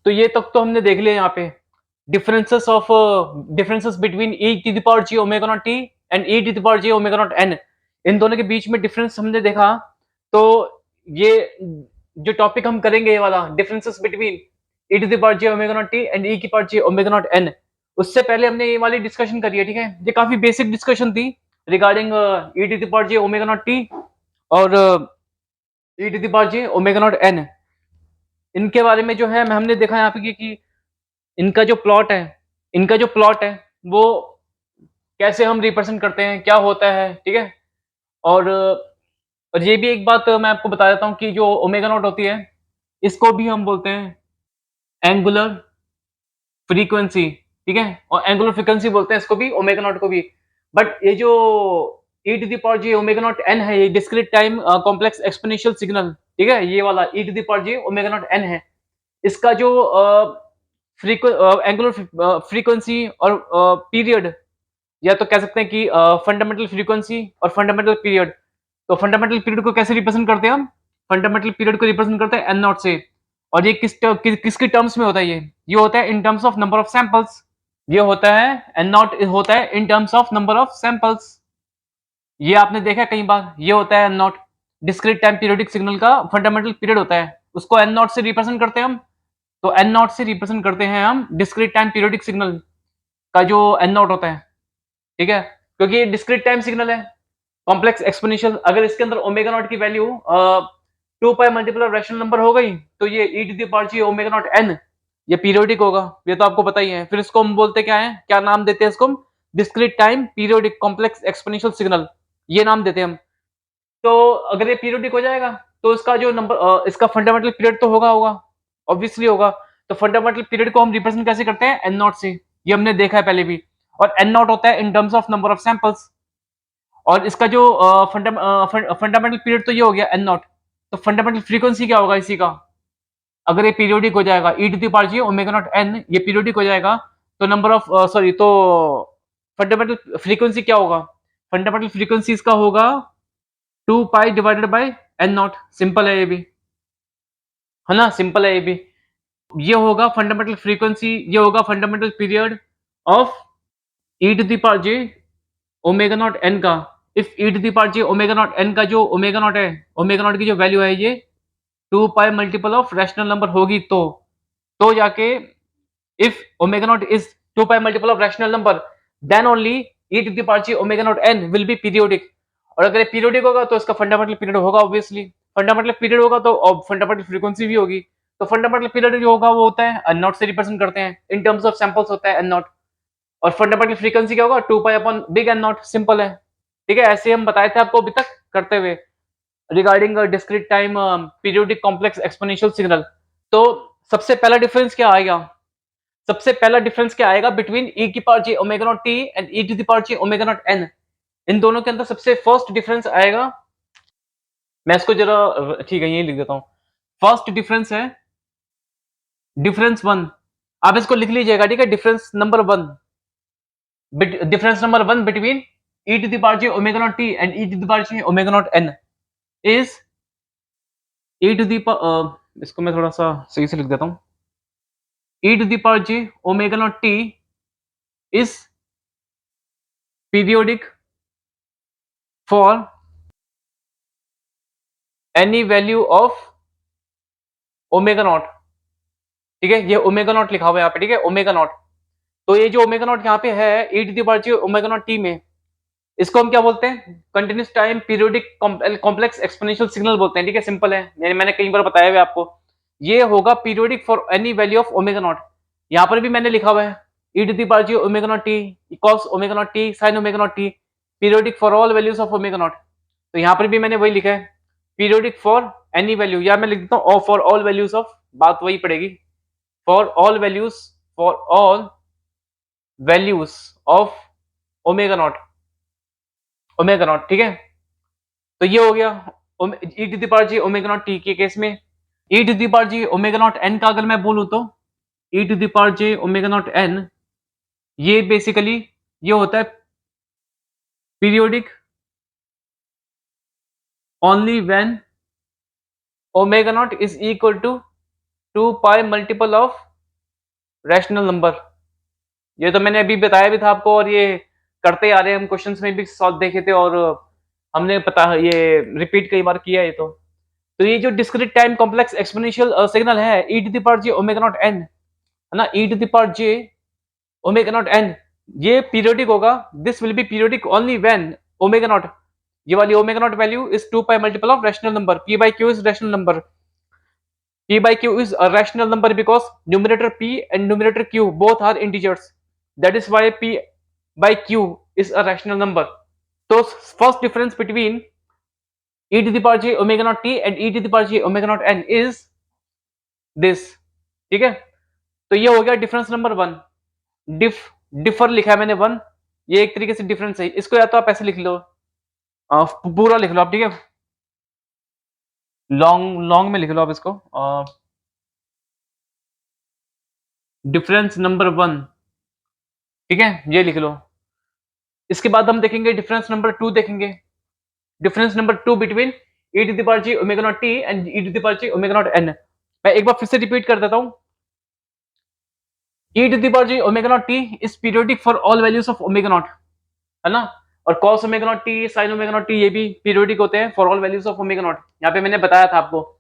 तो ये तक तो हमने देख लिया यहाँ पे differences between e to the power j omega not t and e to the power j omega not n। इन दोनों के बीच में डिफरेंस हमने देखा। तो ये जो टॉपिक हम करेंगे, ये वाला differences between e to the power j omega not t and e की power j omega not n, उससे पहले हमने ये वाली डिस्कशन करी है, ठीक है। ये काफी बेसिक डिस्कशन थी regarding e to the power j omega not t और e to the power j omega not n। इनके बारे में जो है हमने देखा यहाँ पे कि इनका जो प्लॉट है इनका जो प्लॉट है वो कैसे हम रिप्रेजेंट करते हैं, क्या होता है, ठीक है। और ये भी एक बात मैं आपको बता देता हूँ कि जो ओमेगा नॉट होती है, इसको भी हम बोलते हैं एंगुलर फ्रीक्वेंसी, ठीक है। और एंगुलर फ्रीक्वेंसी बोलते हैं इसको भी, ओमेगा नॉट को भी। बट ये जो e to the power j omega not n है, ये discrete time complex exponential signal, ठीक है। ये वाला e to the power j omega not n है। इसका जो एंगुलर फ्रीक्वेंसी और पीरियड, या तो कह सकते हैं कि फंडामेंटल फ्रीक्वेंसी और फंडामेंटल पीरियड। तो फंडामेंटल पीरियड को कैसे रिप्रेजेंट करते हैं हम? फंडामेंटल पीरियड को रिप्रेजेंट करते हैं एन नॉट से। और ये किसके टर्म्स में होता है? ये होता है in terms of number of samples. ये होता है एन नॉट होता है in terms of number of samples. ये आपने देखा कई बार, ये होता है N not. Discrete time periodic signal का फंडामेंटल पीरियड होता है, उसको एन नॉट से रिप्रेजेंट करते हैं हम। तो एन नॉट से रिप्रेजेंट करते हैं हम डिस्क्रीट टाइम पीरियोडिक सिग्नल का जो एन नॉट होता है, ठीक है। क्योंकि ये डिस्क्रीट टाइम सिग्नल है, कॉम्प्लेक्स एक्सपोनेंशियल। अगर इसके अंदर ओमेगा नॉट की value 2 pi multiple of rational number हो गई, तो ये e to the power j omega not n, ये पीरियोडिक होगा। ये तो आपको पता ही है। फिर इसको हम बोलते क्या है, क्या नाम देते हैं इसको हम? Discrete time periodic complex exponential signal, ये नाम देते हैं हम। तो अगर ये पीरियोडिक हो जाएगा, तो इसका जो नंबर इसका फंडामेंटल पीरियड तो होगा ऑब्वियसली होगा। तो फंडामेंटल पीरियड को हम रिप्रेजेंट कैसे करते हैं? एन नॉट से। ये हमने देखा है पहले भी। और एन नॉट होता है in terms of number of samples. और इसका जो फंडामेंटल पीरियड तो ये हो गया एन नॉट। तो फंडामेंटल फ्रीक्वेंसी क्या होगा इसी का? अगर ये पीरियोडिक हो जाएगा, e to the power j omega not n ये पीरियोडिक हो जाएगा, तो नंबर ऑफ सॉरी तो फंडामेंटल फ्रीक्वेंसी क्या होगा? फंडामेंटल फ्रीक्वेंसी इसका होगा 2 pi divided by n not. Simple है ये भी, है ना, सिंपल है ये भी। ये होगा फंडामेंटल फ्रीक्वेंसी, ये होगा fundamental period of e to the power j omega not n का। If e to the power j omega not n का जो ओमेगा नॉट है, ओमेगा नॉट की जो वैल्यू है ये 2 pi multiple of rational number होगी, तो जाके if omega not is 2 pi multiple of rational number, then only e to the power j omega not n will be periodic. और अगर ये पीरियोडिक होगा तो इसका फंडामेंटल पीरियड होगा ऑब्वियसली। फंडामेंटल पीरियड होगा तो फंडामेंटल फ्रीक्वेंसी भी होगी। तो फंडामेंटल पीरियड जो होगा वो होता है एन नॉट से रिप्रेजेंट करते हैं, इन टर्म्स ऑफ सैंपल्स होता है एन नॉट। और फंडामेंटल फ्रीक्वेंसी क्या होगा? 2 pi upon big N not. Simple है, ठीक है। ऐसे हम बताए थे आपको अभी तक करते हुए regarding discrete time periodic complex exponential signal. तो सबसे पहला डिफरेंस क्या आएगा? सबसे पहला डिफरेंस क्या आएगा बिटवीन e की power j omega not t and e to the power j omega not n? इन दोनों के अंदर सबसे फर्स्ट डिफरेंस आएगा, मैं इसको जरा ठीक है यही लिख देता हूं। फर्स्ट डिफरेंस है डिफरेंस वन। आप इसको लिख लीजिएगा, ठीक है। Difference number one between e to the power j omega not t and e to the power j omega not n is e to the power, इसको मैं थोड़ा सा सही से लिख देता हूं। e to the power j omega not t is periodic for any value of omega not, ठीक है। ये ओमेगा नॉट लिखा हुआ है यहाँ पे, ठीक है, ओमेगा नॉट। तो ये जो ओमेगा नॉट यहाँ पे है e to the power j omega not t में, इसको हम क्या बोलते हैं? Continuous time periodic complex exponential signal बोलते हैं, ठीक है। सिंपल है, मैंने कई बार बताया हुआ आपको। ये होगा periodic for any value of omega not. यहाँ पर भी मैंने लिखा हुआ है e to the power j omega not t cos omega not t sin omega not t periodic for all values of omega not. तो यहाँ पर भी मैंने वही लिखा है, पीरियोडिक फॉर एनी वैल्यू, या मैं लिख देता हूँ फॉर ऑल वैल्यूज ऑफ, बात वही पड़ेगी, for all values of omega not, ठीक है। तो ये हो गया e to the power j omega not t के केस में। e to the power j omega not n का अगर मैं बोलूं तो e to the power j omega not n, ये बेसिकली ये होता है periodic only when omega not is equal to 2 pi multiple of rational number. ये तो मैंने अभी बताया भी था आपको, और ये करते आ रहे हैं हम, क्वेश्चंस में भी सॉल्व देखे थे, और हमने पता ये रिपीट कई बार किया है ये तो ये जो discrete time complex exponential signal है e to the power j omega not n, है ना, e to the power j omega not n, ये पीरियोडिक होगा। This will be periodic only when omega naught, ये वाली omega naught value is 2 pi multiple of rational number. p by q is rational number, p by q is a rational number because numerator p and numerator q both are integers, that is why p by q is a rational number. So first difference between e to the power j omega naught t and e to the power j omega naught n is this, ठीक है। तो ये हो गया difference number one. Differ लिखा है मैंने one, ये एक तरीके से डिफरेंस है। इसको या तो आप ऐसे लिख लो, पूरा लिख लो आप, ठीक है, लॉन्ग लॉन्ग में लिख लो आप इसको, डिफरेंस नंबर वन, ठीक है, ये लिख लो। इसके बाद हम देखेंगे डिफरेंस नंबर टू, देखेंगे difference number two between e to the power j omega not t and e to the power j omega not n। मैं एक बार फिर से रिपीट कर देता हूं, e to the power j omega not t is periodic for all values of omega not, है ना, और cos omega not t sin omega not t ये भी पीरियोडिक होते हैं for all values of omega not. यहाँ पे मैंने बताया था आपको,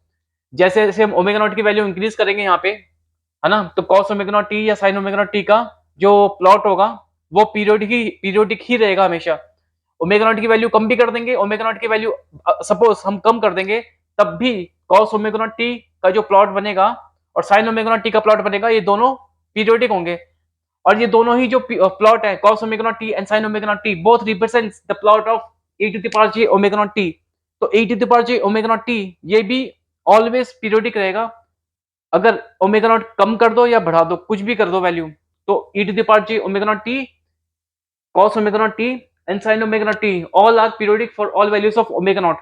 जैसे जैसे हम ओमेगा नॉट की वैल्यू इंक्रीज करेंगे यहाँ पे, है ना, तो cos ओमेगा नॉट t या sin ओमेगा नॉट t का जो प्लॉट होगा वो पीरियोडिक ही रहेगा हमेशा। ओमेगा नॉट की वैल्यू कम भी कर देंगे, ओमेगा नॉट की वैल्यू सपोज हम कम कर देंगे, तब भी cos ओमेगा नॉट t का जो प्लॉट बनेगा और sin ओमेगा नॉट t का प्लॉट बनेगा, ये दोनों पीरियोडिक होंगे। और ये दोनों ही जो प्लॉट है cos omega not t and sin omega not t both represents the plot of e to the power j omega not t। तो e to the power j omega not t ये भी always periodic रहेगा। अगर omega not come कर दो या बढ़ा दो, कुछ भी कर दो वैल्यू, तो e to the power j omega not t, cos omega naught t and sin omega naught t all are periodic for all values of omega naught,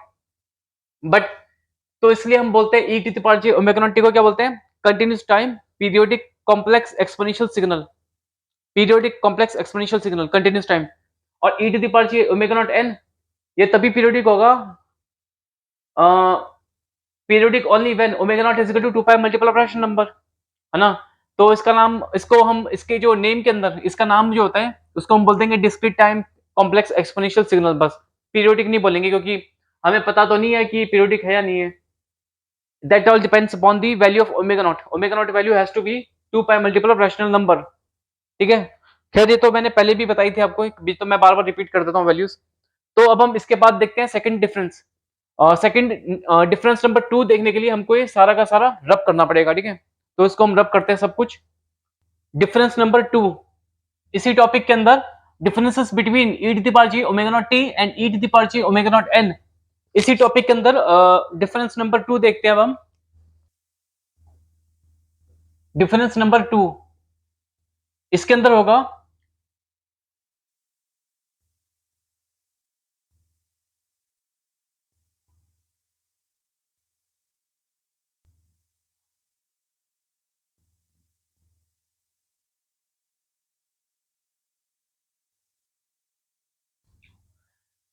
but तो इसलिए हम बोलते हैं e to the power j omega naught t को क्या बोलते हैं, continuous time periodic complex exponential signal, periodic complex exponential signal continuous time. और e to the power j omega naught n ये तभी पीरियोडिक होगा, periodic only when omega not is equal to 2 pi multiple of rational number, है ना। तो इसका नाम, इसको हम इसके जो नेम के अंदर इसका नाम जो होता है उसको हम बोलते हैं discrete time complex exponential signal, बस पीरियोडिक नहीं बोलेंगे, क्योंकि हमें पता तो नहीं है कि पीरियोडिक है या नहीं है। That all depends upon the value of omega naught. Omega naught value has to be 2 pi multiple of rational number, ठीक है। खैर ये तो मैंने पहले भी बताई थी आपको, तो मैं बार बार रिपीट कर देता हूँ वैल्यूज। तो अब हम इसके बाद देखते हैं second difference. Second difference number to देखने के लिए हमको ये सारा का सारा रब करना पड़ेगा, ठीक है। तो इसको हम रब करते हैं सब कुछ। डिफरेंस नंबर टू, इसी टॉपिक के अंदर differences between e to the power j omega not t and e to the power j omega not n, इसी टॉपिक के अंदर डिफरेंस नंबर टू देखते हैं अब हम। डिफरेंस नंबर टू इसके अंदर होगा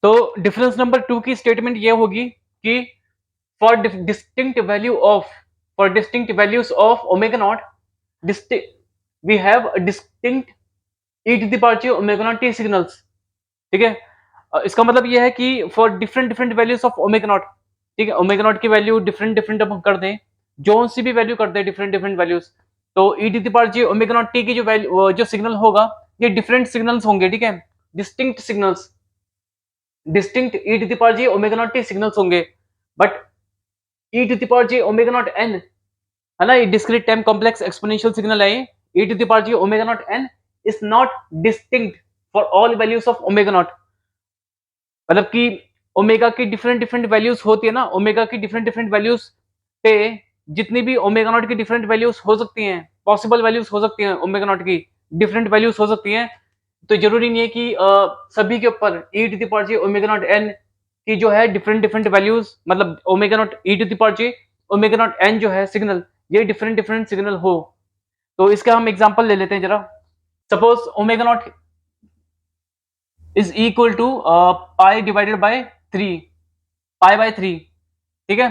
तो डिफरेंस नंबर टू की स्टेटमेंट ये होगी कि for distinct value of, for distinct values of omega naught we have distinct e to the power j omega not t signals, ठीक है। इसका मतलब ये है कि for different different values of omega not, ठीक है, ओमेगा नॉट की वैल्यू डिफरेंट डिफरेंट हम कर दें, जो सी भी वैल्यू कर दें डिफरेंट डिफरेंट वैल्यूज, तो e to the power j omega not t की जो वैल्यू जो सिग्नल होगा ये डिफरेंट सिग्नल्स होंगे, ठीक है, distinct signals, distinct e to the power j omega not t signals होंगे। But e to the power j omega not n, है ना, ये discrete time complex exponential signal है, e to the power j omega not n is not distinct for all values of omega naught. मतलब कि omega की different different values होती है ना, ओमेगा की डिफरेंट डिफरेंट वैल्यूज पे जितनी भी ओमेगा नॉट की डिफरेंट वैल्यूज हो सकती हैं, पॉसिबल वैल्यूज हो सकती हैं, ओमेगा नॉट की डिफरेंट वैल्यूज हो सकती हैं, तो जरूरी नहीं है कि सभी के ऊपर e to the power j omega not n की जो है डिफरेंट डिफरेंट वैल्यूज, मतलब omega naught e to the power j omega not n जो है सिग्नल, ये डिफरेंट डिफरेंट सिग्नल हो। तो इसका हम एग्जांपल ले लेते हैं जरा। Suppose omega not is equal to pi divided by 3, pi by 3, ठीक है।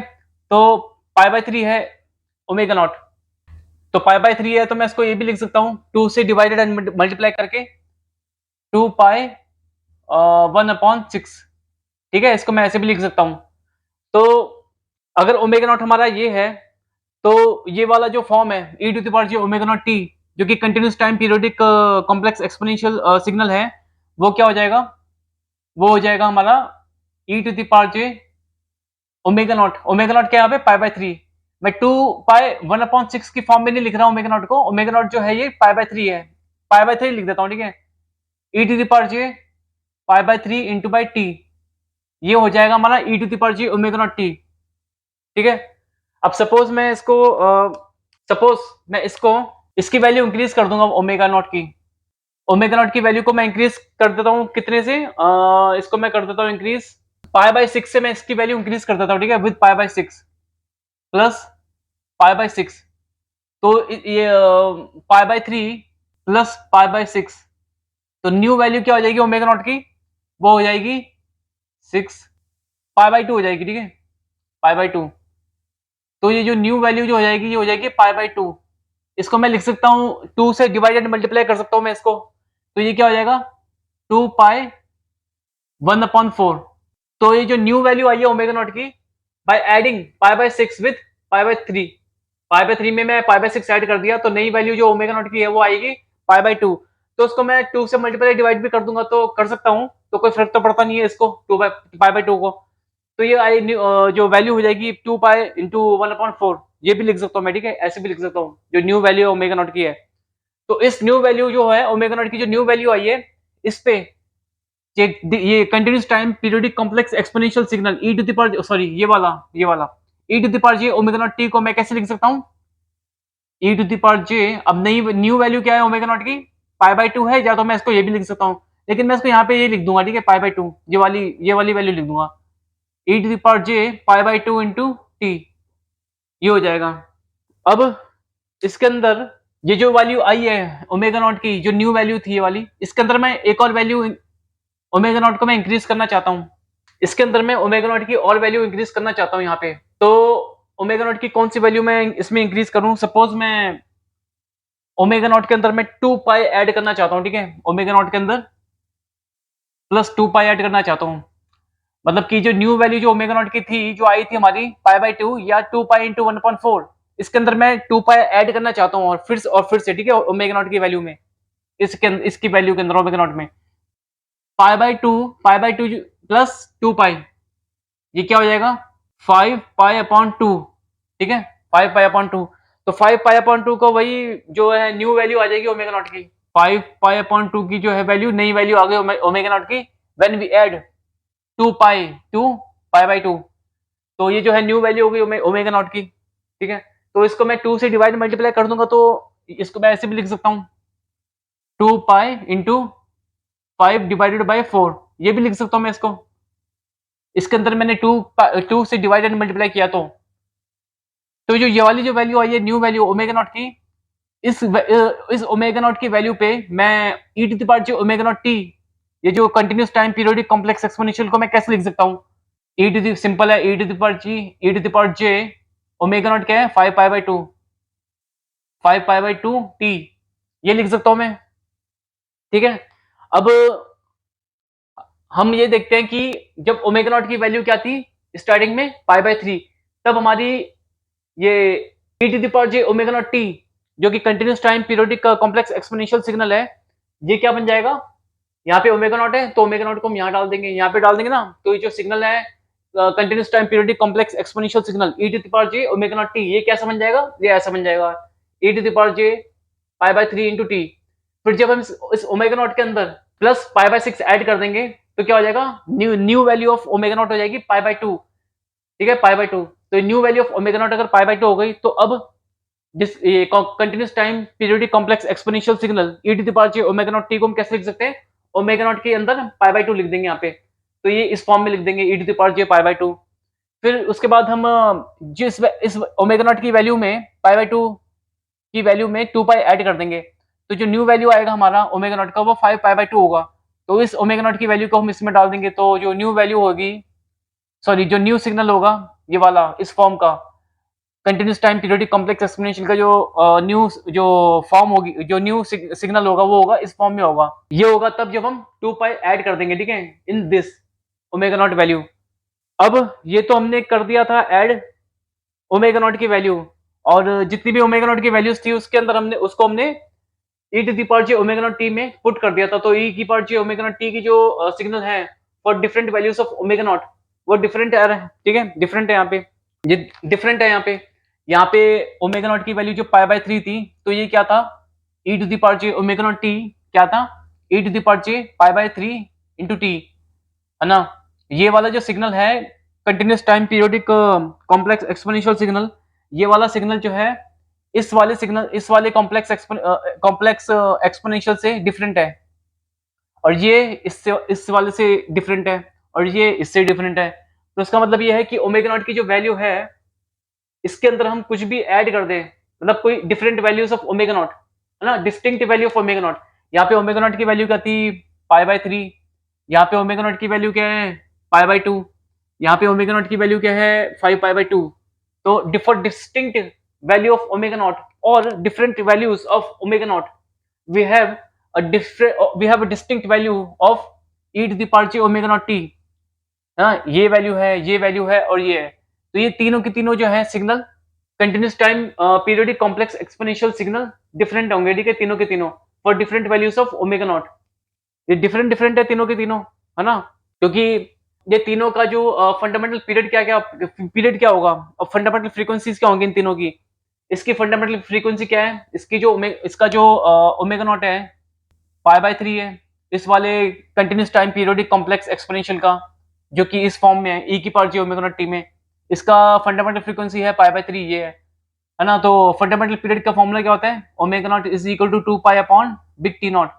तो पाई बाय 3 है ओमेगा नॉट। तो पाई बाय 3 है तो मैं इसको ये भी लिख सकता हूँ 2 से डिवाइडेड एंड मल्टीप्लाई करके 2 पाई 1/6। ठीक है, इसको मैं ऐसे भी लिख सकता हूँ। तो अगर ओमेगा नॉट हमारा ये है तो ये वाला जो फॉर्म है e to the power J omega naught t जो कि continuous time periodic complex exponential signal है, वो क्या हो जाएगा? वो हो जाएगा हमारा e to the power J omega naught. Omega naught क्या है यहाँ पे? Pi by 3। मैं 2 पाई 1/6 की फॉर्म में नहीं लिख रहा हूँ ओमेगा नॉट को। ओमेगा नॉट जो है ये पाई बाय 3 है, पाई बाय 3 लिख देता हूँ। ठीक है, e to the power J pi by 3 into by t, ये हो जाएगा हमारा e to the power J omega naught t. ठीक है, अब सपोज मैं इसको इसकी वैल्यू इंक्रीज कर दूंगा ओमेगा नॉट की। ओमेगा नॉट की वैल्यू को मैं इंक्रीज कर देता हूँ कितने से? इसको मैं कर देता हूँ इंक्रीज पाई बाय 6 से। मैं इसकी वैल्यू इंक्रीज कर देता हूँ। ठीक है, with pi by 6 plus pi by 6। तो ये पाई बाय 3 प्लस पाई बाय 6, तो न्यू वैल्यू क्या हो जाएगी ओमेगा नॉट की? वो हो जाएगी 6 पाई बाय 2 हो जाएगी। ठीक है, पाई बाय 2। तो ये जो न्यू वैल्यू जो हो जाएगी ये हो जाएगी पाई बाय 2। इसको मैं लिख सकता हूँ 2 से डिवाइडेड मल्टीप्लाई कर सकता हूँ मैं इसको। तो ये क्या हो जाएगा? 2 पाई 1/4। तो ये जो न्यू वैल्यू आई है ओमेगा नॉट की, by adding pi by 6 with pi by 3, pi by 3 में मैं पाई बाय 6 ऐड कर दिया, तो नई वैल्यू जो ओमेगा नॉट की है वो आएगी पाई बाय 2। तो उसको मैं 2 से मल्टीप्लाई डिवाइड भी कर दूंगा तो कर सकता हूँ, तो कोई फर्क तो पड़ता नहीं है इसको 2 बाय पाई बाय 2 को। तो ये आई जो वैल्यू हो जाएगी 2 पाई इंटू 1/4, ये भी लिख सकता हूँ मैं। ठीक है, ऐसे भी लिख सकता हूँ जो न्यू वैल्यू ओमेगा नॉट की है। तो इस न्यू वैल्यू जो है ओमेगा नॉट की जो न्यू वैल्यू आई है, इस पे ये continuous time periodic complex exponential signal E to the power, sorry ये वाला E to the power J omega naught T को मैं कैसे लिख सकता हूँ? ई टू द पावर जे, अब नई न्यू वैल्यू क्या है ओमेगा नॉट की? पाई बाय 2 है, या तो मैं इसको ये भी लिख सकता हूँ, लेकिन मैं इसको यहाँ पे ये लिख दूंगा। ठीक है, पाई बाय 2, ये वाली वैल्यू लिख दूंगा E to the power J pi by 2 into T, ये हो जाएगा। अब इसके अंदर ये जो वैल्यू आई है ओमेगा नॉट की, जो न्यू वैल्यू थी ये वाली, इसके अंदर मैं एक और वैल्यू ओमेगा नॉट को मैं इंक्रीज करना चाहता हूँ। इसके अंदर मैं ओमेगा नॉट की और वैल्यू इंक्रीज करना चाहता हूँ यहाँ पे। तो ओमेगा नॉट की कौन सी वैल्यू मैं इसमें इंक्रीज करूँ? सपोज मैं ओमेगा नॉट के अंदर मैं 2 पाई ऐड करना चाहता हूँ। ठीक है, ओमेगा नॉट के अंदर प्लस 2 पाई ऐड करना चाहता हूँ। मतलब कि जो न्यू वैल्यू जो ओमेगा नॉट की थी, जो आई थी हमारी पाई बाय 2 या 2 पाई इंटू 1/4, इसके अंदर मैं 2 पाई ऐड करना चाहता हूँ और फिर से ठीक है ओमेगा नॉट की वैल्यू में, इसकी वैल्यू के अंदर ओमेगा नॉट में पाई बाय 2 प्लस 2 पाई, ये क्या हो जाएगा? 5 पाई अपॉन 2। ठीक है, 5 पाई अपॉन 2। तो 5 पाई अपॉन 2 को वही जो है न्यू वैल्यू आ जाएगी ओमेगा नॉट की। 5 पाई अपॉन 2 की जो है वैल्यू, नई वैल्यू आ गई ओमेगा नॉट की when we add 2 pi to pi by 2। तो ये जो है न्यू वैल्यू हो गई ओमेगा नॉट की। ठीक है, तो इसको मैं 2 से डिवाइड मल्टीप्लाई कर दूंगा तो इसको मैं ऐसे भी लिख सकता हूँ 2 पाई इंटू 5 डिवाइडेड बाय 4, ये भी लिख सकता हूँ मैं इसको। इसके अंदर मैंने 2 से डिवाइड एंड मल्टीप्लाई किया, तो जो ये वाली जो वैल्यू आई है न्यू वैल्यू ओमेगा नॉट की, इस ओमेगा नॉट की वैल्यू पे मैं ई to the power J omega naught T, ये जो continuous time periodic complex exponential को मैं कैसे लिख सकता हूँ? ई टू द सिंपल है, ई to the power G, E to the power J omega naught क्या है? 5 pi by 2, 5 pi by 2 T, ये लिख सकता हूँ मैं। ठीक है, अब हम ये देखते हैं कि जब ओमेगा नॉट की वैल्यू क्या थी स्टार्टिंग में? पाई बाय 3, तब हमारी ये e to the power J omega naught t जो कि continuous time periodic complex exponential signal है, ये क्या बन जाएगा? यहाँ पे ओमेगा नॉट है तो ओमेगा नॉट को हम यहाँ डाल देंगे, यहाँ पे डाल देंगे ना, तो ये जो सिग्नल है continuous time periodic complex exponential signal e to the power J omega naught T, ये कैसा बन जाएगा? ये ऐसा बन जाएगा e to the power J pi by 3 into t. फिर जब हम इस ओमेगा नॉट के अंदर प्लस पाई बाय 6 ऐड कर देंगे तो क्या हो जाएगा? New value of omega naught हो जाएगी पाई बाय 2। ठीक है, पाई बाय 2। तो new value of omega naught अगर पाई बाय 2 हो गई, तो अब जिस ये continuous time periodic complex exponential signal e to the power J omega naught T को हम कैसे लिख सकते हैं? ओमेगा नॉट के अंदर पाई बाय 2 लिख देंगे यहाँ पे, तो ये इस फॉर्म में लिख देंगे e to the power J pi by 2। फिर उसके बाद हम इस ओमेगा नॉट की वैल्यू में पाई बाय 2 की वैल्यू में 2 पाई ऐड कर देंगे, तो जो न्यू वैल्यू आएगा हमारा ओमेगा नॉट का वो 5 पाई बाय 2 होगा। तो इस ओमेगा नॉट की वैल्यू को हम इसमें डाल देंगे, तो जो न्यू वैल्यू होगी, सॉरी जो न्यू सिग्नल होगा ये वाला इस फॉर्म का, continuous time periodic complex exponential का जो न्यू जो फॉर्म होगी, जो न्यू सिग्नल होगा वो होगा इस फॉर्म में होगा। ये होगा तब जब हम 2 पाई ऐड कर देंगे, ठीक है, in this omega naught value. अब ये तो हमने कर दिया था ऐड ओमेगा नॉट की वैल्यू, और जितनी भी ओमेगा नॉट की वैल्यूज थी उसके अंदर हमने E to the power J omega naught T में पुट कर दिया था। तो ई की पावर जे ओमेगा नॉट टी की जो सिग्नल है for different values of omega naught, वो डिफरेंट है, ठीक है, डिफरेंट है यहाँ पे, ये डिफरेंट है यहाँ पे ओमेगा नॉट की वैल्यू जो पाई बाय 3 थी, तो ये क्या था, E to the power J omega naught T क्या था, E to the power J pi by 3 into T, है ना। ये वाला जो सिग्नल है continuous time periodic complex exponential signal, ये वाला सिग्नल जो है इस वाले कॉम्प्लेक्स एक्सपोनेंशियल से डिफरेंट है, और ये इस वाले से डिफरेंट है, और ये इससे डिफरेंट है। तो इसका मतलब ये है कि ओमेगा नॉट की जो वैल्यू है इसके अंदर हम कुछ भी ऐड कर दें, मतलब कोई different values of omega not, है ना, distinct value of omega not. यहाँ पे ओमेगा नॉट की वैल्यू क्या थी, पाई बाय 3, यहाँ पे ओमेगा नॉट की वैल्यू क्या है, पाई बाय 2, यहाँ पे ओमेगा नॉट की वैल्यू क्या है, 5 पाई बाय 2। तो for distinct value of omega naught और different values of omega naught, we have we have a distinct value of e to the power j omega naught t, हाँ, ये value है और ये है। तो ये तीनों की तीनों जो है signal continuous time periodic complex exponential signal different होंगे, ठीक है, तीनों के तीनों for different values of omega naught. ये डिफरेंट डिफरेंट है तीनों के तीनों, है ना, क्योंकि ये तीनों का जो फंडामेंटल पीरियड क्या होगा और फंडामेंटल फ्रीक्वेंसीज क्या होंगी इन तीनों की। इसकी फंडामेंटल फ्रीक्वेंसी क्या है, इसका जो ओमेगा नॉट है पाई बाय 3 है, इस वाले continuous time periodic complex exponential का, जो कि इस फॉर्म में है ई की पावर जे ओमेगा नॉट टी में, इसका फंडामेंटल फ्रीक्वेंसी है पाई बाय 3, ये है ना। तो फंडामेंटल पीरियड का फॉर्मूला क्या होता है, omega not is equal to 2 pi upon big T naught.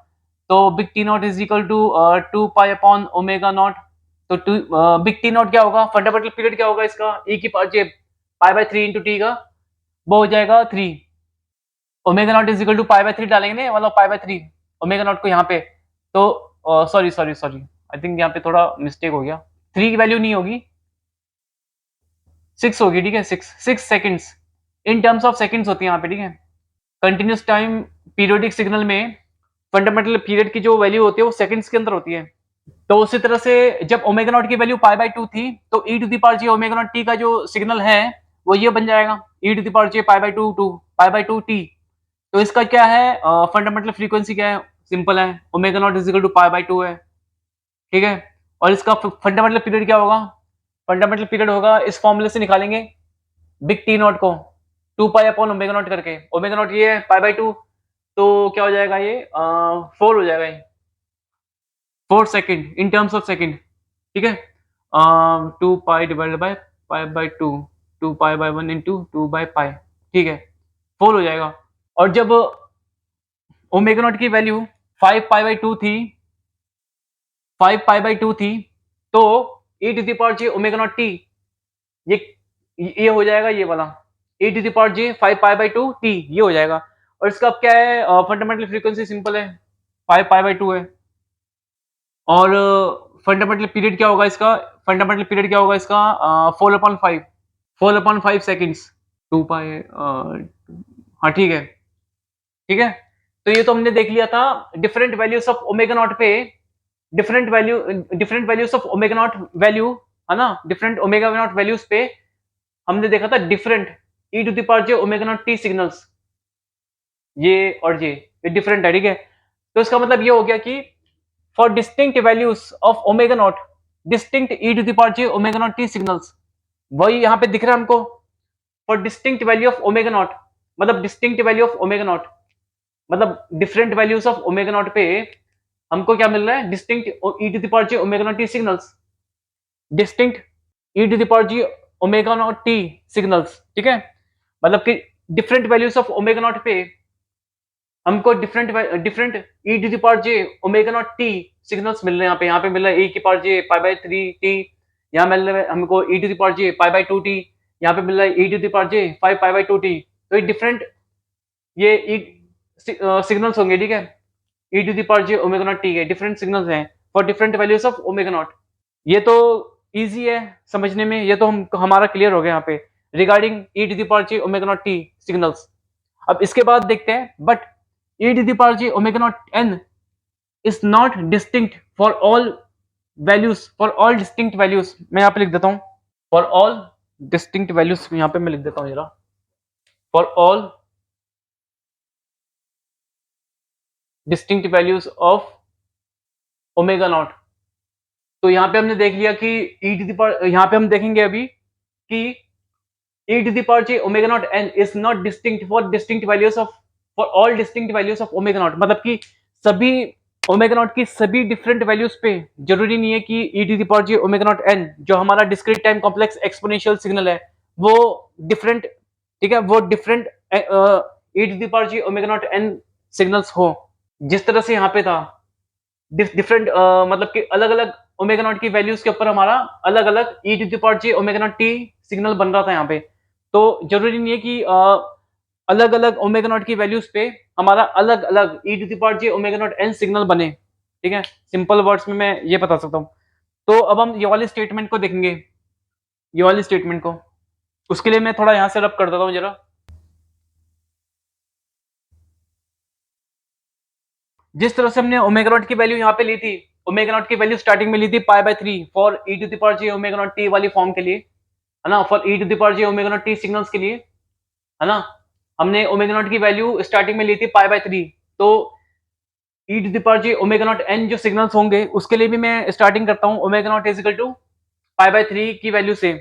तो big T naught is equal to 2 pi upon omega not. तो बिग टी नॉट क्या होगा, फंडामेंटल पीरियड क्या होगा इसका, ई की power J pi by 3 into T का, वो हो जाएगा 3। Omega not is equal to pi by 3 डालेंगे, मतलब पाई बाय 3 ओमेगा नॉट को यहाँ पे। तो सॉरी आई थिंक यहाँ पे थोड़ा मिस्टेक हो गया, 3 की वैल्यू नहीं होगी, 6 होगी, ठीक है, 6 seconds, in terms of seconds होती है यहाँ पे, ठीक है। कंटिन्यूस टाइम पीरियोडिक सिग्नल में फंडामेंटल पीरियड की जो वैल्यू होती है वो सेकंड्स के अंदर होती है। तो उसी तरह से जब ओमेगा नॉट की वैल्यू पाई बाय 2 थी, तो ई to the power J omega naught T का जो सिग्नल है वो ये बन जाएगा, ई to the power J pi by 2 pi by 2 T. तो इसका क्या है, फंडामेंटल फ्रीक्वेंसी क्या है, सिंपल है, omega not is equal to pi by 2 है, ठीक है। और इसका फंडामेंटल पीरियड क्या होगा, फंडामेंटल पीरियड होगा, इस फॉर्मूले से निकालेंगे बिग टी नॉट को 2 पाई अपॉन ओमेगा नॉट करके, ओमेगा नॉट ये है पाई बाय 2, तो क्या हो जाएगा ये 4 हो जाएगा, ये 4 second in terms of second, ठीक है। 2 pi divided by pi by 2, 2 pi by 1 into 2 by pi, ठीक है, 4 हो जाएगा। और जब ओमेगा नॉट की वैल्यू 5 पाई बाय 2 थी, 5 पाई बाय 2 थी, तो e to the power j omega not t, ये ये हो जाएगा, ये वाला e to the power j 5 pi by 2 t, ये हो जाएगा। और इसका अब क्या है, फंडामेंटल फ्रीक्वेंसी सिंपल है, 5 पाई बाय 2 है। और फंडामेंटल पीरियड क्या होगा इसका, फंडामेंटल पीरियड क्या होगा इसका, 4 अपॉन 5, 4 अपॉन 5 सेकेंड्स, 2 पाई, हाँ ठीक है, ठीक है। तो ये तो हमने देख लिया था different values of omega naught पे, different values of omega naught value, है ना, डिफरेंट ओमेगा नॉट वैल्यूज पे हमने देखा था different E to the power J omega naught T signals, ये और ये डिफरेंट है, ठीक है। तो इसका मतलब ये हो गया कि for distinct values of omega naught, distinct E to the power J omega naught T signals, वही यहाँ पे दिख रहा है हमको, for distinct value of omega naught, मतलब distinct value of omega naught, मतलब different values of omega naught पे हमको क्या मिल रहा है, distinct E to the power J omega naught T signals, distinct E to the power ji omega naught T signals, ठीक है। मतलब कि different values of omega naught पे हमको different different E to the power J omega naught T signals मिल रहे हैं, यहाँ पे मिल रहा है ए की power J pi by 3 T, यहाँ मिल रहा है हमको E to the power J pi by 2 T, यहाँ पे मिल रहा है ई to the power J 5 pi by 2 T. तो ये डिफरेंट ये सिग्नल्स होंगे, ठीक है, ई to the power J omega naught T के डिफरेंट सिग्नल्स हैं for different values of omega naught. ये तो इजी है समझने में, ये तो हमारा क्लियर हो गया यहाँ पे। Regarding e to the power j omega naught t signals. अब इसके बाद देखते हैं, but e to the power j omega naught n is not distinct for all values, for all distinct values। मैं यहाँ पे लिख देता हूँ for all distinct values, यहाँ पे मैं लिख देता हूँ जरा, for all distinct values of omega naught। तो यहाँ पे हमने देख लिया कि e to the power, यहाँ पे हम देखेंगे अभी कि e to the power j omega naught n is not distinct for distinct values of, for all distinct values of omega naught। मतलब कि सभी ओमेगा नॉट की सभी डिफरेंट वैल्यूज पे जरूरी नहीं है कि e to the power j omega naught n जो हमारा discrete time complex exponential signal है वो डिफरेंट, ठीक है, वो different e to the power j omega naught n signals हो। जिस तरह से यहाँ पे था डिफरेंट मतलब कि अलग अलग ओमेगा नॉट की वैल्यूज के ऊपर हमारा अलग अलग e to the power j omega naught t signal बन रहा था यहाँ पे। तो जरूरी नहीं है कि अलग अलग ओमेगा नॉट की वैल्यूज पे हमारा अलग अलग e to the power j omega naught n signal बने, ठीक है। सिंपल वर्ड्स में मैं ये बता सकता हूँ। तो अब हम ये वाली स्टेटमेंट को देखेंगे, ये वाली स्टेटमेंट को। उसके लिए मैं थोड़ा यहाँ से रब कर देता हूँ जरा। जिस तरह से हमने ओमेगा नॉट की वैल्यू यहाँ पे ली थी, ओमेगा नॉट की वैल्यू स्टार्टिंग में ली थी पाई by 3 for e to the power j omega naught t वाली फॉर्म के लिए, है ना, for e to the power j omega naught t signals के लिए, है ना। हमने ओमेगा नॉट की वैल्यू स्टार्टिंग में ली थी पाई बाय 3। तो e to the power j omega naught n जो सिग्नल्स होंगे उसके लिए भी मैं स्टार्टिंग करता हूँ omega not is equal to pi by 3 की वैल्यू से।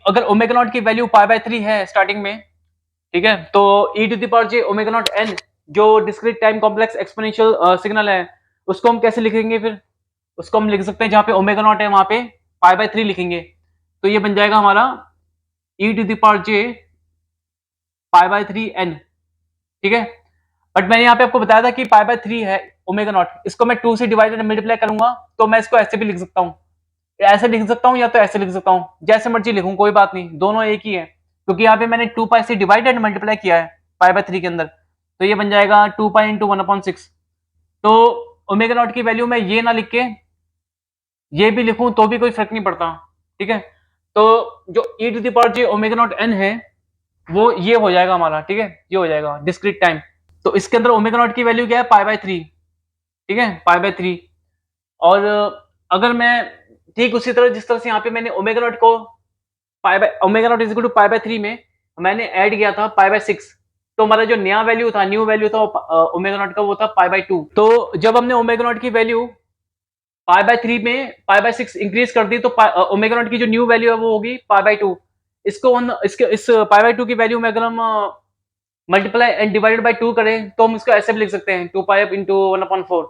अगर ओमेगा नॉट की वैल्यू पाई बाय 3 है स्टार्टिंग में, ठीक है, तो e to the power j omega naught n जो discrete time complex exponential signal है उसको हम कैसे लिखेंगे फिर? उसको हम लिख सकते हैं जहां पे ओमेगा नॉट है वहां पे पाई बाय 3 लिखेंगे। तो ये बन जाएगा हमारा e to the power j pi by 3 n, ठीक है। बट मैंने यहाँ पे आपको बताया था कि पाई बाय 3 है ओमेगा नॉट, इसको मैं 2 से डिवाइडेड मल्टीप्लाई करूंगा तो मैं इसको ऐसे भी लिख सकता हूँ, ऐसे लिख सकता हूँ या तो ऐसे लिख सकता हूँ, जैसे मर्जी लिखूं कोई बात नहीं, दोनों एक ही है क्योंकि यहाँ पे मैंने 2 पाई से डिवाइडेड मल्टीप्लाई किया है पाई बाय 3 के अंदर। तो ये बन जाएगा 2 पाई इंटू 1/6। तो ओमेगा नॉट की वैल्यू में ये ना लिख के ये भी लिखूं तो भी कोई फर्क नहीं पड़ता, ठीक है। तो जो e to the power j omega not n है वो ये हो जाएगा हमारा, ठीक है, ये हो जाएगा डिस्क्रीट टाइम। तो इसके अंदर ओमेगा नॉट की वैल्यू क्या है? पाई बाय 3, ठीक है, पाई बाय 3। और अगर मैं ठीक उसी तरह जिस तरह से यहाँ पे मैंने ओमेगा नॉट को pi by omega not is equal to pi by 3 में मैंने ऐड किया था पाई बाय 6, तो हमारा जो नया वैल्यू था, न्यू वैल्यू था ओमेगा नॉट का वो था पाई बाय 2। तो जब हमने ओमेगा नॉट की वैल्यू पाई बाय 3 में पाई बाय 6 इंक्रीज कर दी तो ओमेगा नॉट की जो न्यू वैल्यू है वो होगी पाई बाय 2। इसको हम इसके इस पाई बाय 2 की वैल्यू में अगर हम मल्टीप्लाई एंड डिवाइडेड बाय 2 करें तो हम इसको ऐसे भी लिख सकते हैं 2 पाई इंटू 1/4।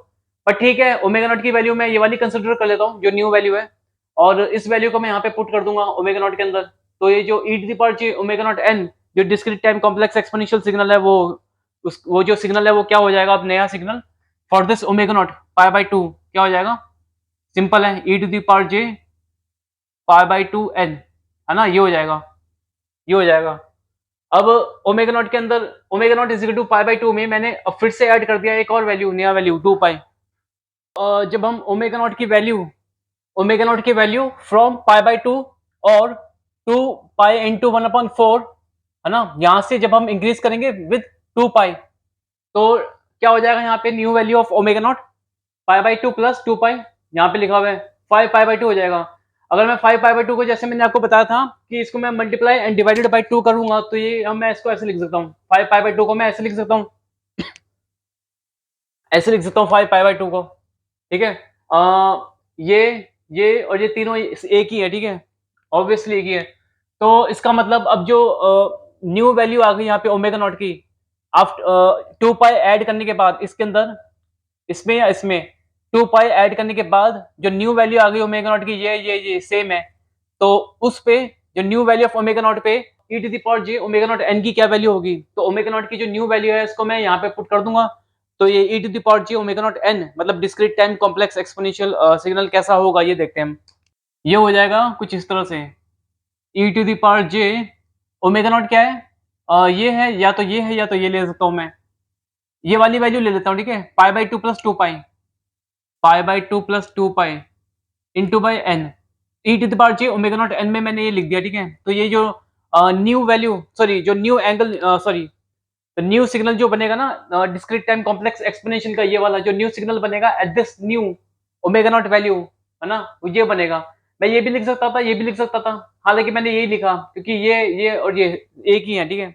बट ठीक है, ओमेगा नॉट की वैल्यू मैं ये वाली कंसिडर कर लेता हूँ जो न्यू वैल्यू है, और इस वैल्यू को मैं यहाँ पे पुट कर दूंगा ओमेगा नॉट के अंदर। तो ये जो e to the power j omega not n जो discrete time complex exponential signal है वो जो सिग्नल है वो क्या हो जाएगा अब नया signal for this omega naught pi by 2 क्या हो जाएगा? सिंपल है, e to the power j pi by 2 n, है ना, ये हो जाएगा, ये हो जाएगा। अब ओमेगा नॉट के अंदर omega not is equal to pi by 2 में मैंने अब फिर से ऐड कर दिया एक और वैल्यू, नया वैल्यू 2 पाई। जब हम ओमेगा नॉट की वैल्यू फ्रॉम पाई बाय 2 और 2 पाई इंटू 1/4, है ना, यहां से जब हम इंक्रीज करेंगे विद 2 पाई तो क्या हो जाएगा यहाँ पे new value of omega naught pi by 2 plus 2 पाई, यहाँ पे लिखा हुआ है 5 पाई बाय 2 हो जाएगा। अगर मैं 5 पाई बाय 2 को जैसे मैंने आपको बताया था कि इसको मैं मल्टीप्लाई एंड डिवाइडेड बाय 2 करूंगा तो ये हम मैं इसको ऐसे लिख सकता हूँ 5 पाई बाय 2 को मैं ऐसे लिख सकता हूँ, ऐसे लिख सकता हूँ 5 पाई बाय 2 को, ठीक है। ये और ये तीनों एक ही है, ठीक है, ऑब्वियसली एक ही है। तो इसका मतलब अब जो न्यू वैल्यू आ गई यहाँ पे ओमेगा नॉट की आफ्टर 2 पाई ऐड करने के बाद इसके अंदर इसमें या इसमें 2 पाई ऐड करने के बाद जो न्यू वैल्यू आ गई ओमेगा नॉट की ये सेम है। तो उस पे जो new value of omega naught पे e to the power j omega not n की क्या वैल्यू होगी? तो ओमेगा नॉट की जो न्यू वैल्यू है इसको मैं यहाँ पे पुट कर दूंगा। तो ये e to the power j omega not n मतलब discrete time complex exponential signal कैसा होगा ये देखते हैं हम। ये हो जाएगा कुछ इस तरह से e to the power j omega naught क्या है? ये है या तो ये है या तो ये ले सकता हूँ मैं, ये वाली वैल्यू ले लेता हूँ, ठीक है, pi by 2 plus 2 pi, pi by 2 plus 2 pi into by n, e to the power j omega not n में मैंने ये लिख दिया, ठीक है। तो ये जो न्यू वैल्यू सॉरी जो न्यू एंगल सॉरी तो न्यू सिग्नल जो बनेगा ना डिस्क्रीट टाइम कॉम्प्लेक्स एक्सपोनेंशियल का ये वाला जो न्यू सिग्नल बनेगा at this new omega naught value है ना वो ये बनेगा। मैं ये भी लिख सकता था ये भी लिख सकता था, हालांकि मैंने यही लिखा क्योंकि ये और ये एक ही है, ठीक है।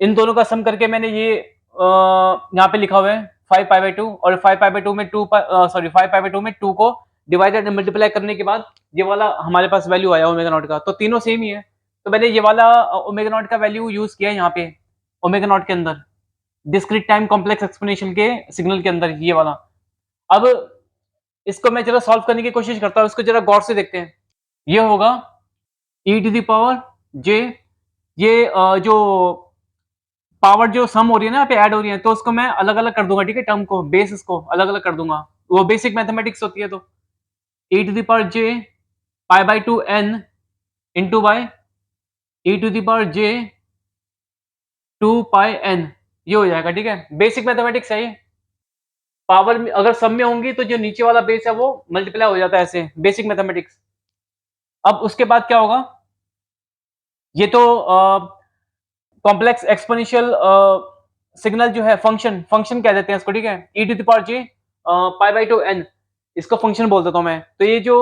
इन दोनों का सम करके मैंने ये यहाँ पे लिखा हुआ है 5 पाई/2 और 5 पाई/2 में 5 पाई/2 में 2 को डिवाइडेड एंड मल्टीप्लाई करने के बाद ये वाला हमारे पास वैल्यू आया ओमेगा नॉट का, तो तीनों सेम ही है। तो मैंने ये वाला ओमेगा नॉट का वैल्यू यूज किया यहाँ पे ओमेगा नॉट के अंदर डिस्क्रीट टाइम कॉम्प्लेक्स एक्सप्लेनेशन के सिग्नल के अंदर ये वाला। अब इसको मैं जरा सॉल्व करने की कोशिश करता हूँ, इसको जरा गौर से देखते हैं। ये होगा ई टू द पावर जे, ये जो पावर जो सम हो रही है ना यहाँ पे ऐड हो रही है, तो उसको मैं अलग अलग कर दूंगा, ठीक है, टर्म को बेस इसको अलग अलग कर दूंगा, वो बेसिक मैथमेटिक्स होती है। तो ई to the power J π/2 n into by E to the power J 2πn, ये हो जाएगा, ठीक है। बेसिक मैथमेटिक्स है ये। पावर में अगर सब में होंगी तो जो नीचे वाला बेस है वो मल्टीप्लाई हो जाता है ऐसे, बेसिक मैथमेटिक्स। अब उसके बाद क्या होगा, ये तो कॉम्प्लेक्स एक्सपोनेंशियल सिग्नल जो है फंक्शन फंक्शन कह देते हैं इसको, ठीक है, ई to the power J π/2 n, इसको फंक्शन बोल देता हूं मैं। तो ये जो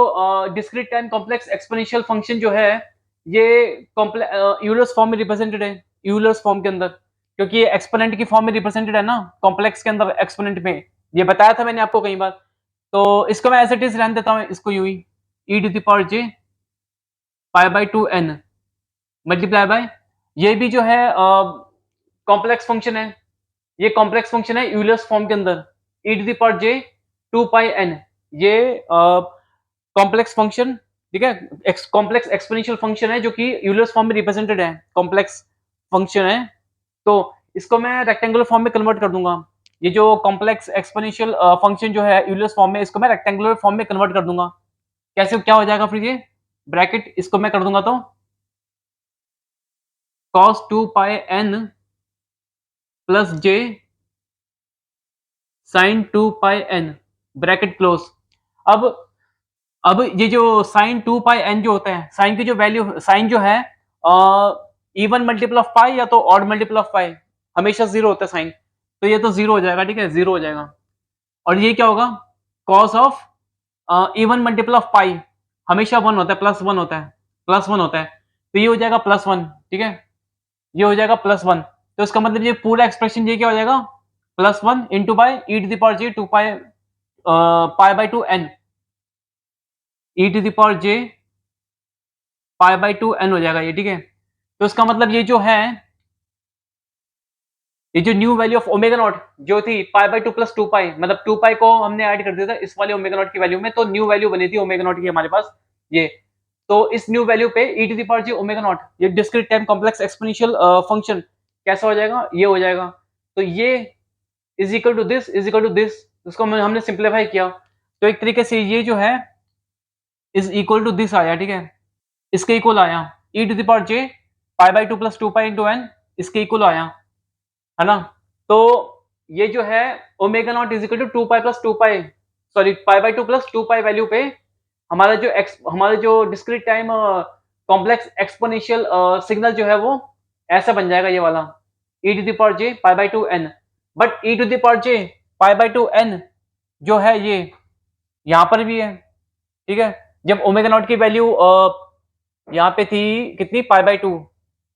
discrete time complex exponential function जो है ये यूलर्स फॉर्म में रिप्रेजेंटेड है, यूलर्स फॉर्म के अंदर, क्योंकि ये एक्सपोनेंट की फॉर्म में रिप्रेजेंटेड है ना, कॉम्प्लेक्स के अंदर एक्सपोनेंट में, ये बताया था मैंने आपको कई बार। तो इसको मैं एज इट इज रहने देता हूँ, इसको यूं ही E to the power J π/2 n multiply by, ये भी जो है कॉम्प्लेक्स फंक्शन है, ये कॉम्प्लेक्स फंक्शन है यूलर्स फॉर्म के अंदर E to the power J 2πn, ये कॉम्प्लेक्स फंक्शन, ठीक है, कॉम्प्लेक्स एक्सपोनेंशियल फंक्शन है जो कि यूलर्स फॉर्म में रिप्रेजेंटेड है, कॉम्प्लेक्स फंक्शन है। तो इसको मैं रेक्टेंगुलर फॉर्म में कन्वर्ट कर दूंगा, ये जो कॉम्प्लेक्स एक्सपोनेंशियल फंक्शन जो है यूलर्स फॉर्म में, इसको मैं रेक्टेंगुलर फॉर्म में कन्वर्ट कर दूंगा। कैसे क्या हो जाएगा फिर, ये ब्रैकेट इसको मैं कर दूंगा तो cos 2πn प्लस जे sin 2πn ब्रैकेट क्लोज। अब अब ये जो sin 2πn जो होता है, साइन की जो वैल्यू, साइन जो है इवन मल्टीपल ऑफ पाई या तो ऑड मल्टीपल ऑफ पाई, हमेशा जीरो होता है साइन, तो ये तो जीरो हो जाएगा, ठीक है, जीरो हो जाएगा। और ये क्या होगा, cos of even multiple of pi हमेशा वन होता है, प्लस वन होता है, प्लस वन होता है, तो ये हो जाएगा प्लस वन, ठीक है, ये हो जाएगा प्लस वन। तो इसका मतलब ये पूरा एक्सप्रेशन ये क्या हो जाएगा, plus one into by E to the power J 2π/2 n, E to the power J π/2 n हो जाएगा ये, ठीक है। तो इसका मतलब ये जो है, ये जो new value of omega not जो थी π/2 प्लस 2π, मतलब 2π को हमने ऐड कर दिया था इस वाले ओमेगा नॉट की वैल्यू में, तो न्यू वैल्यू बनी थी ओमेगा नॉट की हमारे पास ये। तो इस न्यू वैल्यू पे ई to the power J omega naught, ये discrete time complex exponential function कैसा हो जाएगा, ये हो जाएगा। तो ये is equal to this, is equal to this, उसको हमने सिंप्लीफाई किया, तो एक तरीके से ये जो है इज इक्वल टू दिस आया, ठीक है, इसके इक्वल आया, E to the power J π/2 plus 2π into n, इसके इक्वल आया, है ना। तो ये जो है omega not is equal to 2π plus 2π, sorry π/2 plus 2π value पे हमारा जो discrete time complex exponential signal जो है वो ऐसा बन जाएगा, ये वाला E to the power J π/2 n। But E to the power J π/2 n जो है ये यहाँ पर भी है, ठीक है, जब ओमेगा नॉट की वैल्यू यहाँ पे थी कितनी π/2,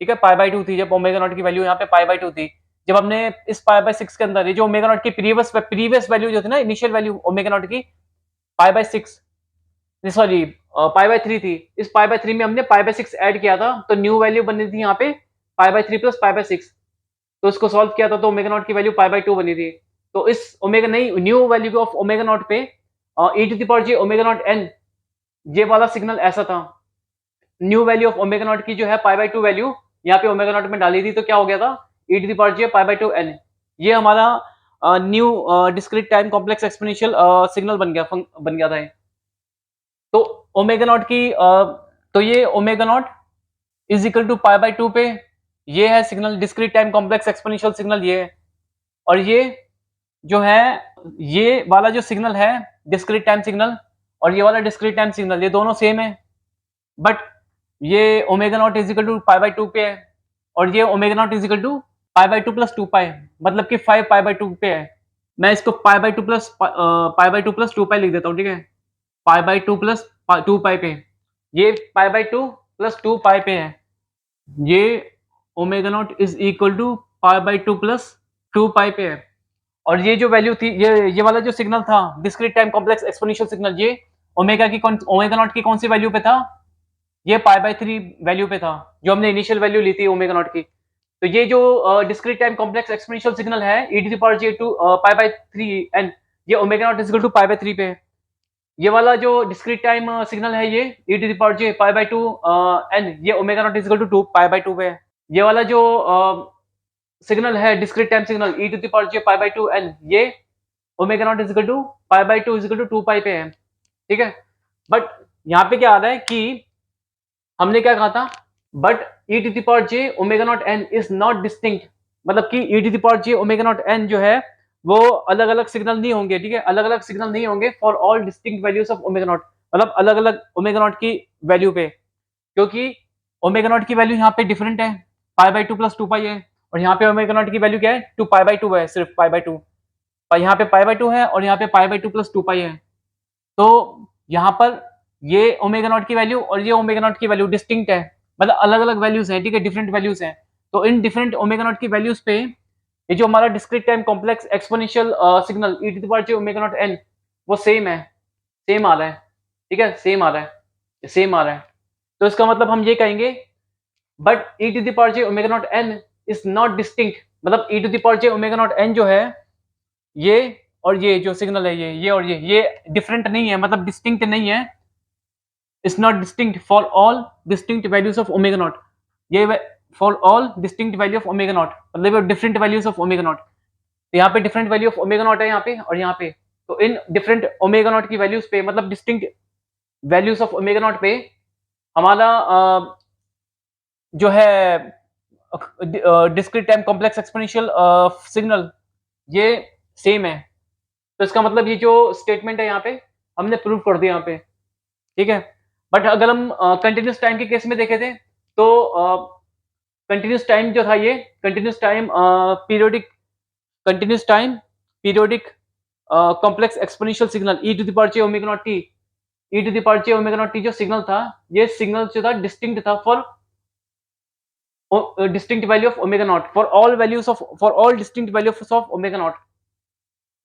ठीक है, π/2 थी जब ओमेगा नॉट की वैल्यू यहाँ पे π/2 थी, जब हमने इस π/6 के अंदर ये जो ओमेगा नॉट की प्रीवियस वैल्यू जो थी ना, इनिशियल वैल्यू ओमेगा नॉट की π/6, सॉरी π/3 थी, इस π/3 में हमने π/6 ऐड किया था, तो न्यू वैल्यू बनी थी यहाँ पे π/3 प्लस π/6, तो इसको सॉल्व किया था तो ओमेगा नॉट की वैल्यू π/2 बनी थी। तो इस ओमेगा नहीं new value of omega naught पे ई to the power J omega naught N, ये वाला सिग्नल ऐसा था, new value of omega not की जो है π/2 वैल्यू यहाँ पे ओमेगा नॉट में डाली थी, तो क्या हो गया था E to the power J π/2 n, ये हमारा new discrete time complex exponential signal बन गया था। तो ओमेगा नॉट की तो ये omega not is equal to π/2 पे ये है signal, discrete time complex exponential signal ये है, और ये जो है ये वाला जो सिग्नल है डिस्क्रीट टाइम सिग्नल और ये वाला डिस्क्रीट टाइम सिग्नल, ये दोनों सेम है, बट ये omega not is equal to pi by 2 पे है, और ये omega not is equal to pi by 2 plus 2 pi, मतलब कि 5 पाई बाई 2 पे है। मैं इसको पाई by 2 plus pi by 2 plus 2 पाई लिख देता हूँ, ठीक है? पाई बाई 2 प्लस 2 पाई पे, ये पाई बाई 2 प्लस 2 पाई पे है। ये omega not is equal to pi by 2 plus 2 pi पे है। और ये जो वैल्यू थी, ये वाला जो सिग्नल था, discrete time complex exponential signal, ये ओमेगा नॉट की कौन सी वैल्यू पे था? ये पाई बाई 3 वैल्यू पे था, जो हमने इनिशियल वैल्यू ली थी ओमेगा नॉट की। तो ये जो discrete time complex exponential signal है e to the power j two pi by 3 n, ये omega not is equal to pi by 3 पे है। ये वाला जो डिस्क्रीट टाइम सिग्नल है, ये e to the power j pi by 2 n, ये omega not is equal to 2 pi by 2 पे है। ये वाला जो सिग्नल है, discrete time signal e to the power j pi by 2 n, ये omega not is equal to pi by 2 is equal to 2 pi पे है, ठीक है? बट यहाँ पे क्या आ रहा है कि हमने क्या कहा था? But e to the power j omega not n is not distinct, मतलब कि e to the power j omega not n जो है वो अलग अलग सिग्नल नहीं होंगे, ठीक है? अलग अलग सिग्नल नहीं होंगे for all distinct values of omega naught, मतलब अलग अलग ओमेगा नॉट की वैल्यू पे, क्योंकि ओमेगा नॉट की वैल्यू यहाँ पे डिफरेंट है, पाई बाई 2 प्लस 2 पाई है, और यहाँ पे ओमेगा नॉट की वैल्यू क्या है? 2 पाई बाई 2 है, सिर्फ पाई बाई 2। यहाँ पे पाई बाई 2 है, और यहाँ पे पाई बाई 2 प्लस 2 पाई है। तो यहाँ पर ये ओमेगा नॉट की वैल्यू और ये ओमेगा नॉट की वैल्यू डिस्टिंक्ट है, मतलब अलग अलग वैल्यूज हैं, ठीक है? डिफरेंट वैल्यूज हैं। तो इन डिफरेंट ओमेगा नॉट की वैल्यूज पे ये जो हमारा discrete time complex exponential signal e to the power j omega not n, वो सेम है, सेम आ रहा है, ठीक है? सेम आ रहा है, सेम आ रहा है। तो इसका मतलब हम ये कहेंगे, but e to the power j omega not n is not distinct, मतलब e to the power j omega not n जो है, ये और ये जो सिग्नल है, ये और ये डिफरेंट नहीं है, मतलब डिस्टिंक्ट नहीं है। Is not distinct for all distinct values of omega naught, ये for all distinct value of omega naught, मतलब different values of omega not. तो यहाँ पे different value of omega not है यहाँ पे और यहाँ पे। तो इन डिफरेंट ओमेगा नॉट की वैल्यूज पे, मतलब distinct values of omega naught पे, हमारा जो है discrete time complex exponential signal, ये सेम है। तो इसका मतलब ये जो स्टेटमेंट है यहाँ पे, हमने प्रूव कर दिया यहाँ पे, ठीक है? बट अगर हम कंटिन्यूस टाइम के केस में देखे थे, तो कंटिन्यूस टाइम जो था, ये continuous time periodic continuous time periodic complex exponential signal e to the power j omega not t, e to the power j omega not t जो सिग्नल था, ये सिग्नल जो था डिस्टिंक्ट था for distinct value of omega naught, for all values of, for all distinct values of omega not.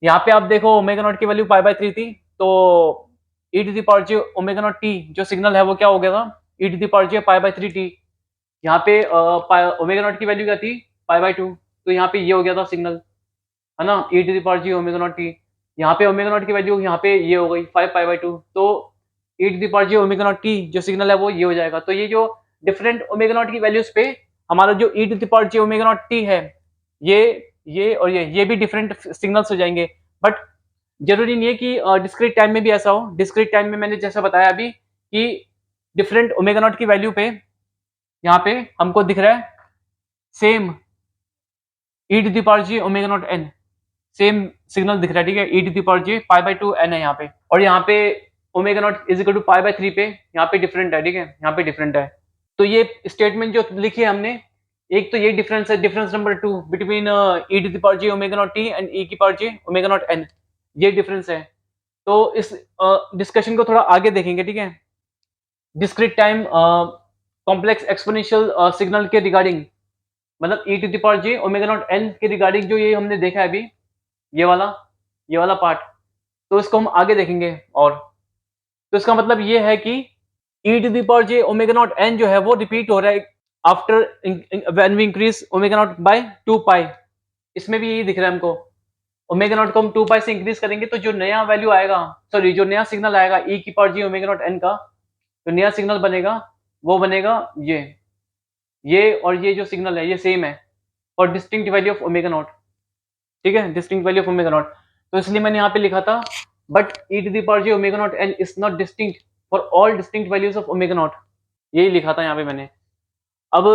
यहाँ पे आप देखो ओमेगा नॉट की वैल्यू पाई बाई 3 थी, तो e to the power j omega not t जो signal है वो क्या हो गया था? e to the power j pi by 3 t। यहाँ पे ओमेगा नॉट की वैल्यू क्या थी? पाई बाई 2, तो यहाँ पे ये हो गया था सिग्नल, है ना? e to the power j omega not t। यहाँ पे ओमेगा नॉट की वैल्यू यहाँ पे ये हो गई 5 पाई बाई 2, तो e to the power j omega not t जो सिग्नल है वो ये हो जाएगा। तो ये जो डिफरेंट ओमेगा नॉट की वैल्यूज पे हमारा जो e to the power j omega not t है, ये और ये भी डिफरेंट सिग्नल्स हो जाएंगे। बट जरूरी नहीं है कि डिस्क्रीट टाइम में भी ऐसा हो। डिस्क्रीट टाइम में मैंने जैसा बताया अभी कि डिफरेंट ओमेगा नॉट की वैल्यू पे यहाँ पे हमको दिख रहा है same e to the power j omega not n, same signal दिख रहा है, ठीक है? e to the power j pi by 2 n है यहाँ पे, और यहाँ पे omega not is equal to pi by 3 पे यहाँ पे डिफरेंट है, ठीक है? यहाँ पे डिफरेंट है। तो ये स्टेटमेंट जो लिखी है हमने, एक तो ये डिफरेंस है, difference number 2 between e to the power j omega not t and e की power j omega not n, ये डिफरेंस है। तो इस डिस्कशन को थोड़ा आगे देखेंगे, ठीक है? Discrete time complex exponential signal के रिगार्डिंग, मतलब e to the power j omega not n के रिगार्डिंग जो ये हमने देखा है अभी, ये वाला पार्ट, तो इसको हम आगे देखेंगे। और तो इसका मतलब ये है कि e to the power j omega not n जो है वो रिपीट हो रहा है after when we increase omega naught by 2 pi. इसमें भी यही दिख रहा है हमको, ओमेगा नॉट को हम 2 पाई से इंक्रीज करेंगे तो जो नया वैल्यू आएगा, सॉरी जो नया सिग्नल आएगा e की power j omega not n का, जो नया सिग्नल बनेगा वो बनेगा ये और ये जो सिग्नल है ये सेम है और distinct value of omega not, ठीक है? Distinct value of omega not. तो इसलिए मैंने यहाँ पे लिखा था, but e to the power j omega not n is not distinct for all distinct values of omega naught, यही लिखा था यहाँ पे मैंने। अब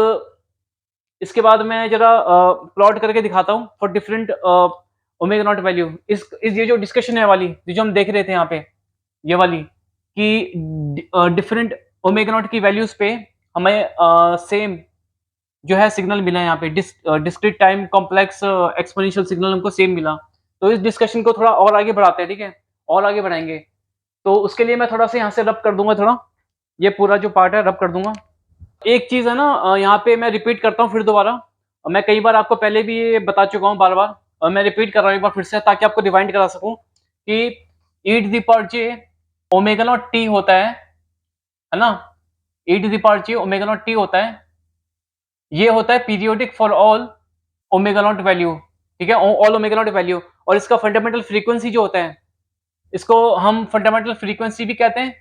इसके बाद मैं जरा प्लॉट करके दिखाता हूँ for different omega naught value. इस ये जो डिस्कशन है वाली, ये जो हम देख रहे थे यहाँ पे, ये वाली कि डिफरेंट ओमेगा नॉट की वैल्यूज पे हमें सेम जो है सिग्नल मिला यहाँ पे, discrete time complex exponential signal हमको सेम मिला। तो इस डिस्कशन को थोड़ा और आगे बढ़ाते हैं, ठीक है? और आगे बढ़ाएँगे। तो उसके लिए मैं थोड़ा-सा यहाँ से रब कर दूँगा थोड़ा, ये पूरा जो पार्ट है रब कर दूँगा। एक चीज़ है ना, यहाँ पे मैं रिपीट करता हूँ फिर दोबारा। मैं कई बार आपको पहले भी ये बता चुका हूँ बार-बार, और मैं रिपीट कर रहा हूँ एक बार फिर से ताकि आपको रिवाइंड करा सकूँ कि ई to the power J omega naught t होता है ना? E to the power J omega naught t होता है। ये होता है periodic for all omega naught value, ठीक है? ऑल ओमेगा नॉट वैल्यू, और इसका फंडामेंटल फ्रीक्वेंसी जो होता है, इसको हम फंडामेंटल फ्रीक्वेंसी भी कहते हैं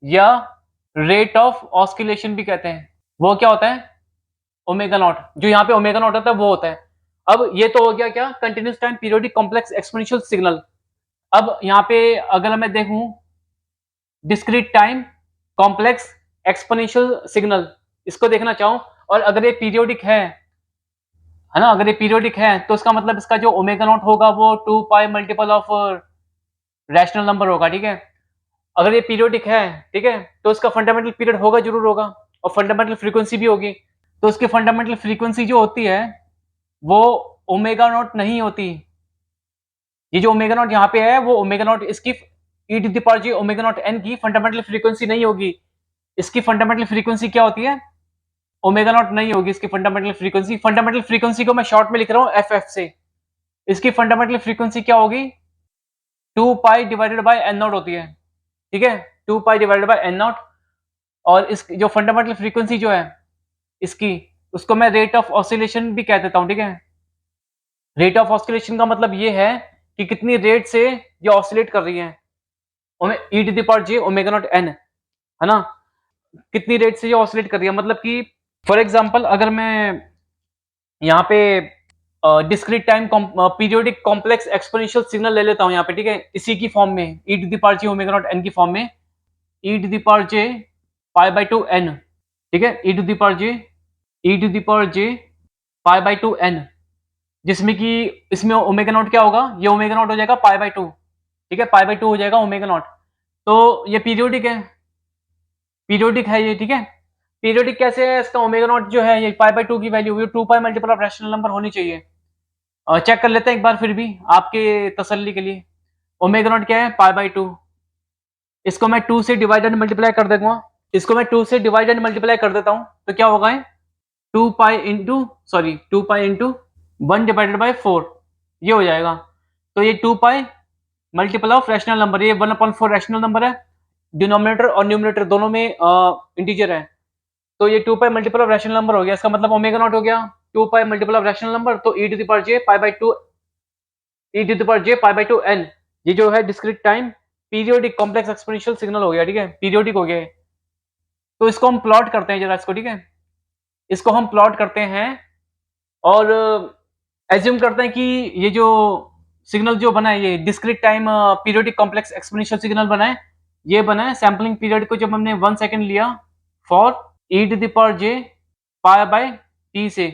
या रेट ऑफ ऑस्किलेशन भी कहते हैं। वो क्या होता है? Omega not. जो यहाँ पे ओमेगा नॉट होता है वो होता है। अब ये तो हो गया क्या? Continuous time periodic complex exponential signal. अब यहाँ पे अगर मैं देखूं discrete time complex exponential signal, इसको देखना चाहूं, और अगर ये पीरियोडिक है ना, अगर ये पीरियोडिक है तो इसका मतलब इसका जो ओमेगा नॉट होगा वो 2 pi multiple of rational number होगा, ठीक है? अगर ये पीरियोडिक है, ठीक है, तो इसका फंडामेंटल पीरियड होगा, जरूर होगा, और फंडामेंटल फ्रीक्वेंसी भी होगी। तो इसकी फंडामेंटल फ्रीक्वेंसी जो होती है वो ओमेगा नॉट नहीं होती। ये जो ओमेगा नॉट यहाँ पे है वो ओमेगा नॉट इसकी e to the power J omega naught n की फंडामेंटल फ्रीक्वेंसी नहीं होगी। इसकी फंडामेंटल फ्रीक्वेंसी क्या होती है? ओमेगा नॉट नहीं होगी इसकी फंडामेंटल फ्रीक्वेंसी। फंडामेंटल फ्रीक्वेंसी को मैं शॉर्ट में लिख रहा हूँ एफ से। इसकी फंडामेंटल फ्रीक्वेंसी क्या होगी? 2 pi divided by N naught होती है, ठीक है? 2 pi divided by N not, और इस जो फंडामेंटल फ्रीक्वेंसी जो है इसकी, उसको मैं रेट ऑफ ऑसिलेशन भी कह देता हूँ, ठीक है? रेट ऑफ ऑसिलेशन का मतलब ये है कि कितनी रेट से ये ऑसिलेट कर रही है, ई to the power J omega naught N, है ना? कितनी रेट से ये ऑसिलेट कर रही है, मतलब कि फॉर एग्जांपल अगर मैं यहाँ पे discrete time periodic complex exponential signal ले लेता हूँ यहाँ पे, ठीक है? इसी की फॉर्म में e to the power J omega naught n की फॉर्म में, e to the power J pi by 2 n, ठीक है? ई to the power j e to the power J pi by 2 n, जिसमें कि इसमें ओमेगा नॉट क्या होगा? ये ओमेगा नॉट हो जाएगा पाई बाय 2, ठीक है? पाई बाय 2 हो जाएगा ओमेगा नॉट। तो ये पीरियोडिक है, पीरियोडिक है ये, ठीक है? पीरियोडिक कैसे है? इसका ओमेगा नॉट जो है ये पाई बाय 2 की वैल्यू, ये 2 pi multiple of rational number होनी चाहिए। चेक कर लेते हैं एक बार फिर भी आपके तसल्ली के लिए। ओमेगा नॉट क्या है? Pi by 2। इसको मैं 2 से डिवाइड एंड मल्टीप्लाई कर दूंगा। इसको मैं 2 से डिवाइड एंड मल्टीप्लाई कर देता हूँ, तो क्या होगा? 2 pi into, sorry 2 pi into 1 divided by 4, ये हो जाएगा। तो ये 2 pi multiple of rational number, ये 1/4 रैशनल नंबर है, डिनोमिनेटर और न्यूमरेटर दोनों में इंटीजर है, तो ये 2 pi multiple of rational number हो गया। इसका मतलब ओमेगा नॉट हो गया 2 pi multiple of rational number, तो ई to the power J pi by 2, e to the power J pi by 2 N, ये जो है discrete time periodic complex exponential signal हो गया, ठीक है? पीरियोडिक हो गया। तो इसको हम प्लॉट करते हैं जरा इसको, ठीक है? इसको हम प्लॉट करते हैं और एज्यूम करते हैं कि ये जो सिग्नल जो बना है ये discrete time periodic complex exponential signal बना है, ये बना है सैंपलिंग पीरियड को जब हमने 1 सेकंड लिया for E to the power J pi by t से,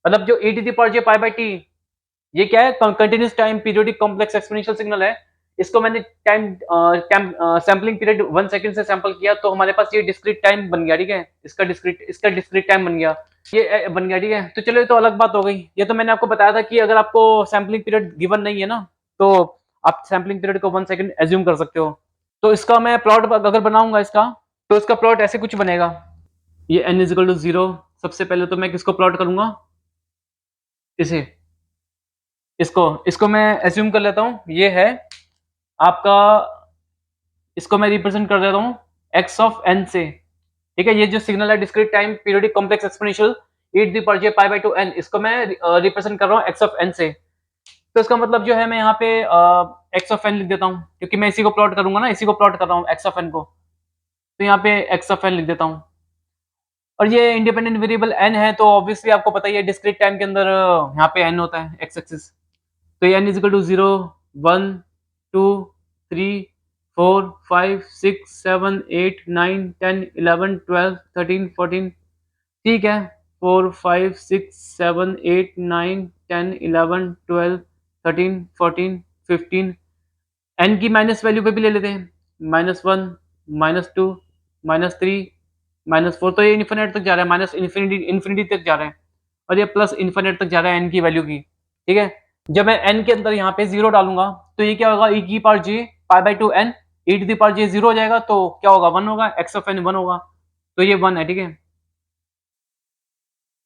मतलब जो ई to the power J pi by t, ये क्या है? Continuous time periodic complex exponential signal है। इसको मैंने सैंपलिंग पीरियड 1 सेकंड से सैंपल किया, तो हमारे पास ये डिस्क्रीट टाइम बन गया, ठीक है? इसका डिस्क्रीट टाइम बन गया, ये बन गया, ठीक है? तो चलो ये तो अलग बात हो गई। ये तो मैंने आपको बताया था कि अगर आपको सैंपलिंग पीरियड गिवन नहीं है ना, तो आप सैंपलिंग पीरियड को 1 सेकंड एज्यूम कर सकते हो। तो इसका मैं प्लॉट अगर बनाऊंगा इसका, तो इसका प्लॉट ऐसे कुछ बनेगा। ये n इज इक्वल टू 0, सबसे पहले तो मैं किसको प्लॉट करूंगा? इसे, इसको मैं एज्यूम कर लेता हूँ, ये है आपका, इसको मैं रिप्रेजेंट कर देता हूँ x ऑफ n से, ठीक है? ये जो सिग्नल है discrete time periodic complex exponential E to the power J pi by 2 n, इसको मैं रिप्रेजेंट कर रहा हूँ x ऑफ n से। तो इसका मतलब जो है मैं यहाँ पे x ऑफ n लिख देता हूँ, क्योंकि मैं इसी को प्लॉट करूंगा ना, इसी को प्लॉट कर रहा हूँ x ऑफ n को, तो यहाँ पे x ऑफ n लिख देता हूँ। और ये इंडिपेंडेंट वेरिएबल n है, तो ऑब्वियसली आपको पता ही है डिस्क्रीट टाइम के अंदर यहाँ पे n होता है x एक्सिस। तो ये n इज इक्वल टू 0 1 2 3 4 5 6 7 8 9 10 11 12 13 14, ठीक है? 4 5 6 7 8 9 10 11 12 13 14 15, n की माइनस वैल्यू पे भी ले लेते हैं, -1 -2 -3 -4 तो ये इन्फिनिट तक जा रहा है, माइनस इन्फिनिटी तक जा रहा है और ये प्लस इन्फिनिट तक जा रहा है n की वैल्यू की, ठीक है? जब मैं n के अंदर यहाँ पे 0 डालूँगा तो ये क्या होगा, e की power j pi by 2 n, e to the power j 0 हो जाएगा तो क्या होगा, 1 होगा, x ऑफ n 1 होगा, तो ये 1 है, ठीक है?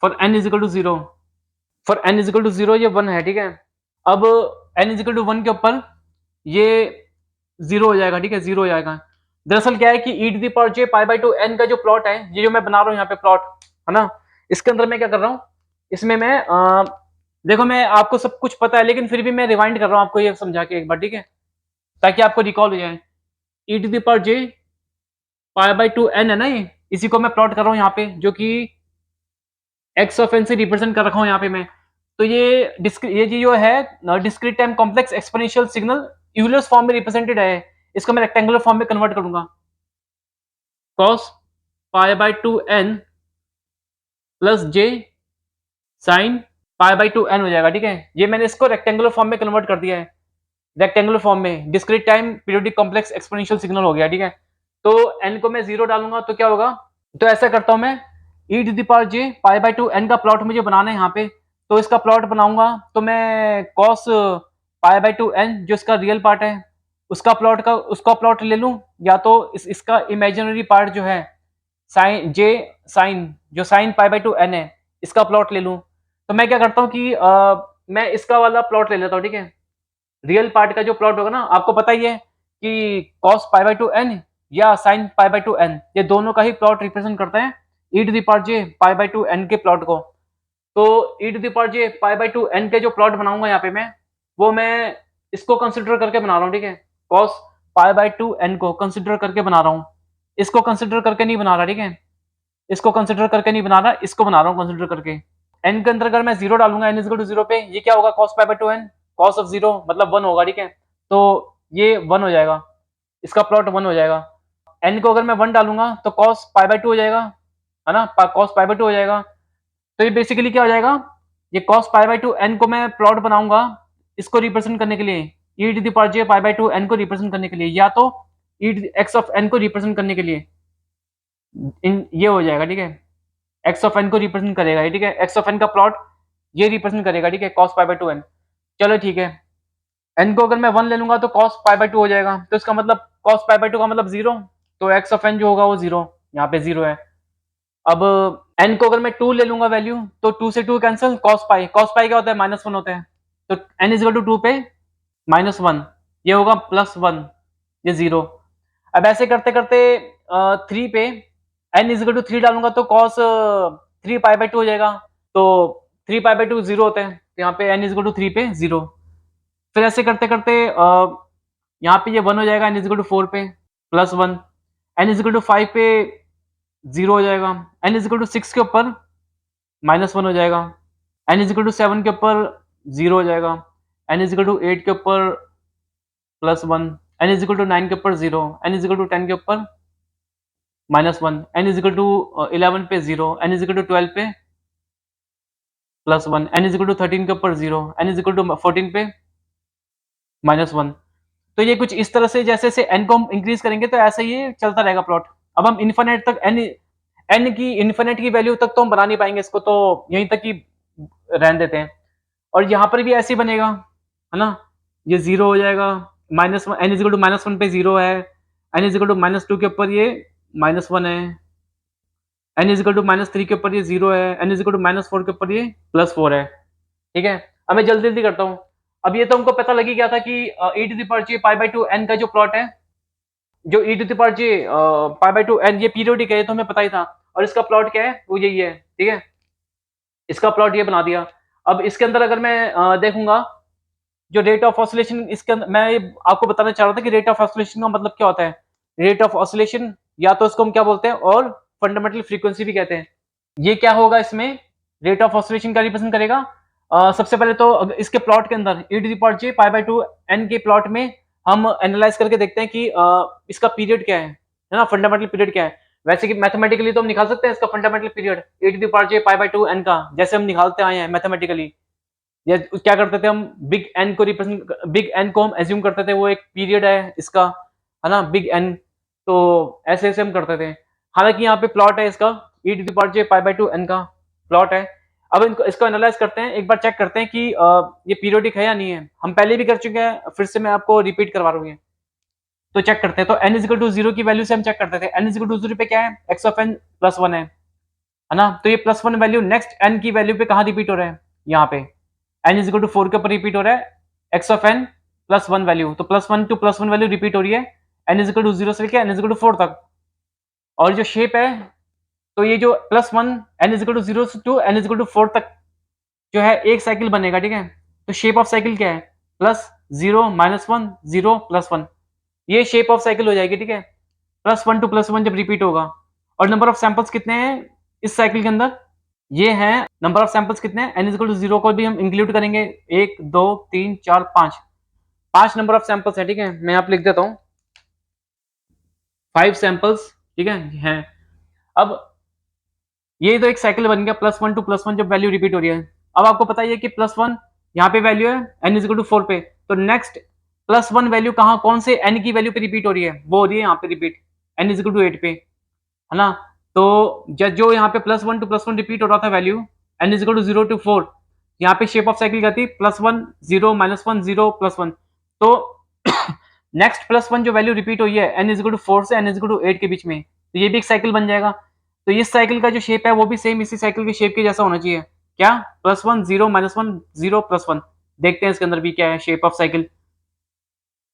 For n is equal to 0, for n is equal to 0 ये 1 है, ठीक है? अब n इज इक्वल टू 1 के ऊपर ये 0 हो जाएगा, ठीक है? 0 हो जाएगा। दरअसल क्या है कि e to the power j pi by 2 n का जो प्लॉट है, ये जो मैं बना रहा हूँ यहाँ पे प्लॉट, है ना? इसके अंदर मैं क्या कर रहा हूँ, इसमें मैं देखो मैं आपको सब कुछ पता है लेकिन फिर भी मैं रिवाइंड कर रहा हूँ आपको ये समझा के एक बार, ठीक है? ताकि आपको रिकॉल हो जाए। e to the power j pi by 2 n है ना ये, इसी को मैं प्लॉट कर रहा हूँ यहाँ पे, जो कि x ऑफ n से रिप्रेजेंट कर रखा हूँ यहाँ पे मैं। तो ये जो है discrete time complex exponential signal Euler's form में रिप्रेजेंटेड है। इसको मैं रेक्टेंगुलर फॉर्म में कन्वर्ट करूंगा, cos pi by 2 n plus j sine pi by 2 n हो जाएगा, ठीक है? ये मैंने इसको रेक्टेंगुलर फॉर्म में कन्वर्ट कर दिया है, रेक्टेंगुलर फॉर्म में discrete time periodic complex exponential signal हो गया, ठीक है? तो n को मैं 0 डालूंगा तो क्या होगा, तो ऐसा करता हूं मैं, e to the power j pi by 2 n का प्लॉट मुझे बनाना है यहाँ पे, तो इसका प्लॉट बनाऊंगा तो मैं cos पाई बाय 2 n जो इसका रियल पार्ट है उसका प्लॉट ले लूं, या तो इसका इमेजिनरी पार्ट जो है साइन j साइन जो साइन पाई बाय 2 n है इसका प्लॉट ले लूं। तो मैं क्या करता हूँ कि मैं इसका वाला प्लॉट ले लेता हूँ, ठीक है? रियल पार्ट का जो प्लॉट होगा ना, आपको पता ही है कि cos पाई बाय 2 n या sin पाई बाय 2 n, ये दोनों का ही प्लॉट रिप्रेजेंट करते हैं e to the power j pi by 2 n के प्लॉट को। तो e to the power j pi by 2 n के जो प्लॉट बनाऊंगा यहाँ पे मैं इसको कंसिडर करके बना रहा हूँ, ठीक है? cos पाई बाय 2 n को कंसिडर करके बना रहा हूँ, इसको कंसिडर करके नहीं बना रहा, ठीक है? इसको कंसिडर करके नहीं बना रहा, इसको बना रहा हूँ कंसिडर करके। n के अंदर अगर मैं 0 डालूंगा, n इज इक्वल टू 0 पे, ये क्या होगा, cos pi by 2 n, cos of 0 मतलब 1 होगा, ठीक है? तो ये 1 हो जाएगा, इसका प्लॉट 1 हो जाएगा। n को अगर मैं 1 डालूंगा तो cos पाई बाय 2 हो जाएगा, है ना? cos पाई बाय 2 हो जाएगा। तो ये बेसिकली क्या हो जाएगा, ये cos पाई बाय 2 n को मैं प्लॉट बनाऊंगा इसको रिप्रेजेंट करने के लिए, e to the power j pi by 2 n को रिप्रेजेंट करने के लिए, या तो x ऑफ n को रिप्रेजेंट करने के लिए, इन ये हो जाएगा, ठीक है? एक्स ऑफ एन को रिप्रेजेंट करेगा, ठीक है? एक्स ऑफ एन का प्लॉट ये रिप्रेजेंट करेगा, ठीक है? Cos pi by 2 N. चलो ठीक है, एन को अगर मैं 1 ले लूंगा तो कॉस पाई बाय 2 हो जाएगा, तो इसका मतलब कॉस पाई बाय 2 का मतलब 0, तो एक्स ऑफ एन जो होगा वो 0, यहाँ पे 0 है। अब एन को अगर मैं 2 ले लूंगा वैल्यू, तो 2 से 2 कैंसिल, कॉस पाई क्या होता है, -1 होता है, तो एन इज इक्वल टू 2 पे -1, ये होगा +1, ये 0। अब ऐसे करते करते 3 पे n इज इक्वल टू 3 डालूंगा तो cos 3 पाई बाय 2 हो जाएगा, तो 3 पाई बाय 2 0 होता है, तो यहाँ पे n इज इक्वल टू 3 पे 0। फिर ऐसे करते करते यहाँ पे ये 1 हो जाएगा, n इज इक्वल टू 4 पे +1, n इज इक्वल टू 5 पे 0 हो जाएगा, n इज इक्वल टू 6 के ऊपर -1 हो जाएगा, n इज इक्वल टू 7 के ऊपर 0 हो जाएगा, n इज इक्वल टू 8 के ऊपर +1, n इज इक्वल टू 9 के ऊपर 0, n इज इक्वल टू 10 के ऊपर -1, n इज इक्वल टू 11 पे 0, n इज इक्वल टू 12 पे +1, n इज इक्वल टू 13 के ऊपर 0, n इज इक्वल टू 14 पे -1। तो ये कुछ इस तरह से जैसे जैसे n को हम इंक्रीज करेंगे तो ऐसे ये चलता रहेगा प्लॉट। अब हम इन्फिनिट तक n की इन्फिनिट की वैल्यू तक तो हम बना नहीं पाएंगे इसको, तो यहीं तक ही रहने देते हैं। और यहाँ पर भी ऐसे ही बनेगा, है ना? ये 0 हो जाएगा, -1, n इज इक्वल टू -1 पे 0 है, n इज इक्वल टू -2 के ऊपर ये -1 है, n इज इक्वल टू -3 के ऊपर ये 0 है, n इज इक्वल टू -4 के ऊपर ये +4 है, ठीक है? अब मैं जल्दी जल्दी करता हूँ। अब ये तो हमको पता लग ही गया था कि e to the power j pi by 2 n का जो प्लॉट है, जो e to the power j pi by 2 n ये पीरियोडिक है, ये तो हमें पता ही था, और इसका प्लॉट क्या है, वो यही है, ठीक है? इसका प्लॉट ये बना दिया। अब इसके अंदर अगर मैं देखूंगा जो रेट ऑफ ऑसिलेशन, इसके अंदर मैं ये आपको बताना चाह रहा था कि रेट ऑफ ऑसिलेशन का मतलब क्या होता है। रेट ऑफ ऑसिलेशन या तो इसको हम क्या बोलते हैं, और फंडामेंटल फ्रीक्वेंसी भी कहते हैं। ये क्या होगा, इसमें रेट ऑफ ऑसिलेशन का रिप्रेजेंट करेगा। सबसे पहले तो इसके प्लॉट के अंदर e to the power j pi by 2 n के प्लॉट में हम एनालाइज करके देखते हैं कि इसका पीरियड क्या है ना, फंडामेंटल पीरियड क्या है। वैसे कि मैथमेटिकली तो हम निकाल सकते हैं इसका fundamental period e to the power j pi by 2 n का, जैसे हम निकालते आए हैं मैथमेटिकली। या क्या करते थे हम, बिग एन को हम एज्यूम करते थे वो एक पीरियड है इसका, है ना, बिग एन। तो ऐसे ऐसे हम करते थे। हालांकि यहाँ पे प्लॉट है इसका e to the power j pi by 2 n का प्लॉट है। अब इनको इसको एनालाइज करते हैं, एक बार चेक करते हैं कि ये पीरियोडिक है या नहीं है। हम पहले भी कर चुके हैं, फिर से मैं आपको रिपीट करवा रहा हूँ ये। तो चेक करते हैं। तो n इज इक्वल टू 0 की वैल्यू से हम चेक करते थे। n इज इक्वल टू 0 पे क्या है, x ऑफ n प्लस 1 है ना। तो ये प्लस 1 वैल्यू नेक्स्ट n की वैल्यू पे कहाँ रिपीट हो रहा है, यहाँ पे n इज इक्वल टू 4 के ऊपर रिपीट हो रहा है x of n plus 1 value. तो plus 1 to plus 1 value repeat हो रही है n इज इक्वल टू 0 से लेके n इज इक्वल टू 4 तक। और जो शेप है, तो ये जो plus 1 n is equal to 0 to n is equal to 4 तक जो है एक साइकिल बनेगा, ठीक है। तो शेप ऑफ साइकिल क्या है, प्लस 0 माइनस 1 0 प्लस 1, ये शेप ऑफ साइकिल हो जाएगी, ठीक है। प्लस 1 टू प्लस 1 जब रिपीट होगा। और नंबर ऑफ सैंपल्स कितने हैं इस साइकिल के अंदर, ये हैं नंबर ऑफ सैंपल्स कितने हैं, n इज इक्वल टू 0 को भी हम इंक्लूड करेंगे, 1 2 3 4 5, 5 नंबर ऑफ सैंपल्स है, ठीक है। मैं यहाँ पे लिख देता हूँ 5 सैंपल्स, ठीक है हैं। अब ये तो एक साइकिल बन गया, प्लस 1 टू प्लस 1 जब वैल्यू रिपीट हो रही है। अब आपको पता है कि प्लस 1 यहाँ पे वैल्यू है n इज इक्वल टू 4 पे, तो नेक्स्ट प्लस 1 वैल्यू कहाँ, कौन से n की वैल्यू पे रिपीट हो रही है, वो हो रही है यहाँ पे repeat n is equal to 8 पे, है ना। तो जो यहाँ पे प्लस 1 टू प्लस 1 रिपीट हो रहा था value n is equal to 0 to 4, यहाँ पे शेप ऑफ साइकिल क्या थी, प्लस 1 0 माइनस 1 0 प्लस 1। तो नेक्स्ट प्लस 1 जो वैल्यू रिपीट हुई है n इज इक्वल टू 4 से n इज इक्वल टू 8 के बीच में, तो ये भी एक साइकिल बन जाएगा। तो इस साइकिल का जो शेप है वो भी सेम इसी साइकिल के शेप के जैसा होना चाहिए, क्या, प्लस 1 0 माइनस 1 0 प्लस 1। देखते हैं इसके अंदर भी क्या है shape of cycle,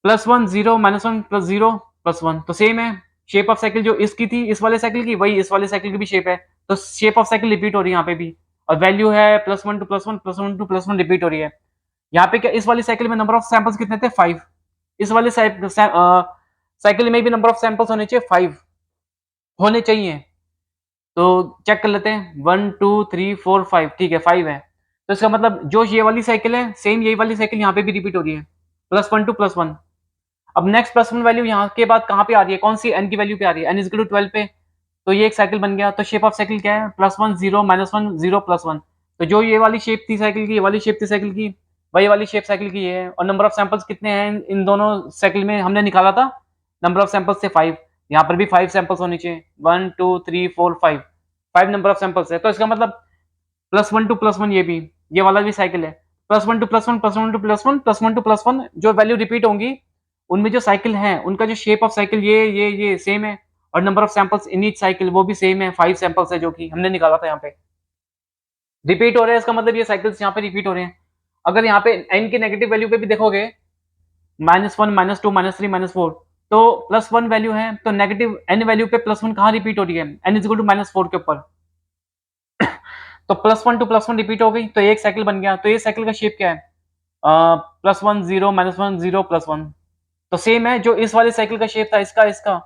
plus 1 0 minus 1 plus 0 plus 1, तो सेम है शेप ऑफ साइकिल जो इसकी थी इस वाले साइकिल की, वही इस वाले साइकिल की भी शेप है। तो शेप ऑफ साइकिल रिपीट हो रही है यहाँ पे भी, और वैल्यू है plus 1 to plus 1 plus 1 to plus 1 repeat हो रही है। यहाँ पे क्या, इस वाली साइकिल में नंबर ऑफ सैंपल्स कितने थे, 5। इस वाले साइकिल में भी नंबर ऑफ सैंपल्स होने चाहिए 5 होने चाहिए। तो चेक कर लेते हैं 1 2 3 4 5, ठीक है 5 है। तो इसका मतलब जो ये वाली साइकिल है सेम यही वाली साइकिल यहाँ पे भी रिपीट हो रही है, प्लस 1 टू प्लस 1। अब नेक्स्ट प्लस 1 वैल्यू यहाँ के बाद कहाँ पे आ रही है, कौन सी n की वैल्यू पे आ रही है, n इज इक्वल टू 12 पे। तो ये एक साइकिल बन गया। तो शेप ऑफ साइकिल क्या है, प्लस 1 0 माइनस 1 0 प्लस 1। तो जो ये वाली शेप थी साइकिल की, ये वाली शेप थी साइकिल की, वही वाली शेप साइकिल की ये है। और नंबर ऑफ सैंपल्स कितने हैं इन दोनों साइकिल में, हमने निकाला था नंबर ऑफ सैंपल्स से 5। यहाँ पर भी 5 सैंपल्स होने चाहिए, 1 2 3 4 5, 5 नंबर ऑफ सैंपल्स है। तो इसका मतलब प्लस 1 टू प्लस 1 ये भी, ये वाला भी साइकिल है, plus 1 to plus 1 plus 1 to plus 1 plus 1 to plus 1, जो वैल्यू रिपीट होंगी उनमें जो साइकिल है उनका जो शेप ऑफ साइकिल ये सेम है। और number of samples in each cycle वो भी सेम है, 5 सैंपल्स है जो कि हमने निकाला था यहाँ पे। रिपीट हो रहे हैं, इसका मतलब ये साइकिल्स यहाँ पे रिपीट हो रहे हैं। अगर यहाँ पे n की नेगेटिव वैल्यू पे भी देखोगे, -1 -2 -3 -4, तो प्लस 1 वैल्यू है, तो नेगेटिव n वैल्यू पे प्लस 1 कहाँ रिपीट हो रही है, n इज इक्वल टू -4 के ऊपर। तो प्लस 1 टू प्लस 1 रिपीट हो गई, तो एक साइकिल बन गया। तो ये साइकिल का शेप क्या है, प्लस 1 0 -1 0 प्लस 1। तो सेम है जो इस वाले साइकिल का शेप था, इसका इसका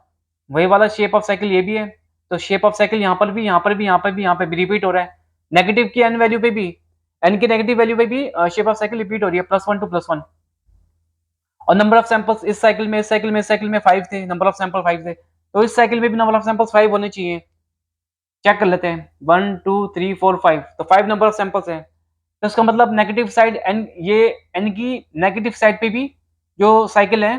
वही वाला शेप ऑफ साइकिल ये भी है। तो शेप ऑफ साइकिल यहाँ पर भी, यहाँ पर भी, यहाँ पर भी, यहाँ पे भी रिपीट हो रहा है। नेगेटिव की n वैल्यू पे भी, n की नेगेटिव वैल्यू पे भी शेप ऑफ साइकिल रिपीट हो रही है, प्लस 1 टू प्लस 1। और नंबर ऑफ सैंपल्स इस साइकिल में, इस साइकिल में, इस साइकिल में 5 थे, नंबर ऑफ सैंपल 5 थे। तो इस साइकिल में भी नंबर ऑफ सैंपल्स 5 होने चाहिए। चेक कर लेते हैं 1 2 3 4 5, तो 5 नंबर ऑफ सैंपल्स है। तो इसका मतलब नेगेटिव साइड n, ये n की नेगेटिव साइड पे भी जो साइकिल है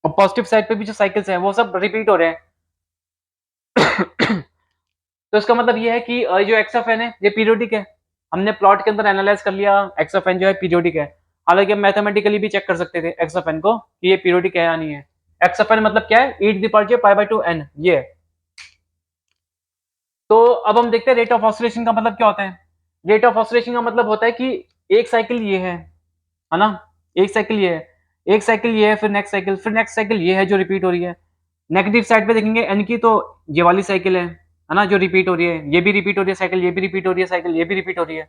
और पॉजिटिव साइड पे भी जो साइकिल्स हैं वो सब रिपीट हो रहे हैं। तो इसका मतलब ये है कि जो एक्स ऑफ एन है ये पीरियोडिक है। हमने प्लॉट के अंदर एनालाइज कर लिया एक्स ऑफ एन जो है पीरियोडिक है। हालांकि हम मैथमेटिकली भी चेक कर सकते थे एक्स ऑफ एन को कि ये पीरियोडिक है या नहीं है। एक्स ऑफ एन मतलब क्या है, e to the power j pi by 2 n, ये है। तो अब हम देखते हैं रेट ऑफ ऑसिलेशन का मतलब क्या होता है। रेट ऑफ ऑसिलेशन का मतलब होता है कि एक साइकिल ये है ना, एक साइकिल ये है, एक साइकिल ये है, फिर नेक्स्ट साइकिल ये है जो रिपीट हो रही है। नेगेटिव साइड पे देखेंगे एन की, तो ये वाली साइकिल है ना, जो रिपीट हो रही है, ये भी रिपीट हो रही है साइकिल, ये भी रिपीट हो रही है साइकिल, ये भी रिपीट हो रही है।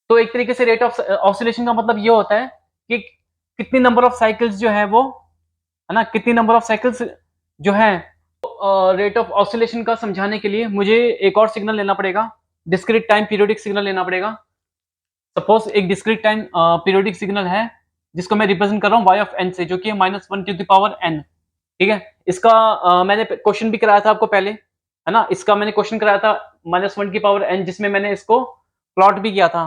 तो एक तरीके से रेट ऑफ ऑसिलेशन का मतलब ये होता है कि कितनी नंबर ऑफ साइकिल्स जो है वो, है ना, कितनी नंबर ऑफ साइकिल्स जो है। रेट ऑफ ऑसिलेशन का समझाने के लिए मुझे एक और सिग्नल लेना पड़ेगा, डिस्क्रीट टाइम पीरियोडिक सिग्नल लेना पड़ेगा। सपोज एक डिस्क्रीट टाइम पीरियोडिक सिग्नल है जिसको मैं रिप्रेजेंट कर रहा हूँ y ऑफ n से, जो कि है -1 टू द पावर n, ठीक है। इसका मैंने क्वेश्चन भी कराया था आपको पहले, है ना, इसका मैंने क्वेश्चन कराया था -1 की पावर n, जिसमें मैंने इसको प्लॉट भी किया था,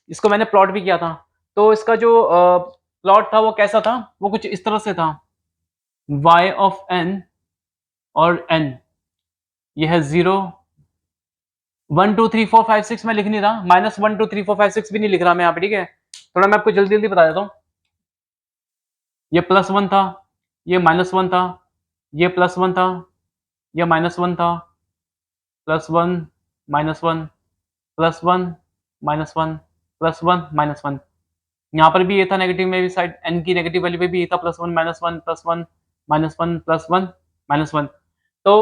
इसको मैंने प्लॉट भी किया था। तो इसका जो प्लॉट था वो कैसा था, वो कुछ इस तरह से था, y ऑफ n और n, ये है 0, 1 2 3 4 5 6 मैं लिख नहीं रहा, -1 2 3 4 5 6 भी नहीं लिख रहा मैं यहाँ पे, ठीक है? थोड़ा मैं आपको जल्दी-जल्दी बता देता हूँ। ये +1 था, ये -1 था, ये +1 था, ये -1 था, +1, -1, +1, -1, +1, -1। यहाँ पर भी ये था नेगेटिव में भी साइड n की नेगेटिव वैल्यू पे भी ये था +1, -1, +1, -1, +1, -1। तो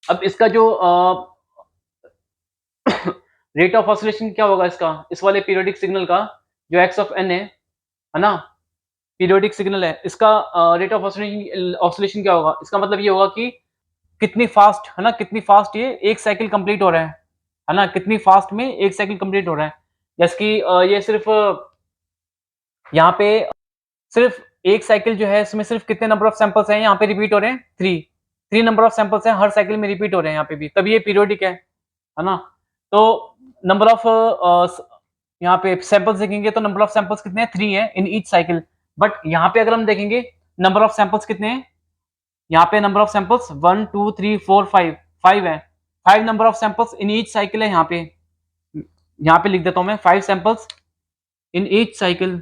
अब इसका जो रेट ऑफ ऑसिलेशन क्या होगा इसका, इस वाले पीरियोडिक सिग्नल का जो x ऑफ n है ना? पीरियोडिक सिग्नल है, इसका रेट ऑफ ऑसिलेशन ऑसिलेशन क्या होगा? इसका मतलब ये होगा कि कितनी फास्ट है ना, कितनी फास्ट ये एक साइकिल कंप्लीट हो रहा है ना? कितनी फास्ट में एक साइकिल कंप्लीट हो रहा है। जैसे कि ये सिर्फ यहाँ पे सिर्फ एक साइकिल जो है इसमें सिर्फ कितने नंबर ऑफ सैंपल्स हैं यहाँ पे रिपीट हो रहे हैं? 3 3 नंबर ऑफ सैंपल्स हैं हर साइकिल में रिपीट हो रहे हैं यहाँ पे भी, तभी ये पीरियोडिक है ना? तो नंबर ऑफ यहाँ पे सैंपल्स देखेंगे तो नंबर ऑफ सैंपल्स कितने हैं? 3 है इन ईच साइकिल। बट यहाँ पे अगर हम देखेंगे नंबर ऑफ सैंपल्स कितने हैं? यहाँ पे नंबर ऑफ सैंपल्स 1 2 3 4 5 5 है। 5 number of samples in each cycle है यहाँ पे लिख देता हूँ मैं 5 सैंपल्स इन ईच साइकिल।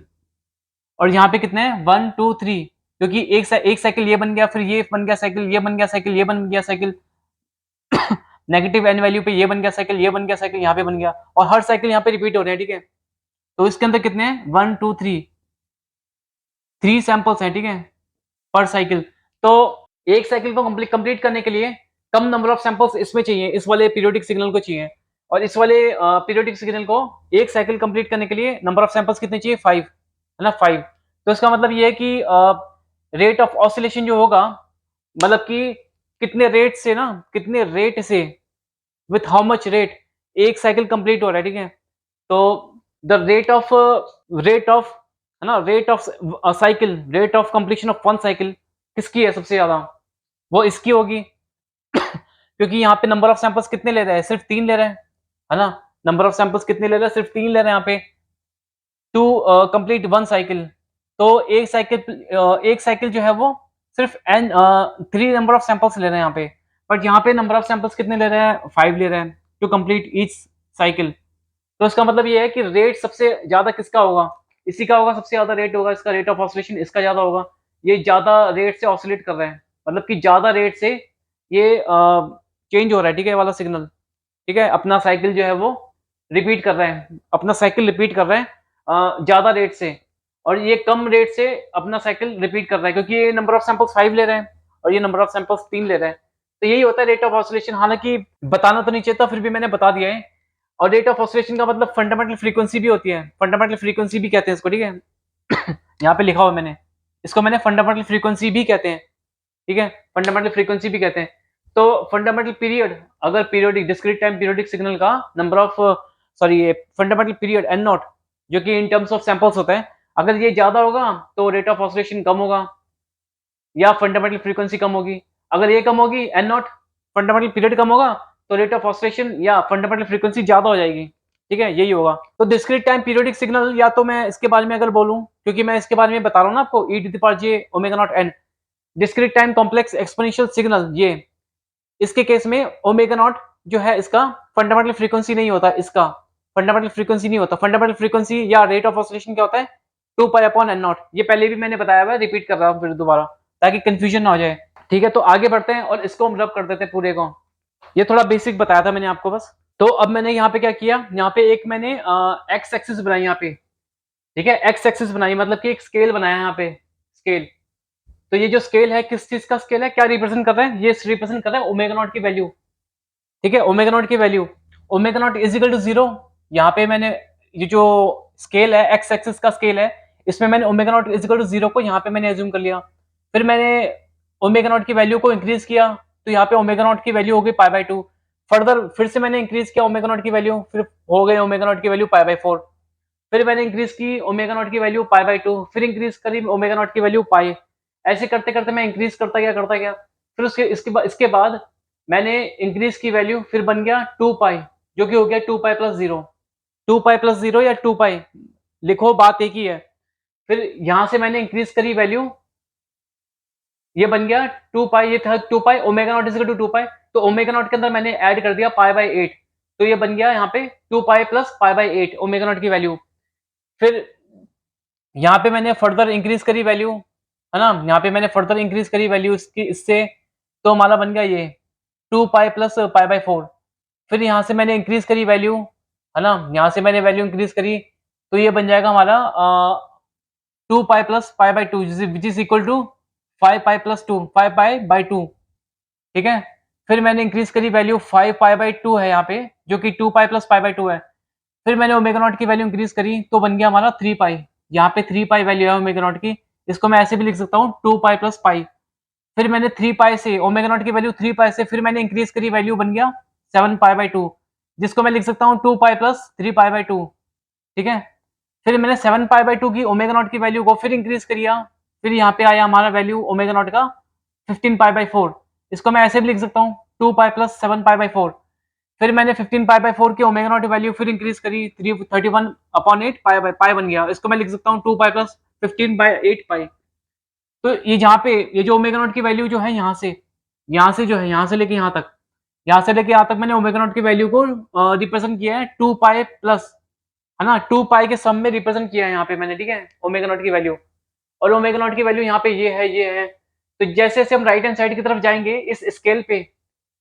और यहाँ पे कितने हैं? 1 2 3, क्योंकि एक साइकिल ये बन गया, फिर ये बन गया साइकिल, ये बन गया साइकिल, ये बन गया साइकिल, नेगेटिव एन वैल्यू पे ये बन गया साइकिल, ये बन गया साइकिल, यहाँ पे बन गया, और हर साइकिल यहाँ पे रिपीट हो रहे हैं, ठीक है? तो इसके अंदर कितने हैं? 1 2 3 3 सैंपल्स हैं, ठीक है, पर साइकिल। तो एक साइकिल को कंप्लीट करने के लिए कम नंबर ऑफ सैंपल्स इसमें चाहिए, इस वाले पीरियोडिक सिग्नल को चाहिए, और इस वाले पीरियोडिक सिग्नल को एक साइकिल कंप्लीट करने के लिए नंबर ऑफ सैंपल्स कितने चाहिए? 5 है ना, 5। तो इसका मतलब ये है कि रेट ऑफ ऑसिलेशन जो होगा, मतलब कि कितने रेट से, विथ हाउ मच रेट एक साइकिल कंप्लीट हो रहा है, ठीक है? तो द रेट ऑफ है ना, rate of cycle, rate of completion of one cycle किसकी है सबसे ज्यादा? वो इसकी होगी। क्योंकि यहाँ पे नंबर ऑफ सैंपल्स कितने ले रहे हैं? सिर्फ 3 ले रहे हैं, है ना? नंबर ऑफ सैंपल्स कितने ले रहे हैं? सिर्फ 3 ले रहे हैं यहाँ पे टू कंप्लीट वन साइकिल। तो एक साइकिल जो है वो सिर्फ एन 3 नंबर ऑफ सैंपल्स ले रहे हैं यहाँ पे, बट यहाँ पे नंबर ऑफ सैंपल्स कितने ले रहे हैं? 5 ले रहे हैं टू कंप्लीट ईच साइकिल। तो इसका मतलब ये है कि रेट सबसे ज्यादा किसका होगा? इसी का होगा, सबसे ज्यादा रेट होगा इसका, रेट ऑफ ऑसिलेशन इसका ज्यादा होगा। ये ज्यादा रेट से ऑसिलेट कर रहे हैं, मतलब कि ज्यादा रेट से ये चेंज हो रहा है, ठीक है, ये वाला सिग्नल, ठीक है, अपना साइकिल जो है वो रिपीट कर रहे हैं, अपना साइकिल रिपीट कर रहे हैं ज्यादा रेट से, और ये कम रेट से अपना साइकिल रिपीट कर रहा है, क्योंकि ये नंबर ऑफ सैंपल्स 5 ले रहे हैं और ये नंबर ऑफ सैंपल्स 3 ले रहे हैं। तो यही होता है रेट ऑफ ऑसिलेशन। हालांकि बताना तो नहीं चाहिए था, फिर भी मैंने बता दिया है। और रेट ऑफ ऑसिलेशन का मतलब फंडामेंटल फ्रीक्वेंसी भी होती है, फंडामेंटल फ्रीक्वेंसी भी कहते हैं इसको, ठीक है? यहाँ पे लिखा हुआ मैंने, इसको मैंने फंडामेंटल फ्रीक्वेंसी भी कहते हैं, ठीक है, फंडामेंटल फ्रीक्वेंसी भी कहते हैं। तो फंडामेंटल पीरियड, अगर periodic discrete time periodic signal का नंबर ऑफ सॉरी ये फंडामेंटल पीरियड एन नॉट, जो कि इन टर्म्स ऑफ सैंपल्स होता है, अगर ये ज्यादा होगा तो रेट ऑफ ऑसिलेशन कम होगा या फंडामेंटल फ्रीक्वेंसी कम होगी। अगर ये कम होगी एन नॉट, फंडामेंटल पीरियड कम होगा, तो रेट ऑफ ऑसिलेशन या फंडामेंटल फ्रीक्वेंसी ज्यादा हो जाएगी, ठीक है, यही होगा। तो डिस्क्रीट टाइम पीरियोडिक सिग्नल, या तो मैं इसके बारे में अगर बोलूं, क्योंकि मैं इसके बारे में बता रहा हूँ ना आपको, e to the power J omega naught n, discrete time complex exponential signal, ये इसके केस में ओमेगा नॉट जो है इसका फंडामेंटल फ्रीक्वेंसी नहीं होता, इसका फंडामेंटल फ्रीक्वेंसी नहीं होता। फंडामेंटल फ्रीक्वेंसी या रेट ऑफ ऑसिलेशन क्या होता है? 2 पाई अपॉन एन नॉट। ये पहले भी मैंने बताया हुआ है, रिपीट कर रहा हूँ फिर दोबारा, ताकि कंफ्यूजन ना हो जाए, ठीक है? तो आगे बढ़ते हैं और इसको हम रब कर देते हैं पूरे को। ये थोड़ा बेसिक बताया था मैंने आपको बस। तो अब मैंने यहाँ पे क्या किया, यहाँ पे एक मैंने एक्स एक्सिस बनाई यहाँ पे, ठीक है, एक्स एक्सिस बनाई, मतलब कि एक स्केल बनाया यहाँ पे, स्केल। तो ये जो स्केल है किस चीज का स्केल है, क्या रिप्रेजेंट कर रहा है? ये रिप्रेजेंट कर रहा है ओमेगा नॉट की वैल्यू, ठीक है, ओमेगा नॉट की value, omega not is equal to 0। यहाँ पे मैंने ये जो स्केल है, एक्स एक्सिस का स्केल है, इसमें मैंने omega not is equal to 0 को यहाँ पे मैंने एज्यूम कर लिया। फिर मैंने ओमेगा नॉट की वैल्यू को इंक्रीज किया, तो यहाँ पे ओमेगा नॉट की वैल्यू हो गई पाई बाय 2। फर्दर फिर से मैंने इंक्रीज किया ओमेगा नॉट की वैल्यू, फिर हो गई ओमेगा नॉट की वैल्यू पाई बाय 4। फिर मैंने इंक्रीज की ओमेगा नॉट की वैल्यू पाई बाय 2, फिर इंक्रीज करी ओमेगा नॉट की वैल्यू पाई। ऐसे करते करते मैं इंक्रीज करता गया। फिर इसके बाद मैंने इंक्रीज की वैल्यू फिर बन गया 2 पाई, जो कि हो गया 2 पाई प्लस 0। 2 पाई प्लस 0 या 2 पाई, लिखो बात एक ही है। फिर यहां से मैंने इंक्रीज करी वैल्यू, ये बन गया 2 पाई, ये था 2 pi, omega not is equal to 2 pi. तो ओमेगा नॉट के अंदर मैंने ऐड कर दिया पाई बाई 8, तो ये बन गया यहाँ पे 2 pi plus pi by 8 omega not की वैल्यू। फिर यहाँ पे मैंने फर्दर इंक्रीज करी वैल्यू, है ना, यहाँ पे मैंने फर्दर इंक्रीज करी वैल्यू इसकी, इससे तो हमारा बन गया ये 2 पाई प्लस पाई बाई 4। फिर यहाँ से मैंने इंक्रीज करी वैल्यू, है ना, यहाँ से मैंने वैल्यू इंक्रीज करी, तो ये बन जाएगा हमारा 2 pi plus pi by 2 which is equal to 5 pi plus 2 5 pi by 2, ठीक है। फिर मैंने इंक्रीज करी वैल्यू 5 पाई बाई 2 है यहाँ पे, जो कि 2 पाई प्लस पाई बाई 2 है। फिर मैंने ओमेगा नॉट की वैल्यू इंक्रीज करी, तो बन गया हमारा 3 पाई। यहाँ पे 3 पाई वैल्यू है ओमेगा नॉट की, इसको मैं ऐसे भी लिख सकता हूँ 2 पाई प्लस पाई। फिर मैंने 3 पाई से ओमेगा नॉट की वैल्यू 3 पाई से फिर मैंने इंक्रीज करी, वैल्यू बन गया 7 पाई बाई 2, जिसको मैं लिख सकता हूँ 2 पाई प्लस 3 पाई बाई 2, ठीक है। फिर मैंने 7 पाई बाई 2 की ओमेगा नॉट की वैल्यू को फिर इंक्रीज करिया, फिर यहाँ पे आया हमारा वैल्यू ओमेगा नॉट का 15 पाई बाई 4, इसको मैं ऐसे भी लिख सकता हूँ 2 पाई प्लस 7 पाई बाई 4। फिर मैंने 15 पाई बाई 4 की ओमेगा नॉट वैल्यू फिर इंक्रीज करी, 31 अपॉन 8 पाई बाई पाई बन गया, इसको मैं लिख सकता हूँ 2 पाई प्लस 15 बाई 8 पाई। तो ये जहाँ पे ये जो ओमेगा नॉट की वैल्यू जो है यहाँ से जो है यहाँ से लेके यहाँ तक, यहाँ से लेके यहाँ तक मैंने ओमेगा नॉट की वैल्यू को रिप्रेजेंट किया है 2 पाई प्लस, है ना, 2 पाई के सम में रिप्रेजेंट किया है यहाँ पे मैंने, ठीक है, ओमेगा नॉट की वैल्यू। और ओमेगा नॉट की वैल्यू यहाँ पे ये है। तो जैसे जैसे हम राइट हैंड साइड की तरफ जाएंगे इस स्केल पे,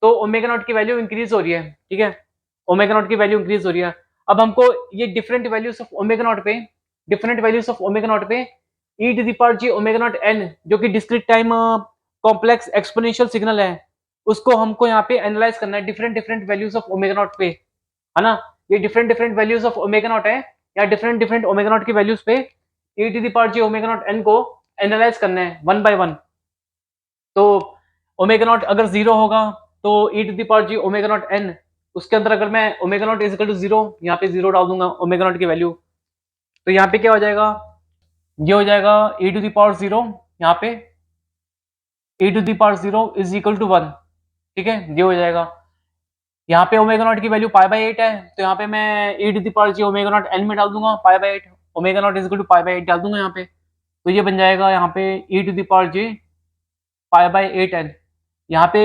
तो ओमेगा नॉट की वैल्यू इंक्रीज हो रही है, ठीक है, ओमेगा नॉट की वैल्यू इंक्रीज हो रही है। अब हमको ये different values of omega naught पे, different values of omega naught पे ई to the power ji omega naught n, जो कि discrete time complex exponential signal है, उसको हमको यहाँ पे एनालाइज करना है different different values of omega naught पे, है ना। ये different different values of omega not है, या डिफरेंट डिफरेंट ओमेगा नॉट की वैल्यूज पे ई to the power ji omega naught N को एनालाइज करना है वन बाय वन। तो ओमेगा नॉट अगर जीरो होगा तो ई to the power ji omega naught n, उसके अंदर अगर मैं omega not is equal to zero, यहाँ पे जीरो डाल दूंगा ओमेगा नॉट की वैल्यू, तो यहाँ पे क्या हो जाएगा, ये हो जाएगा ई टू द पावर जीरो, यहाँ पे ई to the power zero is equal to one, ठीक है, ये हो जाएगा। यहाँ पे ओमेगा नॉट की वैल्यू पाई बाई 8 है, तो यहाँ पे मैं ई to the power ji omega naught n में डाल दूंगा pi by 8, omega not is equal to pi by 8 डाल दूंगा यहाँ पे, तो ये बन जाएगा यहाँ पे ई to the power J pi by 8 n, यहाँ पे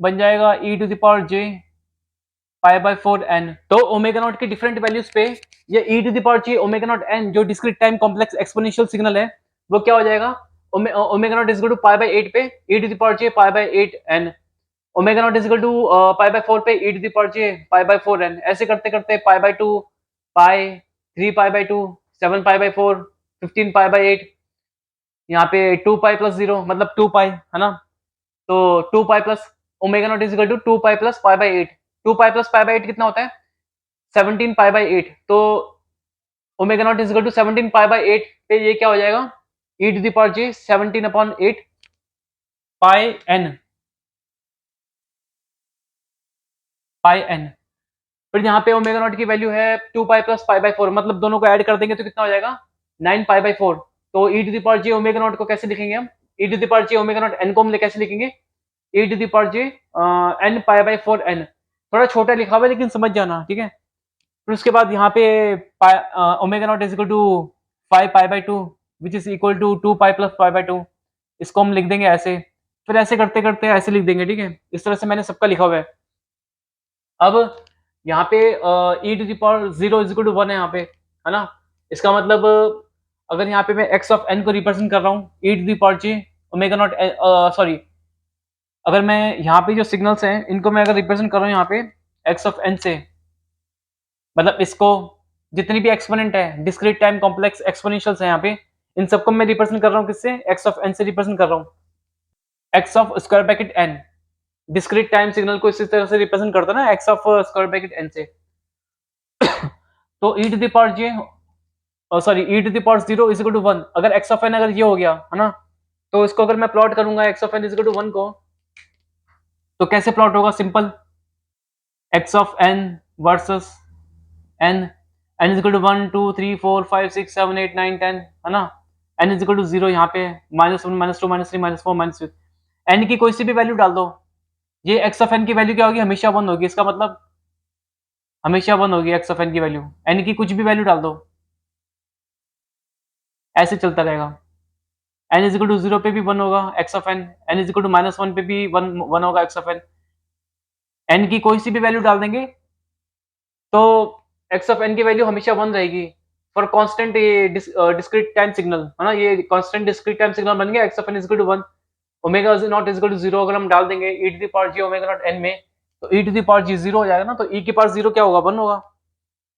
बन जाएगा ई to the power J pi by 4 n. तो ओमेगा नॉट की डिफरेंट वैल्यूज पे ये e to the power ji omega naught n जो discrete time complex exponential signal है, वो क्या हो जाएगा, omega not is equal to pi by 8 पे ई to the power J pi by 8 N, omega not is equal to pi by 4 पे ई to the power J pi by 4 n, ऐसे करते करते pi by 2 pi 3 pi by 2 7 pi by 4 15 pi by 8, यहाँ पे 2 pi plus 0 मतलब 2 पाई, है ना। तो 2 pi plus omega not is equal to 2 pi plus pi by 8, 2 pi plus pi by 8 कितना होता है 17 पाई बाई 8, तो omega not is equal to 17 pi by 8 पे ये क्या हो जाएगा ई to the power j 17 upon 8 pi n, pi n. फिर यहाँ पे ओमेगा नॉट की वैल्यू है 2 पाई प्लस पाई बाई 4, मतलब दोनों को ऐड कर देंगे तो कितना हो जाएगा 9 पाई बाई 4। तो ई to the power J omega naught को कैसे लिखेंगे हम, e to the power J omega naught N को हम कैसे लिखेंगे, e to the power j n pi by 4 n, थोड़ा छोटा लिखा हुआ है लेकिन समझ जाना, ठीक है। फिर उसके बाद यहाँ पे omega not is equal to 5 pi by 2 which is equal to 2 pi plus pi by 2, इसको हम लिख देंगे ऐसे, फिर ऐसे करते करते ऐसे लिख देंगे, ठीक है, इस तरह से मैंने सबका लिखा हुआ है। अब यहाँ पे ई to the power zero is equal to one है यहाँ पे, है ना, इसका मतलब अगर यहाँ पे मैं एक्स ऑफ एन को रिप्रेजेंट कर रहा हूँ ई to the power J omega naught, sorry, अगर मैं यहाँ पे जो सिग्नल्स हैं इनको मैं अगर रिप्रेजेंट कर रहा हूँ यहाँ पे एक्स ऑफ एन से, मतलब इसको जितनी भी एक्सपोनेंट है डिस्क्रीट टाइम कॉम्प्लेक्स एक्सपोनेंशियल्स है यहाँ पे, इन सबको मैं रिप्रेजेंट कर रहा हूँ किससे, एक्स ऑफ एन से रिप्रेजेंट कर रहा हूँ, x of square bracket n, discrete time signal को इसी तरह से रिप्रेजेंट करता है ना x of square bracket n से। तो ई to the power j sorry e to the power zero is equal to one, अगर एक्स ऑफ एन अगर ये हो गया है ना, तो इसको अगर मैं प्लॉट करूंगा X of N is equal to one को, तो कैसे प्लॉट होगा, simple, X of N versus N, N is equal to 1 2 3 4 5 6 7 8 9 10, है ना, N is equal to zero, यहाँ पे -1 -2 -3 -4 -6, एन की कोई सी भी वैल्यू डाल दो, ये एक्स ऑफ एन की वैल्यू क्या होगी, हमेशा वन होगी, इसका मतलब हमेशा वन होगी एक्स ऑफ एन की वैल्यू, एन की कुछ भी वैल्यू डाल दो, ऐसे चलता रहेगा, N is equal to zero पे भी वन होगा X of N, N is equal to -1 पे भी वन वन होगा एक्स ऑफ एन, n की कोई सी भी वैल्यू डाल देंगे तो x ऑफ n की वैल्यू हमेशा 1 रहेगी फॉर कांस्टेंट ये डिस्क्रीट टाइम सिग्नल, है ना, ये कांस्टेंट डिस्क्रीट टाइम सिग्नल बन गया x of n is equal to 1, omega is naught is equal to 0 अगर हम डाल देंगे e to the power j omega not n में, तो e to the power j 0 हो जाएगा ना, तो e की पावर 0 क्या होगा, 1 होगा,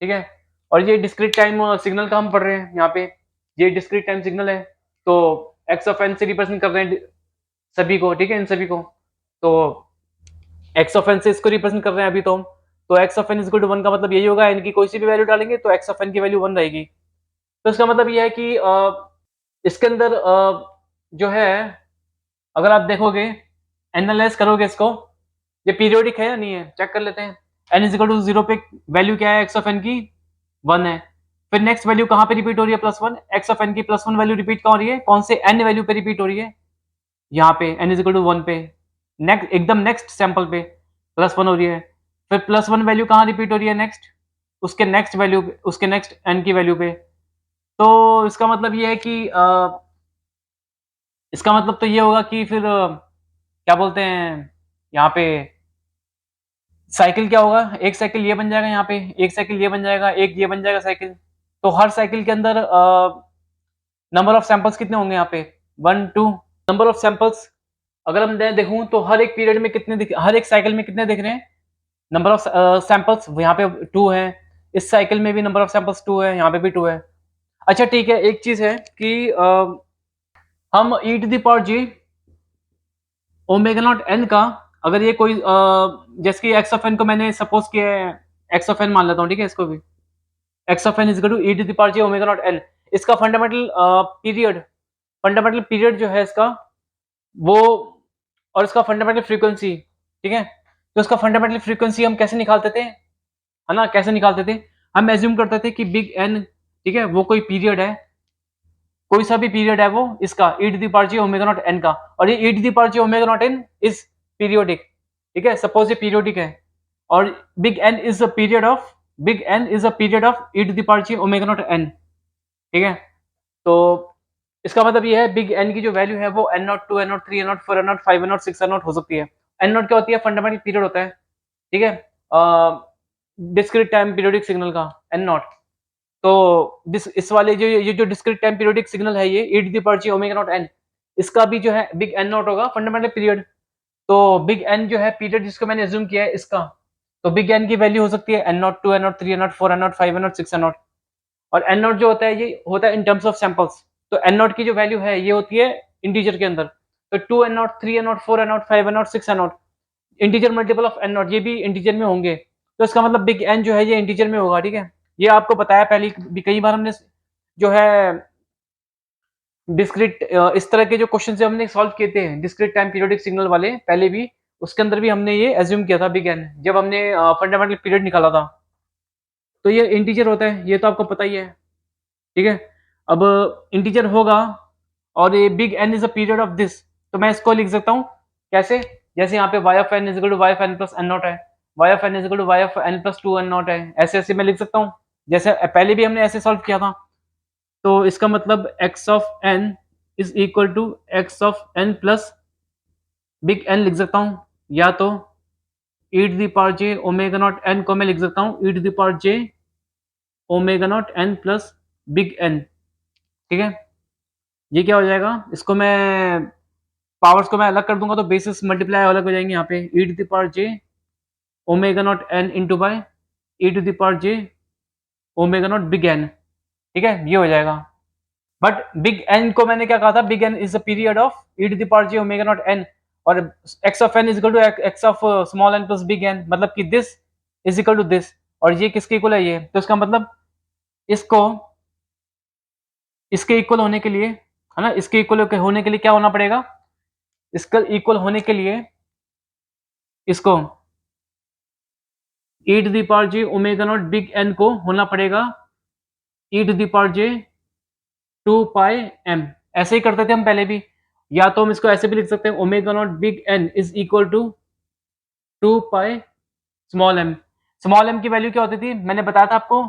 ठीक है। और ये डिस्क्रीट टाइम सिग्नल का हम पढ़ रहे हैं यहाँ पे, ये डिस्क्रीट टाइम सिग्नल है, तो x ऑफ n से रिप्रेजेंट कर रहे हैं सभी को, ठीक है, इन सभी को, तो x ऑफ n से इसको रिप्रेजेंट कर रहे हैं अभी तो हम, तो x of n is equal to 1 का मतलब यही होगा, n की कोई सी भी वैल्यू डालेंगे तो x ऑफ n की वैल्यू 1 रहेगी। तो इसका मतलब ये है कि इसके अंदर जो है, अगर आप देखोगे, एनालाइज करोगे इसको, ये पीरियोडिक है या नहीं है, चेक कर लेते हैं। n इज इक्वल टू 0 पे वैल्यू क्या है x ऑफ n की, 1 है। फिर नेक्स्ट वैल्यू कहाँ पे रिपीट हो रही है, +1, x ऑफ n की +1 वैल्यू रिपीट कहाँ हो रही है, कौन से n वैल्यू पे रिपीट हो रही है, यहाँ पे n इज इक्वल टू 1 पे, नेक्स्ट एकदम नेक्स्ट सैंपल पे +1 हो रही है। फिर +1 वैल्यू कहाँ रिपीट हो रही है, नेक्स्ट उसके नेक्स्ट वैल्यू पे, उसके नेक्स्ट n की वैल्यू पे। तो इसका मतलब ये है कि इसका मतलब तो ये होगा कि फिर क्या बोलते हैं यहाँ पे, साइकिल क्या होगा, एक साइकिल ये बन जाएगा यहाँ पे, एक साइकिल ये बन जाएगा, एक ये बन जाएगा साइकिल। तो हर साइकिल के अंदर नंबर ऑफ सैंपल्स कितने होंगे यहाँ पे, 1 2, नंबर ऑफ सैंपल्स अगर हम देखूं तो हर एक पीरियड में कितने हर एक साइकिल में कितने दिख रहे हैं, नंबर ऑफ सैंपल्स यहाँ पे 2 है, इस साइकिल में भी नंबर ऑफ सैंपल्स 2 है, यहाँ पे भी 2 है। अच्छा ठीक है, एक चीज है कि हम e to the power ji omega naught n का, अगर ये कोई जैसे कि एक्स ऑफ एन को मैंने सपोज किया है, एक्स ऑफ एन मान लेता हूँ, ठीक है, इसको भी X of N is to E to the power J omega naught N, इसका फंडामेंटल पीरियड जो है इसका वो, और इसका फंडामेंटल फ्रीक्वेंसी, ठीक है। तो इसका फंडामेंटल फ्रीक्वेंसी हम कैसे निकालते थे, है ना, कैसे निकालते थे, हम एज्यूम करते थे कि बिग एन, ठीक है, वो कोई पीरियड है, कोई सा भी पीरियड है वो इसका ई to the power J omega naught n का, और ये e to the power J omega naught n is periodic, ठीक है, सपोज ये पीरियोडिक है, और big N is a period of, big N is a period of e to the power J omega naught N, ठीक है। तो इसका मतलब ये है बिग एन की जो वैल्यू है वो N naught 2 N naught 3 N naught 4 N naught 5 N naught 6 N naught हो सकती है। एन नॉट क्या होती है, फंडामेंटल पीरियड होता है, ठीक है, डिस्क्रीट टाइम पीरियोडिक सिग्नल का एन नॉट। तो इस वाले जो ये जो डिस्क्रीट टाइम पीरियोडिक सिग्नल है, ये e to the power J omega naught N, इसका भी जो है बिग एन नॉट होगा फंडामेंटल पीरियड। तो बिग एन जो है पीरियड जिसको मैंने अज्यूम किया है इसका, तो बिग एन की वैल्यू हो सकती है N naught 2 N naught 3 N naught 4 N naught 5 N naught 6 N not, और एन नॉट जो होता है ये होता है इन टर्म्स ऑफ सैंपल्स। तो एन नॉट की जो वैल्यू है ये होती है इंटीजर के अंदर, तो 2 N naught 3 N naught 4 N naught 5 N naught 6 N naught, integer multiple of N naught, ये भी इंटीजर में होंगे। तो इसका मतलब बिग एन जो है ये इंटीजर में होगा, ठीक है। ये आपको बताया पहले भी कई बार हमने, जो है डिस्क्रीट इस तरह के जो क्वेश्चन जो हमने सॉल्व किए थे डिस्क्रीट टाइम पीरियोडिक सिग्नल वाले पहले भी, उसके अंदर भी हमने ये एज्यूम किया था बिग एन, जब हमने फंडामेंटल पीरियड निकाला था। तो ये इंटीजर होता है, ये तो आपको पता ही है, ठीक है। अब इंटीजर होगा और ये big N is a period of this, तो मैं इसको लिख सकता हूँ कैसे, जैसे यहाँ पे y of N is equal to y of n plus n naught है, y of N is equal to y of n plus 2 N naught है, ऐसे ऐसे मैं लिख सकता हूँ, जैसे पहले भी हमने ऐसे सॉल्व किया था। तो इसका मतलब x of n is equal to x of n plus big n लिख सकता हूँ, या तो ई to the power J omega naught N को मैं लिख सकता हूँ ई to the power J omega naught n plus big N, ठीक है। ये क्या हो जाएगा, इसको मैं पावर्स को मैं अलग कर दूंगा तो बेसिस मल्टीप्लाई अलग हो जाएंगे, यहाँ पे ई to the power J omega naught n into by E to the power J omega naught big N, ठीक है, ये हो जाएगा। बट बिग एन को मैंने क्या कहा था, big N is a period of e to the power J omega naught n, और x of N is equal to x of small n plus big n, मतलब कि this is equal to this, और ये किसके equal है, ये, तो इसका मतलब इसको इसके इक्वल होने के लिए, है ना, इसके इक्वल होने के लिए क्या होना पड़ेगा, इसका इक्वल होने के लिए इसको e to the power J omega naught big N को होना पड़ेगा ई to the power J 2 pi m, ऐसे ही करते थे हम पहले भी, या तो हम इसको ऐसे भी लिख सकते हैं omega naught big N is equal to 2 pi small M की वैल्यू क्या होती थी, मैंने बताया था आपको,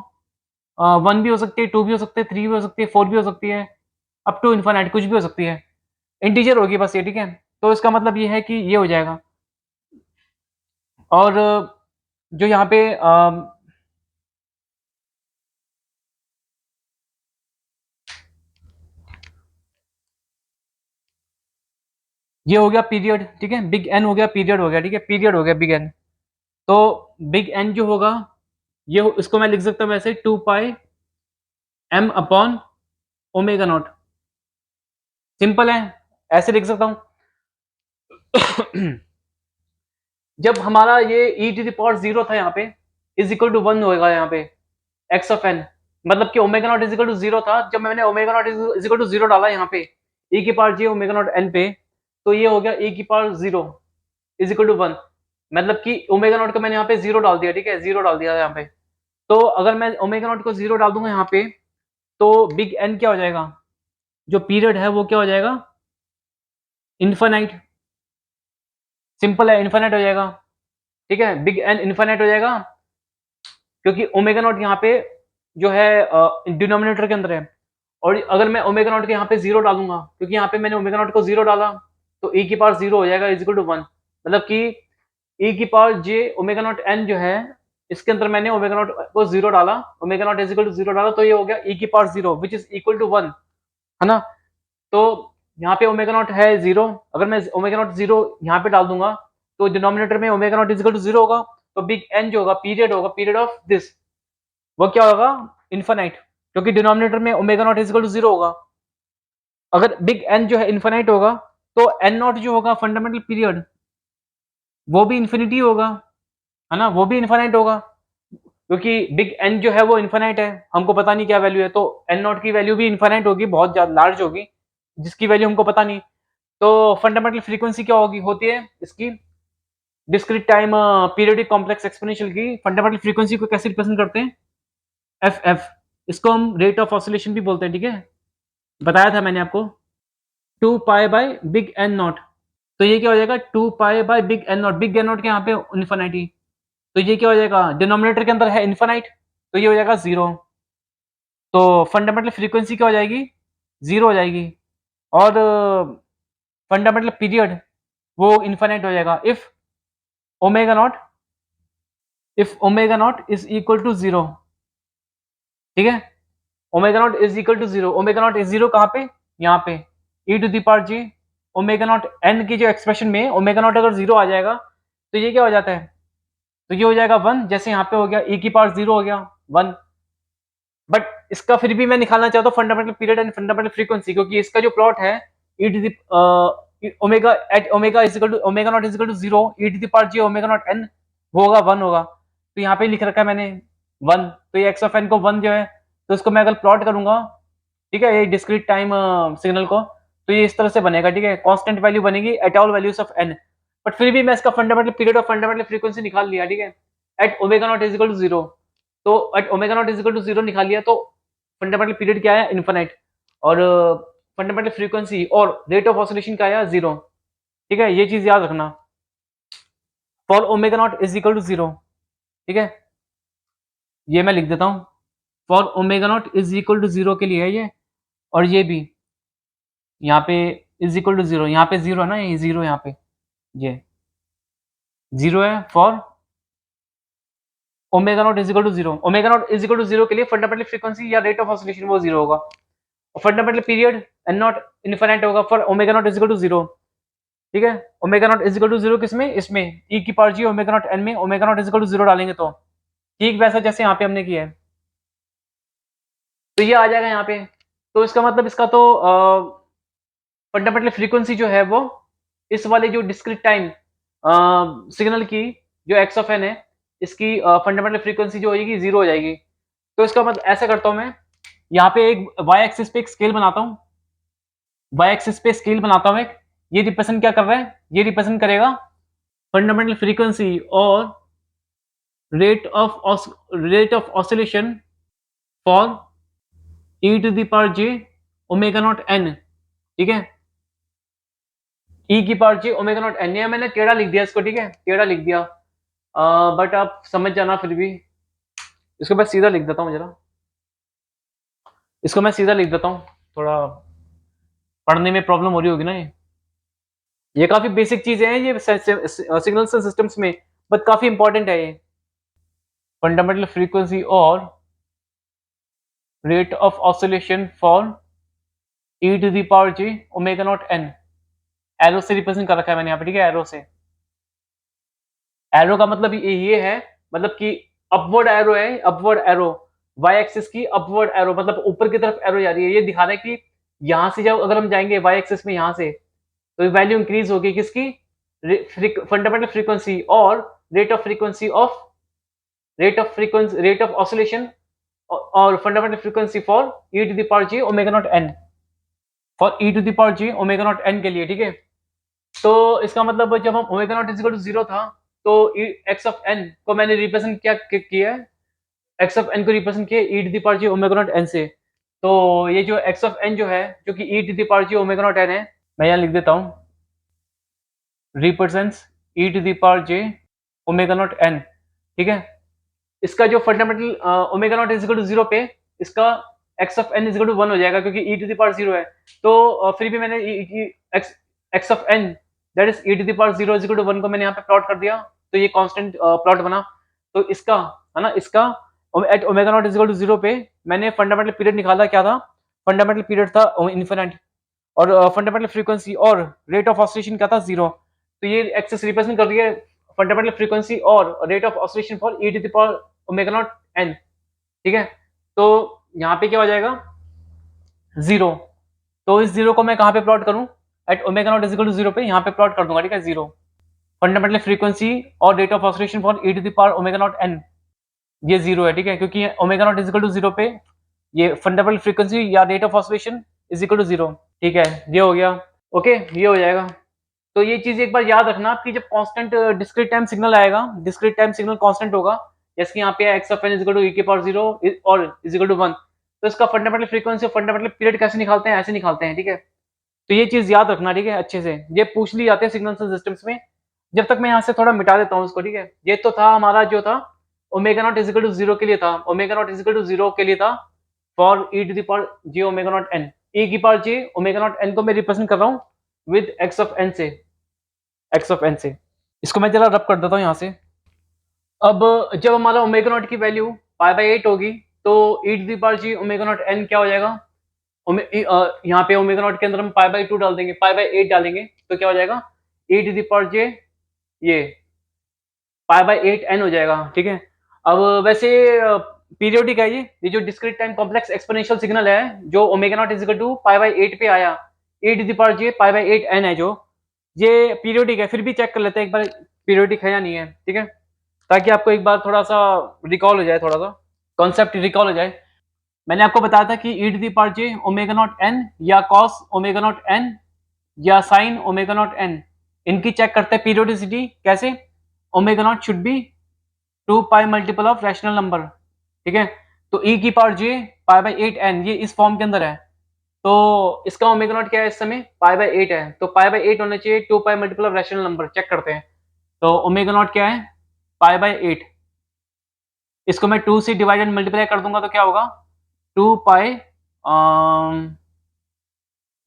1 भी हो सकती है, 2 भी हो सकती है, 3 भी हो सकती है, 4 भी हो सकती है, अप टू इन्फाइनाइट कुछ भी हो सकती है, इंटीजर होगी बस ये, ठीक है। तो इसका मतलब ये है कि ये हो जाएगा और जो यहाँ पे ये हो गया पीरियड, ठीक है, बिग एन हो गया, पीरियड हो गया, ठीक है, पीरियड हो गया बिग एन। तो बिग एन जो होगा इसको मैं लिख सकता हूँ वैसे 2 pi m upon omega naught. Simple है, ऐसे लिख सकता हूँ। जब हमारा ये e टू द पावर 0 था यहाँ पे, इज इक्वल टू 1 होएगा यहाँ पे एक्स ऑफ एन, मतलब कि omega not is equal to 0 था। जब मैंने omega not is equal to 0 डाला यहाँ पे e की power j omega not n पे, तो ये हो गया e की पावर 0 इज इक्वल टू 1, मतलब कि ओमेगा नॉट को मैंने यहाँ पे 0 डाल दिया, ठीक है, 0 डाल दिया यहाँ पे। तो अगर मैं ओमेगा नॉट को 0 डाल दूंगा यहाँ पे, तो बिग एन क्या हो जाएगा, जो पीरियड है वो क्या हो जाएगा, इन्फानाइट। सिंपल है, इन्फानाइट हो जाएगा, ठीक है, बिग एन इन्फानाइट हो जाएगा, क्योंकि ओमेगा नॉट यहाँ पे जो है डिनोमिनेटर के अंदर है। और अगर मैं ओमेगा नॉट के यहाँ पे 0 डालूंगा, क्योंकि यहाँ पे मैंने ओमेगा नॉट को 0 डाला, तो e की पावर 0 हो जाएगा इज इक्वल टू 1, मतलब कि e की power j omega not n जो है, इसके अंदर मैंने ओमेगा नॉट को 0 डाला, omega not is equal to 0 डाला, तो ये हो गया e की power 0 which is equal to 1, है ना। तो यहाँ पे ओमेगा नॉट है 0, अगर मैं ओमेगा नॉट 0 यहाँ पे डाल दूंगा, तो डिनोमिनेटर में omega not is equal to 0 होगा, तो बिग एन जो होगा पीरियड ऑफ दिस, वो क्या होगा, इन्फानाइट, क्योंकि डिनोमिनेटर में omega not is equal to 0 होगा। अगर बिग एन जो है इन्फानाइट होगा, तो एन नॉट जो होगा फंडामेंटल पीरियड, वो भी इन्फिनिटी होगा, है ना, वो भी इन्फानाइट होगा, क्योंकि बिग एन जो है वो इन्फानाइट है, हमको पता नहीं क्या वैल्यू है, तो एन नॉट की वैल्यू भी इन्फानाइट होगी, बहुत ज्यादा लार्ज होगी, जिसकी वैल्यू हमको पता नहीं। तो फंडामेंटल फ्रीक्वेंसी क्या होगी, होती है इसकी discrete time periodic complex exponential की फंडामेंटल फ्रीक्वेंसी को कैसे रिप्रेजेंट करते हैं, एफ एफ, इसको हम रेट ऑफ ऑसिलेशन भी बोलते हैं, ठीक है, बताया था मैंने आपको। 2 pi by big N naught, तो ये क्या हो जाएगा, 2 pi by big N naught, big N naught के यहाँ पे इन्फिनिटी, तो ये क्या हो जाएगा, डिनोमिनेटर के अंदर है इन्फिनाइट, तो ये हो जाएगा 0, तो फंडामेंटल फ्रीक्वेंसी क्या हो जाएगी, 0 हो जाएगी। और फंडामेंटल पीरियड वो इन्फिनाइट हो जाएगा omega naught if omega not is equal to 0, ठीक है, omega not is equal to 0, omega not is 0 कहाँ पे, यहाँ पे e to the power j omega not n की जो एक्सप्रेशन में ओमेगा नॉट अगर 0 आ जाएगा, तो ये क्या हो जाता है, तो ये हो जाएगा 1, जैसे यहाँ पे हो गया e की पावर 0 हो गया 1। बट इसका फिर भी मैं निकालना चाहता हूँ fundamental period and fundamental frequency, क्योंकि इसका जो प्लॉट है e to the omega at omega is equal to omega not is equal to 0 e to the power j omega not n, वो होगा 1 होगा, तो यहाँ पे लिख रखा है मैंने 1, तो ये x ऑफ n को 1 जो है, तो इसको मैं अगर प्लॉट करूंगा, ठीक है, ये डिस्क्रीट टाइम सिग्नल को, तो ये इस तरह से बनेगा, ठीक है, कांस्टेंट वैल्यू बनेगी at all values of n। But फिर भी मैं इसका फंडामेंटल पीरियड और फंडामेंटल फ्रीक्वेंसी निकाल लिया, ठीक है, at omega not is equal to 0, तो at omega not is equal to 0 निकाल लिया, तो फंडामेंटल पीरियड क्या है, इन्फिनाइट, और फंडामेंटल फ्रीक्वेंसी और रेट ऑफ ऑसिलेशन क्या है, 0, ठीक है, ये चीज याद रखना, for omega not is equal to 0, ठीक है, ये मैं लिख देता हूँ, for omega not is equal to 0 के लिए है ये, और ये भी यहाँ पे इज इक्वल टू 0, यहाँ पे 0 है ना, ये 0 यहाँ पे, ये 0 है for omega not is equal to 0, omega not is equal to 0 के लिए फंडामेंटल फ्रीक्वेंसी या रेट ऑफ ऑसिलेशन वो 0 होगा, और fundamental period N naught infinite होगा for omega not is equal to 0, ठीक है, omega not is equal to 0 किसमें, इसमें e की power ji omega not n में omega not is equal to 0 डालेंगे, तो ठीक वैसा जैसे यहाँ पे हमने किया है, तो ये आ जाएगा यहाँ पे। तो इसका मतलब इसका तो फंडामेंटल फ्रीक्वेंसी जो है वो इस वाले जो डिस्क्रीट टाइम सिग्नल की जो एक्स ऑफ एन है, इसकी फंडामेंटल फ्रीक्वेंसी जो होगी 0 हो जाएगी। तो इसका मतलब ऐसा करता हूँ मैं, यहाँ पे एक वाई एक्सिस पे एक स्केल बनाता हूँ, वाई एक्सिस पे स्केल बनाता हूँ एक, ये रिप्रेजेंट क्या कर रहा है, ये रिप्रेजेंट करेगा फंडामेंटल फ्रीक्वेंसी और rate of oscillation for e to the power j omega not n, ठीक है, e की power j omega not n, ये मैंने टेढ़ा लिख दिया इसको, ठीक है, टेढ़ा लिख दिया, बट आप समझ जाना फिर भी, इसको मैं सीधा लिख देता हूँ जरा, इसको मैं सीधा लिख देता हूँ, थोड़ा पढ़ने में प्रॉब्लम हो रही होगी ना, ये काफी बेसिक चीजें हैं, ये सिग्नल्स एंड सिस्टम्स में बट काफी इंपॉर्टेंट है ये। फंडामेंटल फ्रीक्वेंसी और rate of oscillation for e to the power j omega not n। Arrow से रिप्रेजेंट कर रखा है मैंने यहाँ पे, ठीक है, एरो से। एरो का मतलब ये है, मतलब कि अपवर्ड एरो है, अपवर्ड एरो, वाई एक्सिस की अपवर्ड एरो, मतलब ऊपर की तरफ एरो जा रही है। ये दिखा रहा है कि यहाँ से जब अगर हम जाएंगे वाई एक्सिस में यहाँ से, तो वैल्यू इंक्रीज होगी किसकी, फंडामेंटल फ्रीक्वेंसी और rate of frequency of rate of oscillation और fundamental frequency for E to the power J omega naught N, for E to the power J omega naught N के लिए, ठीक है। तो इसका मतलब जब हम omega not is equal to 0 था, तो एक्स ऑफ एन को मैंने रिप्रेजेंट क्या किया है, एक्स ऑफ एन को रिप्रेजेंट किया E to the power J omega naught N से। तो ये जो एक्स ऑफ एन जो है, जो कि ई to the power J omega naught N है, मैं यहाँ लिख देता हूँ, represents E to the power J omega naught N, ठीक है। इसका जो fundamental omega not is equal to 0 पे इसका X of N is equal to 1 हो जाएगा, क्योंकि ई टू द पावर 0 है। तो फिर भी मैंने x of n that is e to the power 0 is equal to 1 को मैंने यहाँ पे प्लॉट कर दिया, तो ये कांस्टेंट प्लॉट बना। तो इसका है ना, इसका at omega not is equal to 0 पे मैंने फंडामेंटल पीरियड निकाला, क्या था, फंडामेंटल पीरियड था इन्फिनिट, और फंडामेंटल फ्रीक्वेंसी और रेट ऑफ ऑसिलेशन क्या था, 0। तो ये एक्सेस रिप्रेजेंट कर रही है फंडामेंटल फ्रीक्वेंसी और rate of oscillation for E to the power omega naught N, ठीक है। तो यहाँ पे क्या हो जाएगा, 0। तो इस 0 को मैं कहाँ पे प्लॉट करूँ, at omega not is equal to 0 पे यहाँ पे प्लॉट कर दूंगा, ठीक है, 0। फंडामेंटल फ्रीक्वेंसी और rate of oscillation for E to the power omega naught N, ये 0 है, ठीक है, क्योंकि omega not is equal to 0 पे ये फंडामेंटल फ्रीक्वेंसी या rate of oscillation is equal to 0, ठीक है, ये हो गया। ओके, ये हो जाएगा। तो ये चीज एक बार याद रखना कि जब कांस्टेंट डिस्क्रीट टाइम सिग्नल आएगा, डिस्क्रीट टाइम सिग्नल कांस्टेंट होगा, जैसे कि यहाँ पे X of N is equal to E के पावर 0 और इज इक्वल टू 1, तो इसका फंडामेंटल फ्रीक्वेंसी और फंडामेंटल पीरियड कैसे निकालते हैं, ऐसे निकालते हैं, ठीक है। तो ये चीज याद रखना, ठीक है, अच्छे से। ये पूछ ली जाते हैं सिग्नल सिस्टम्स में। जब तक मैं यहाँ से थोड़ा मिटा देता हूँ इसको, ठीक है। ये तो था हमारा जो था omega not is equal to 0 के लिए था, omega not is equal to 0 के लिए था for E to the power J omega naught N. E की पावर जे ओमेगा नॉट एन को मैं रिप्रेजेंट कर रहा हूँ विद एक्स ऑफ एन से, एक्स ऑफ एन से। इसको मैं जरा रब कर देता हूँ यहाँ से। अब जब हमारा ओमेगा नॉट की वैल्यू पाई बाई 8 होगी, तो ई to the power ji omega naught N क्या हो जाएगा, यहाँ पे ओमेगा नॉट के अंदर हम पाई बाई 2 डाल देंगे, पाई बाई 8 डालेंगे, तो क्या हो जाएगा, ई टू द पावर जे ये पाई बाई 8 एन हो जाएगा, ठीक है। अब वैसे पीरियोडिक है ये जो discrete time complex exponential signal है, जो omega not is equal to pi by 8 पे आया, E to the power J pi by 8 N है, जो ये पीरियोडिक है। फिर भी चेक कर लेते हैं एक बार पीरियोडिक है या नहीं है, ठीक है, ताकि आपको एक बार थोड़ा सा रिकॉल हो जाए, थोड़ा सा कॉन्सेप्ट रिकॉल हो जाए। मैंने आपको बताया था कि ई to the power J omega naught N या कॉस ओमेगा नॉट एन या साइन ओमेगा नॉट एन, इनकी चेक करते हैं पीरियोडिसिटी कैसे, omega naught should be 2 pi multiple of rational number, ठीक है। तो ई की power J pi by 8 N ये इस फॉर्म के अंदर है, तो इसका ओमेगा नॉट क्या है इस समय, पाई बाई 8 है, तो पाई बाई 8 होना चाहिए 2 pi multiple of rational number. Check करते हैं, तो ओमेगा नॉट क्या है, पाई बाई 8, इसको मैं 2 से डिवाइड एंड मल्टीप्लाई कर दूंगा, तो क्या होगा, 2 पाई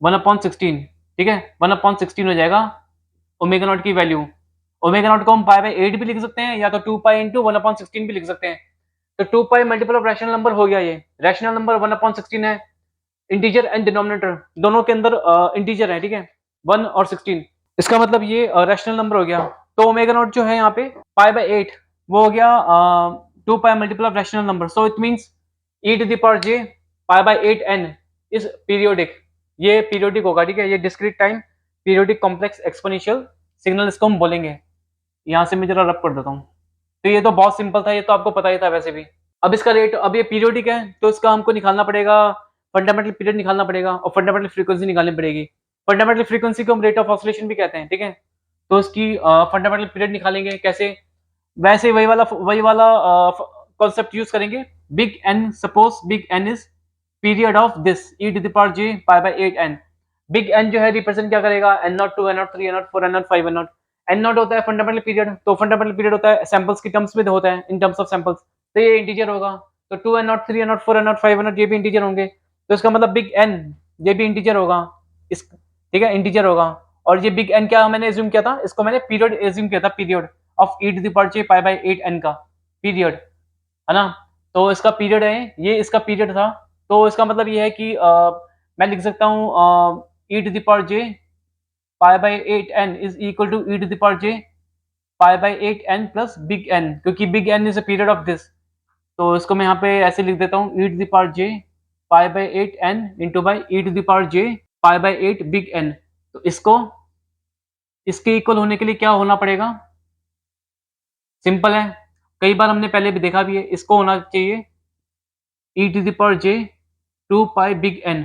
1/16, ठीक है, 1/16 हो जाएगा ओमेगा नॉट की वैल्यू। ओमेगा नॉट को हम पाई बाई 8 भी लिख सकते हैं, या तो 2 पाई इंटू 1/16 भी लिख सकते हैं। तो 2 pi multiple of rational number हो गया, ये रैशनल नंबर 1/16 है, इंटीजर एंड डिनोमिनेटर दोनों के अंदर इंटीजर है, ठीक है, 1 और 16, इसका मतलब ये रैशनल नंबर हो गया। तो ओमेगा नॉट जो है यहाँ पे पाई बाई 8 वो हो गया 2 pi multiple of rational number, so it means E to the power J pi by 8 N is periodic, ये पीरियोडिक होगा, ठीक है, ये discrete time periodic complex exponential signal इसको हम बोलेंगे। यहाँ से मैं जरा रब कर देता हूँ। तो ये तो बहुत सिंपल था, ये तो आपको पता ही था वैसे भी। अब इसका रेट, अब ये पीरियोडिक है तो इसका हमको निकालना पड़ेगा, फंडामेंटल पीरियड निकालना पड़ेगा और फंडामेंटल फ्रीक्वेंसी निकालनी पड़ेगी। फंडामेंटल फ्रीक्वेंसी को हम रेट ऑफ ऑसिलेशन भी कहते हैं, ठीक है। तो इसकी फंडामेंटल पीरियड निकालेंगे कैसे, वैसे वही वाला कॉन्सेप्ट यूज करेंगे। Big N, suppose big N is period of this e to the power J pi by 8 n. Big N जो है रिप्रेजेंट क्या करेगा, N naught 2 N naught 3 N naught 4 N naught 5 N naught. N not होता है fundamental period, तो fundamental period होता है samples की टर्म्स में होता है, इन टर्म्स ऑफ सैंपल्स, तो ये इंटीजर होगा। तो 2 N naught 3 N naught 4 N naught 5 N naught ये भी इंटीजर होंगे, तो इसका मतलब बिग एन ये भी इंटीजर होगा, इस, ठीक है, इंटीजर होगा। और ये बिग एन क्या मैंने एज्यूम किया था, इसको मैंने पीरियड एज्यूम किया था, period. Of e to the power j pi by 8n का पीरियड, है ना। तो इसका पीरियड है, ये इसका पीरियड था। तो इसका मतलब ये है कि मैं लिख सकता हूँ e to the power j pi by 8n is equal to e to the power j pi by 8n plus big n, क्योंकि big n is a period of this. तो इसको मैं यहाँ पे ऐसे लिख देता हूँ, e to the power j pi by 8n into by e to the power j pi by 8 big n। तो इसको इसके इक्वल होने के लिए क्या होना पड़ेगा? सिंपल है, कई बार हमने पहले भी देखा भी है। इसको होना चाहिए e to the power j 2 pi big n,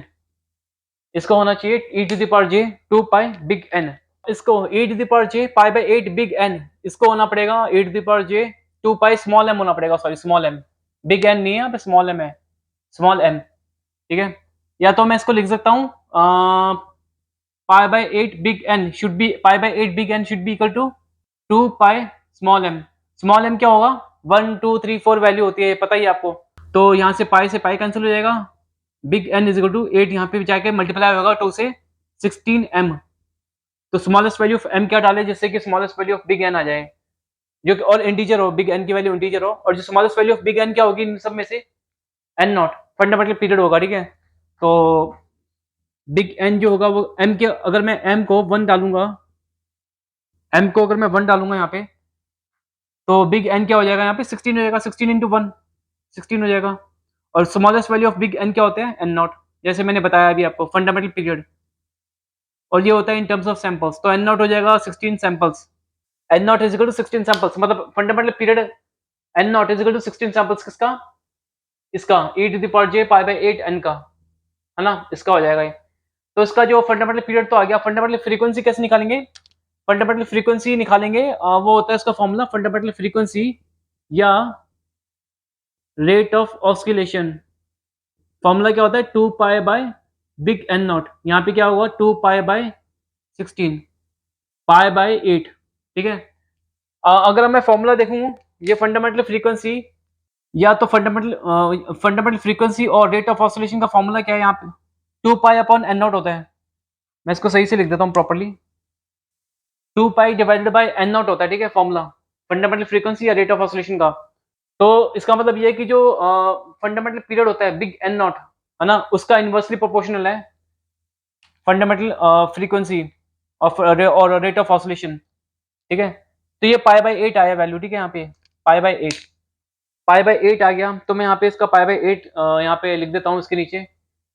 इसको होना चाहिए e to the power j 2 pi big n। इसको e to the power j pi by 8 big n, इसको होना पड़ेगा e to the power j 2 pi small m होना पड़ेगा, sorry small m, big n नहीं है यहाँ पे, स्मॉल m है, स्मॉल m, ठीक है। या तो मैं इसको लिख सकता हूँ pi by 8 big n should be, pi by 8 big n should be equal to 2 pi small m। Small m क्या होगा? 1 2 3 4 वैल्यू होती है, पता ही है आपको। तो यहाँ से पाई कैंसिल हो जाएगा, big n is equal to 8, यहाँ पे जाके मल्टीप्लाई होगा 2 से 16m। तो स्मॉलेस्ट वैल्यू ऑफ m क्या डाले जिससे कि smallest value of big n आ जाए, जो कि और इंटीजर हो, बिग n की वैल्यू इंटीजर हो, और जो smallest value of big n क्या होगी इन सब में से? n नॉट, फंडामेंटल पीरियड होगा, ठीक है। तो बिग n जो होगा वो m के, अगर मैं m को 1 डालूंगा, m को अगर मैं 1 डालूंगा यहाँ पे, तो बिग n क्या हो जाएगा यहाँ पे? 16 हो जाएगा, 16 इंटू 1 16 हो जाएगा। और smallest value of big n क्या होते हैं? n नॉट, जैसे मैंने बताया अभी आपको, फंडामेंटल पीरियड, और ये होता है इन टर्म्स ऑफ सैंपल्स। तो n नॉट हो जाएगा 16 samples, n naught is equal to 16 samples, मतलब fundamental period n naught is equal to 16 samples, किसका? इसका e to the power j pi by 8n का, है ना, इसका हो जाएगा ये। तो इसका जो फंडामेंटल पीरियड तो आ गया। फंडामेंटल फ्रीक्वेंसी कैसे निकालेंगे? फंडामेंटल फ्रीक्वेंसी निकालेंगे, वो होता है इसका फॉर्मूला, फंडामेंटल फ्रीक्वेंसी या रेट ऑफ ऑस्किलेशन। फॉर्मूला क्या होता है? 2 pi by big N naught, यहाँ पे क्या होगा? 2 पाई बाय 16 पाई बाय 8, ठीक है। अगर मैं फॉर्मूला देखूँ, ये फंडामेंटल फ्रीक्वेंसी या तो फंडामेंटल फ्रीक्वेंसी और रेट ऑफ ऑसिलेशन का फॉर्मूला क्या है? यहाँ पे 2 पाई अपॉन एन नॉट होता है। मैं इसको सही से लिख देता हूँ properly, 2 pi divided by N not होता है, ठीक है, फॉर्मूला फंडामेंटल फ्रीक्वेंसी या रेट ऑफ ऑसिलेशन का। तो इसका मतलब ये है कि जो फंडामेंटल पीरियड होता है बिग एन नॉट, है ना, उसका इनवर्सली प्रोपोर्शनल है फंडामेंटल फ्रीक्वेंसी और रेट ऑफ ऑसिलेशन, ठीक है। तो ये पाई बाय 8 आया वैल्यू, ठीक है, यहाँ पे पाई बाय 8, पाई बाय 8 आ गया। तो मैं यहाँ पे इसका पाई बाय 8 यहाँ पे लिख देता हूँ, इसके नीचे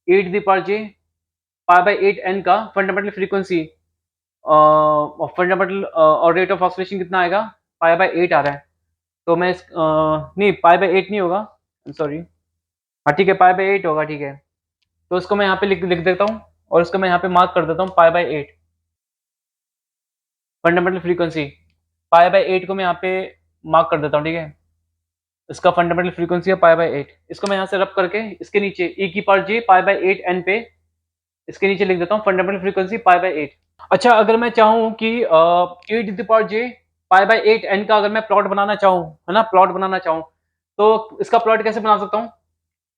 8 the power j pi by 8 n का फंडामेंटल फ्रीक्वेंसी फंडामेंटल और रेट ऑफ ऑसिलेशन कितना आएगा? पाई बाय 8 आ रहा है। तो मैं नहीं, पाई बाय 8 नहीं होगा, सॉरी, हाँ ठीक है, पाई बाय 8 होगा, ठीक है। तो इसको मैं यहाँ पे लिख लिख देता हूँ, और इसको मैं यहाँ पे मार्क कर देता हूँ pi by 8 fundamental frequency. Pi by 8 को मैं यहाँ पे मार्क कर देता हूँ, ठीक है। इसका फंडामेंटल फ्रीक्वेंसी है पाई बाय 8। इसको मैं यहाँ से रब करके इसके नीचे e की power j pi by 8 n पे इसके नीचे लिख देता हूँ फंडामेंटल फ्रीक्वेंसी पाई बाय 8। अच्छा, अगर मैं चाहूँ कि e to the power j pi by 8 n का अगर मैं प्लॉट बनाना चाहूँ, है ना, प्लॉट बनाना चाहूँ, तो इसका प्लॉट कैसे बना सकता हूँ?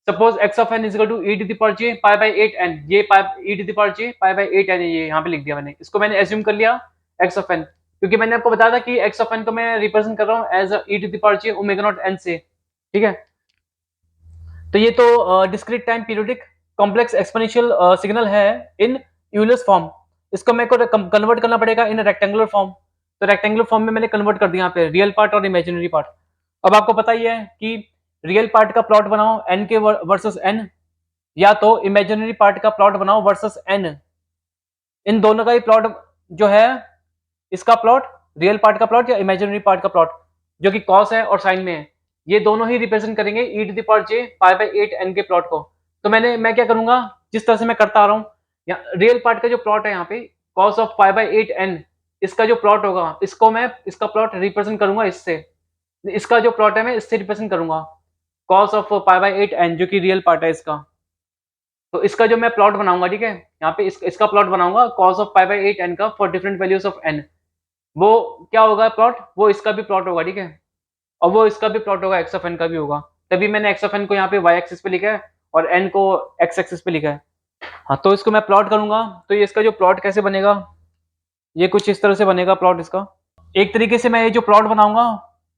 Suppose x of n is equal to e to the power j pi by 8 n, ये e to the power j pi by 8 n, ये यहाँ पे लिख दिया मैंने, इसको मैंने एज्यूम कर लिया x ऑफ n, क्योंकि मैंने आपको बताया था कि x ऑफ n को मैं रिप्रेजेंट कर रहा हूँ as e to the power j omega not n से, ठीक है। तो ये तो discrete time periodic complex exponential signal है इन यूलर्स फॉर्म। इसको मेरे को कन्वर्ट करना पड़ेगा इन रेक्टेंगुलर फॉर्म। तो रेक्टेंगुलर फॉर्म में मैंने कन्वर्ट कर दिया यहाँ पे रियल पार्ट और इमेजिनरी पार्ट। अब आपको पता ही है कि रियल पार्ट का प्लॉट बनाओ n के वर्सेस n, या तो इमेजिनरी पार्ट का प्लॉट बनाओ वर्सेस n। इन दोनों का ही प्लॉट जो है, इसका प्लॉट, रियल पार्ट का प्लॉट या इमेजिनरी पार्ट का प्लॉट, जो कि कॉस है और साइन में है, ये दोनों ही रिप्रेजेंट करेंगे e to the power j pi by 8 n के प्लॉट को। तो मैं क्या करूंगा, जिस तरह से मैं करता आ रहा हूँ, रियल पार्ट का जो प्लॉट है यहाँ पे cos of pi by 8 n, इसका जो प्लॉट होगा, इसको मैं इसका प्लॉट रिप्रेजेंट करूंगा इससे, इसका जो प्लॉट है मैं इससे रिप्रेजेंट करूंगा cos of pi by 8 n, जो कि रियल पार्ट है इसका। तो इसका जो मैं प्लॉट बनाऊंगा, ठीक है, यहाँ पे इसका प्लॉट बनाऊंगा cos of pi by 8 n का for different values of n। वो क्या होगा प्लॉट? वो इसका भी प्लॉट होगा, ठीक है, और वो इसका भी प्लॉट होगा, एक्स ऑफ एन का भी होगा। तभी मैंने एक्स ऑफ एन को यहाँ पे वाई एक्सिस पे लिखा है और एन को एक्स एक्सिस पे लिखा है। हाँ, तो इसको मैं प्लॉट करूंगा, तो ये इसका जो प्लॉट कैसे बनेगा, ये कुछ इस तरह से बनेगा प्लॉट इसका। एक तरीके से मैं ये जो प्लॉट बनाऊंगा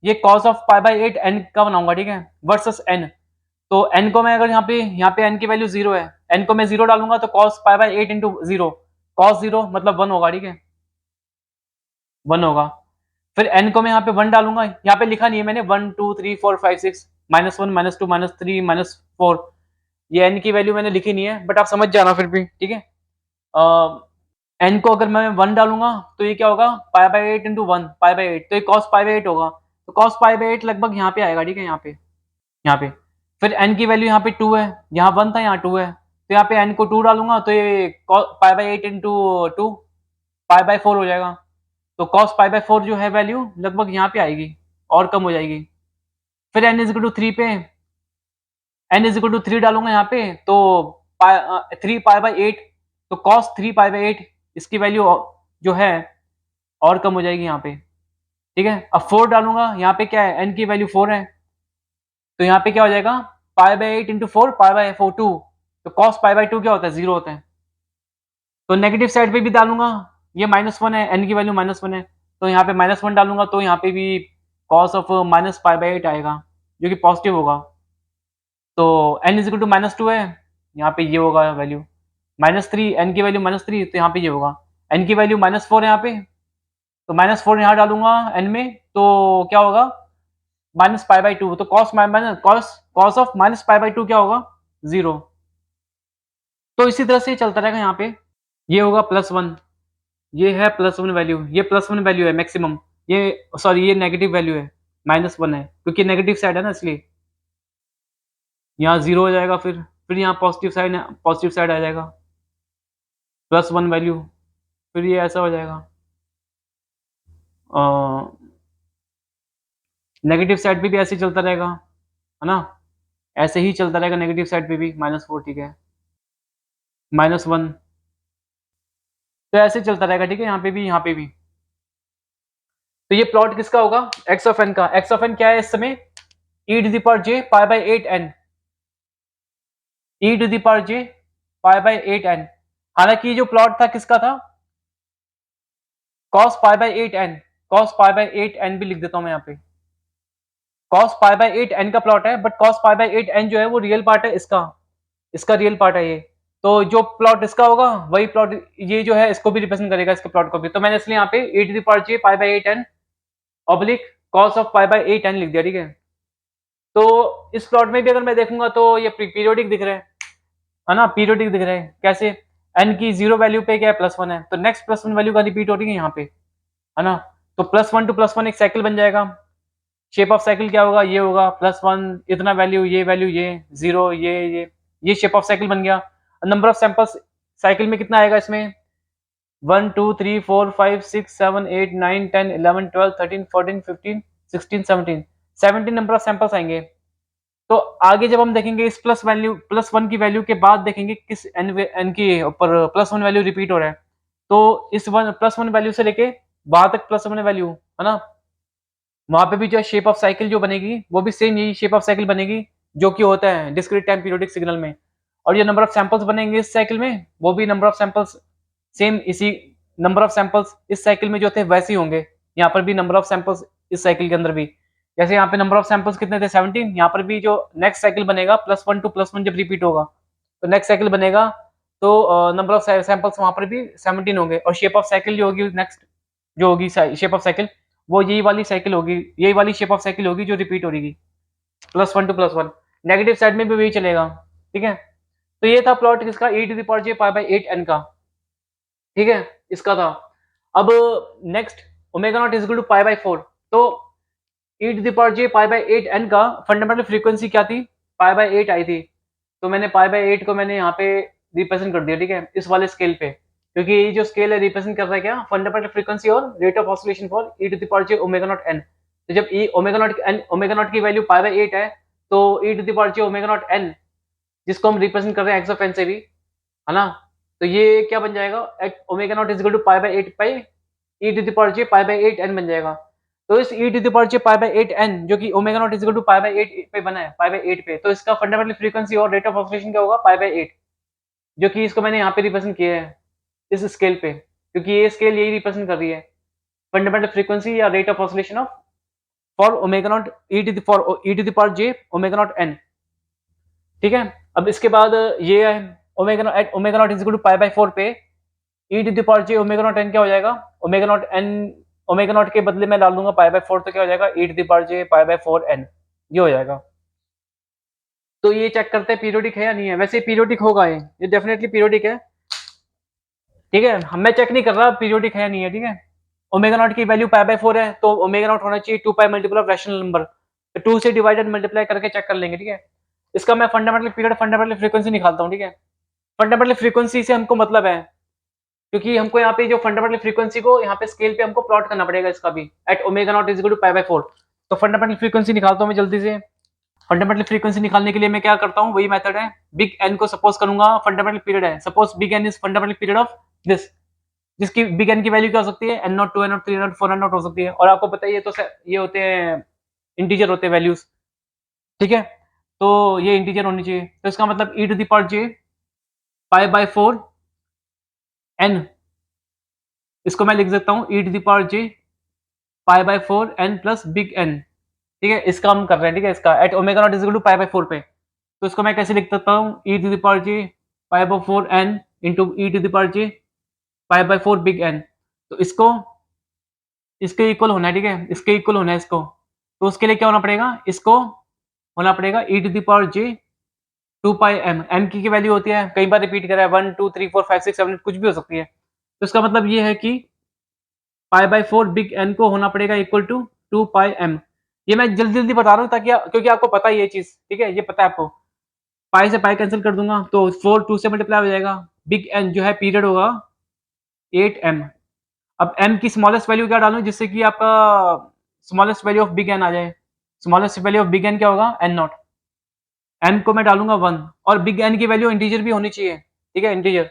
ये cos of pi by 8 n का बनाऊंगा, ठीक है, वर्सेस n। तो n को मैं अगर यहाँ पे n की वैल्यू 0 है, n को मैं 0 डालूंगा तो cos pi by 8 into 0, cos 0 मतलब 1 होगा, ठीक है, 1 होगा। फिर n को मैं यहाँ पे 1 डालूंगा, यहाँ पे लिखा नहीं है मैंने 1 2 3 4 5 6 -1 -2 -3 -4, ये n की वैल्यू मैंने लिखी नहीं है, बट आप समझ जाना फिर भी, ठीक है। n को अगर मैं 1 डालूंगा तो ये क्या होगा, पाई बाई 8 इंटू 1, पाई बाई 8, तो ये cos पाई बाई 8 होगा, तो cos पाई बाई 8 लगभग यहाँ पे आएगा, ठीक है, यहाँ पे। फिर n की वैल्यू यहाँ पे 2 है, यहाँ 1 था, यहाँ 2 है, तो यहाँ पे n को 2 डालूंगा तो ये पाई बाई 8 इंटू 2 पाई बाई 4 हो जाएगा, तो cos पाई बाई 4 जो है वैल्यू लगभग यहाँ पे आएगी और कम हो जाएगी। फिर n इज इक्वल टू 3 पे n इज इक्वल टू 3 डालूंगा यहाँ पे तो 3 पाई बाई 8, तो cos 3 पाई बाई 8 इसकी वैल्यू जो है और कम हो जाएगी यहाँ पे, ठीक है। अब 4 डालूंगा, यहाँ पे क्या है, n की वैल्यू 4 है, तो यहाँ पे क्या हो जाएगा, पाई बाई 8 इंटू 4 पाई बाई 4 2, तो cos पाई बाई 2 क्या होता है, 0 होता है। तो नेगेटिव साइड पे भी डालूंगा, ये -1 है, n की वैल्यू -1 है, तो यहाँ पे -1 डालूंगा तो यहाँ पे भी cos of minus pi by 8 आएगा जो कि पॉजिटिव होगा। तो n इज इक्वल टू -2 है, यहाँ पे ये होगा वैल्यू -3, n की वैल्यू -3, तो यहाँ पे ये होगा, n की वैल्यू -4 है यहाँ पे, तो -4 यहाँ डालूंगा n में तो क्या होगा, माइनस पाई बाई 2, तो cos of minus pi by 2 क्या होगा, 0। तो इसी तरह से ये चलता रहेगा, यहाँ पे ये होगा +1, ये है +1 वैल्यू, ये +1 वैल्यू है मैक्सिमम, ये सॉरी ये नेगेटिव वैल्यू है, -1 है क्योंकि नेगेटिव साइड है ना, इसलिए यहाँ 0 हो जाएगा, फिर यहाँ पॉजिटिव साइड आ जाएगा +1 वैल्यू, फिर ये ऐसा हो जाएगा, नेगेटिव साइड पे भी ऐसे ही चलता रहेगा, है ना, ऐसे ही चलता रहेगा नेगेटिव साइड पे भी -4, ठीक है, -1, तो ऐसे चलता रहेगा, ठीक है, यहाँ पे भी, यहाँ पे भी। तो ये प्लॉट किसका होगा, x ऑफ n का। x ऑफ n क्या है इस समय, e to the power j pi by 8 n, e to the power j pi by 8 n। हालांकि ये जो प्लॉट था किसका था, cos pi by 8 n, cos pi by 8 n भी लिख देता हूं मैं यहाँ पे, cos पाई बाई 8 n का प्लॉट है, but cos pi by 8 n जो है वो रियल पार्ट है इसका, इसका रियल पार्ट है ये। तो जो प्लॉट इसका होगा वही प्लॉट ये जो है इसको भी रिप्रेजेंट करेगा, इसके प्लॉट को भी। तो मैंने इसलिए यहाँ पे e to the power j pi by 8 n oblique cos of pi by 8 n लिख दिया, ठीक है। तो इस प्लॉट में भी अगर मैं देखूंगा तो ये पीरियोडिक दिख रहा है ना, पीरियोडिक दिख रहा है कैसे, n की 0 वैल्यू पे क्या है, +1 है, तो नेक्स्ट +1 वैल्यू का रिपीट हो रही है यहाँ पे, है ना। तो +1 टू +1 एक साइकिल बन जाएगा, शेप ऑफ साइकिल क्या होगा, ये होगा +1 इतना वैल्यू, ये वैल्यू, ये 0, ये शेप ऑफ साइकिल बन गया। नंबर ऑफ सैंपल्स साइकिल में कितना आएगा इसमें, 1 2 3 4 5 6 7 8 9 10 11 12 13 14 15 16 17 17 नंबर ऑफ सैंपल्स आएंगे। तो आगे जब हम देखेंगे इस +1 की वैल्यू के बाद देखेंगे किस n के ऊपर +1 वैल्यू रिपीट हो रहा है, तो इस +1 वैल्यू से लेके वहां तक +1 वैल्यू, है ना, वहां पे भी जो शेप ऑफ साइकिल जो बनेगी वो भी सेम यही शेप ऑफ साइकिल बनेगी जो कि होता है डिस्क्रीट टाइम पीरियोडिक सिग्नल में। और ये नंबर ऑफ सैंपल्स बनेंगे इस साइकिल में, वो भी नंबर ऑफ सैंपल्स सेम इसी नंबर ऑफ सैंपल्स इस साइकिल में जो थे वैसे ही होंगे, यहाँ पर भी नंबर ऑफ सैंपल्स इस साइकिल के अंदर भी, जैसे यहाँ पे नंबर ऑफ सैंपल्स कितने थे 17, यहाँ पर भी जो नेक्स्ट साइकिल बनेगा +1 टू +1 जब रिपीट होगा तो नेक्स्ट साइकिल बनेगा, तो नंबर ऑफ सैंपल्स वहां पर भी 17 होंगे, और शेप ऑफ साइकिल जो होगी नेक्स्ट, जो होगी शेप ऑफ साइकिल वो यही वाली साइकिल होगी, यही वाली शेप ऑफ साइकिल होगी जो रिपीट हो रही, +1 टू +1, नेगेटिव साइड में भी वही चलेगा, ठीक है। तो ये था प्लॉट किसका, e to the power j pi by 8 n का, ठीक है, इसका था। अब next omega not is equal to pi by 4, तो e to the power j pi by 8 n का फंडामेंटल फ्रीक्वेंसी क्या थी, पाई बाई 8 आई थी, तो मैंने पाई बाई 8 को मैंने यहाँ पे रिप्रेजेंट कर दिया, ठीक है, इस वाले स्केल पे, क्योंकि ये जो स्केल है रिप्रेजेंट कर रहा है क्या, फंडामेंटल फ्रीक्वेंसी और rate of oscillation for e to the power j omega not n। तो जब ओमेगा नॉट की वैल्यू पाई बाई 8 है तो e to the power j omega not n, जिसको हम रिप्रेजेंट कर रहे हैं एक्स ऑफ n से भी, है ना, तो ये क्या बन जाएगा, omega not is equal to pi by 8 pi e to the power j pi by 8 n बन जाएगा। तो इस e to the power j pi by 8 n जो कि omega not is equal to pi by 8 पे बना है, पाई by 8 पे, तो इसका फंडामेंटल फ्रीक्वेंसी और रेट ऑफ ऑसिलेशन क्या होगा, पाई बाई 8, जो कि इसको मैंने यहाँ पे रिप्रेजेंट किया है इस स्केल पे, क्योंकि ये स्केल यही रिप्रेजेंट कर रही है फंडामेंटल फ्रीक्वेंसी या rate of oscillation of for omega naught E to the power J omega naught N. ठीक है, अब इसके बाद ये है omega naught at omega not is equal to pi by 4 पे ई to the power J omega naught N क्या हो जाएगा, omega naught N, omega naught के बदले में डाल दूंगा पाई बाय 4 तो क्या हो जाएगा ई to the power J pi by 4 N, ये हो जाएगा। तो ये चेक करते हैं पीरियोडिक है या नहीं है, वैसे पीरियोडिक होगा, ये डेफिनेटली पीरियोडिक है। ठीक है, हम मैं चेक नहीं कर रहा पीरियोडिक है या नहीं है। ठीक है, ओमेगा नॉट की वैल्यू पाई बाय 4 है तो ओमेगा नॉट होना चाहिए 2 pi multiple of rational number, तो 2 से डिवाइडेड मल्टीप्लाई करके चेक कर लेंगे। ठीक है, इसका मैं फंडामेंटल पीरियड फंडामेंटल फ्रीक्वेंसी निकालता हूँ। ठीक है, फंडामेंटल फ्रीक्वेंसी से हमको मतलब है, क्योंकि हमको यहाँ पे जो फंडामेंटल फ्रीक्वेंसी को यहाँ पे स्केल पे हमको प्लॉट करना पड़ेगा इसका भी at omega not is equal to pi by 4। तो फंडामेंटल फ्रीक्वेंसी निकालता हूँ मैं जल्दी से। फंडामेंटल फ्रीक्वेंसी निकालने के लिए मैं क्या करता हूँ, वही मेथड है। बिग एन को सपोज करूंगा फंडामेंटल पीरियड है, suppose big N is fundamental period of this, जिसकी बिग एन की वैल्यू क्या हो सकती है, N naught, 2 N naught, 3 N naught, 4 N naught हो सकती है। और आपको पता है ये तो ये होते हैं इंटीजर होते हैं वैल्यूज। ठीक है, तो ये इंटीजर होनी चाहिए, तो इसका मतलब E to the power J pi by 4 N, इसको मैं लिख सकता हूँ ई to the power J pi by 4 N plus big N. ठीक है, इसका हम कर रहे हैं। ठीक है, इसका at omega not is equal to pi by 4 पे, तो इसको मैं कैसे लिख सकता हूँ, ई to the power J pi by 4 N into E to the power J pi by 4 big N. तो इसको इसके इक्वल होना है। ठीक है, इसके इक्वल होना है इसको, तो उसके लिए क्या होना पड़ेगा, इसको होना पड़ेगा ई to the power J 2 pi M, M की वैल्यू होती है, कई बार रिपीट करा है 1 2 3 4 5 6 7 8 कुछ भी हो सकती है। तो इसका मतलब ये है कि पाई बाय 4 बिग एन को होना पड़ेगा इक्वल टू 2 पाई एम। ये मैं जल्दी जल्दी बता रहा हूँ ताकि क्योंकि आपको पता है ये चीज। ठीक है, ये पता है आपको, पाई से पाई कैंसिल कर दूंगा तो 4 2 से मल्टीप्लाई हो जाएगा, बिग एन जो है पीरियड होगा 8 एम। अब एम की स्मॉलेस्ट वैल्यू क्या डालूं जिससे कि आपका smallest value of big N आ जाए, smallest value of big N क्या होगा, एन नॉट, एन को मैं डालूंगा 1, और बिग एन की वैल्यू इंटीजर भी होनी चाहिए। ठीक है, इंटीजर,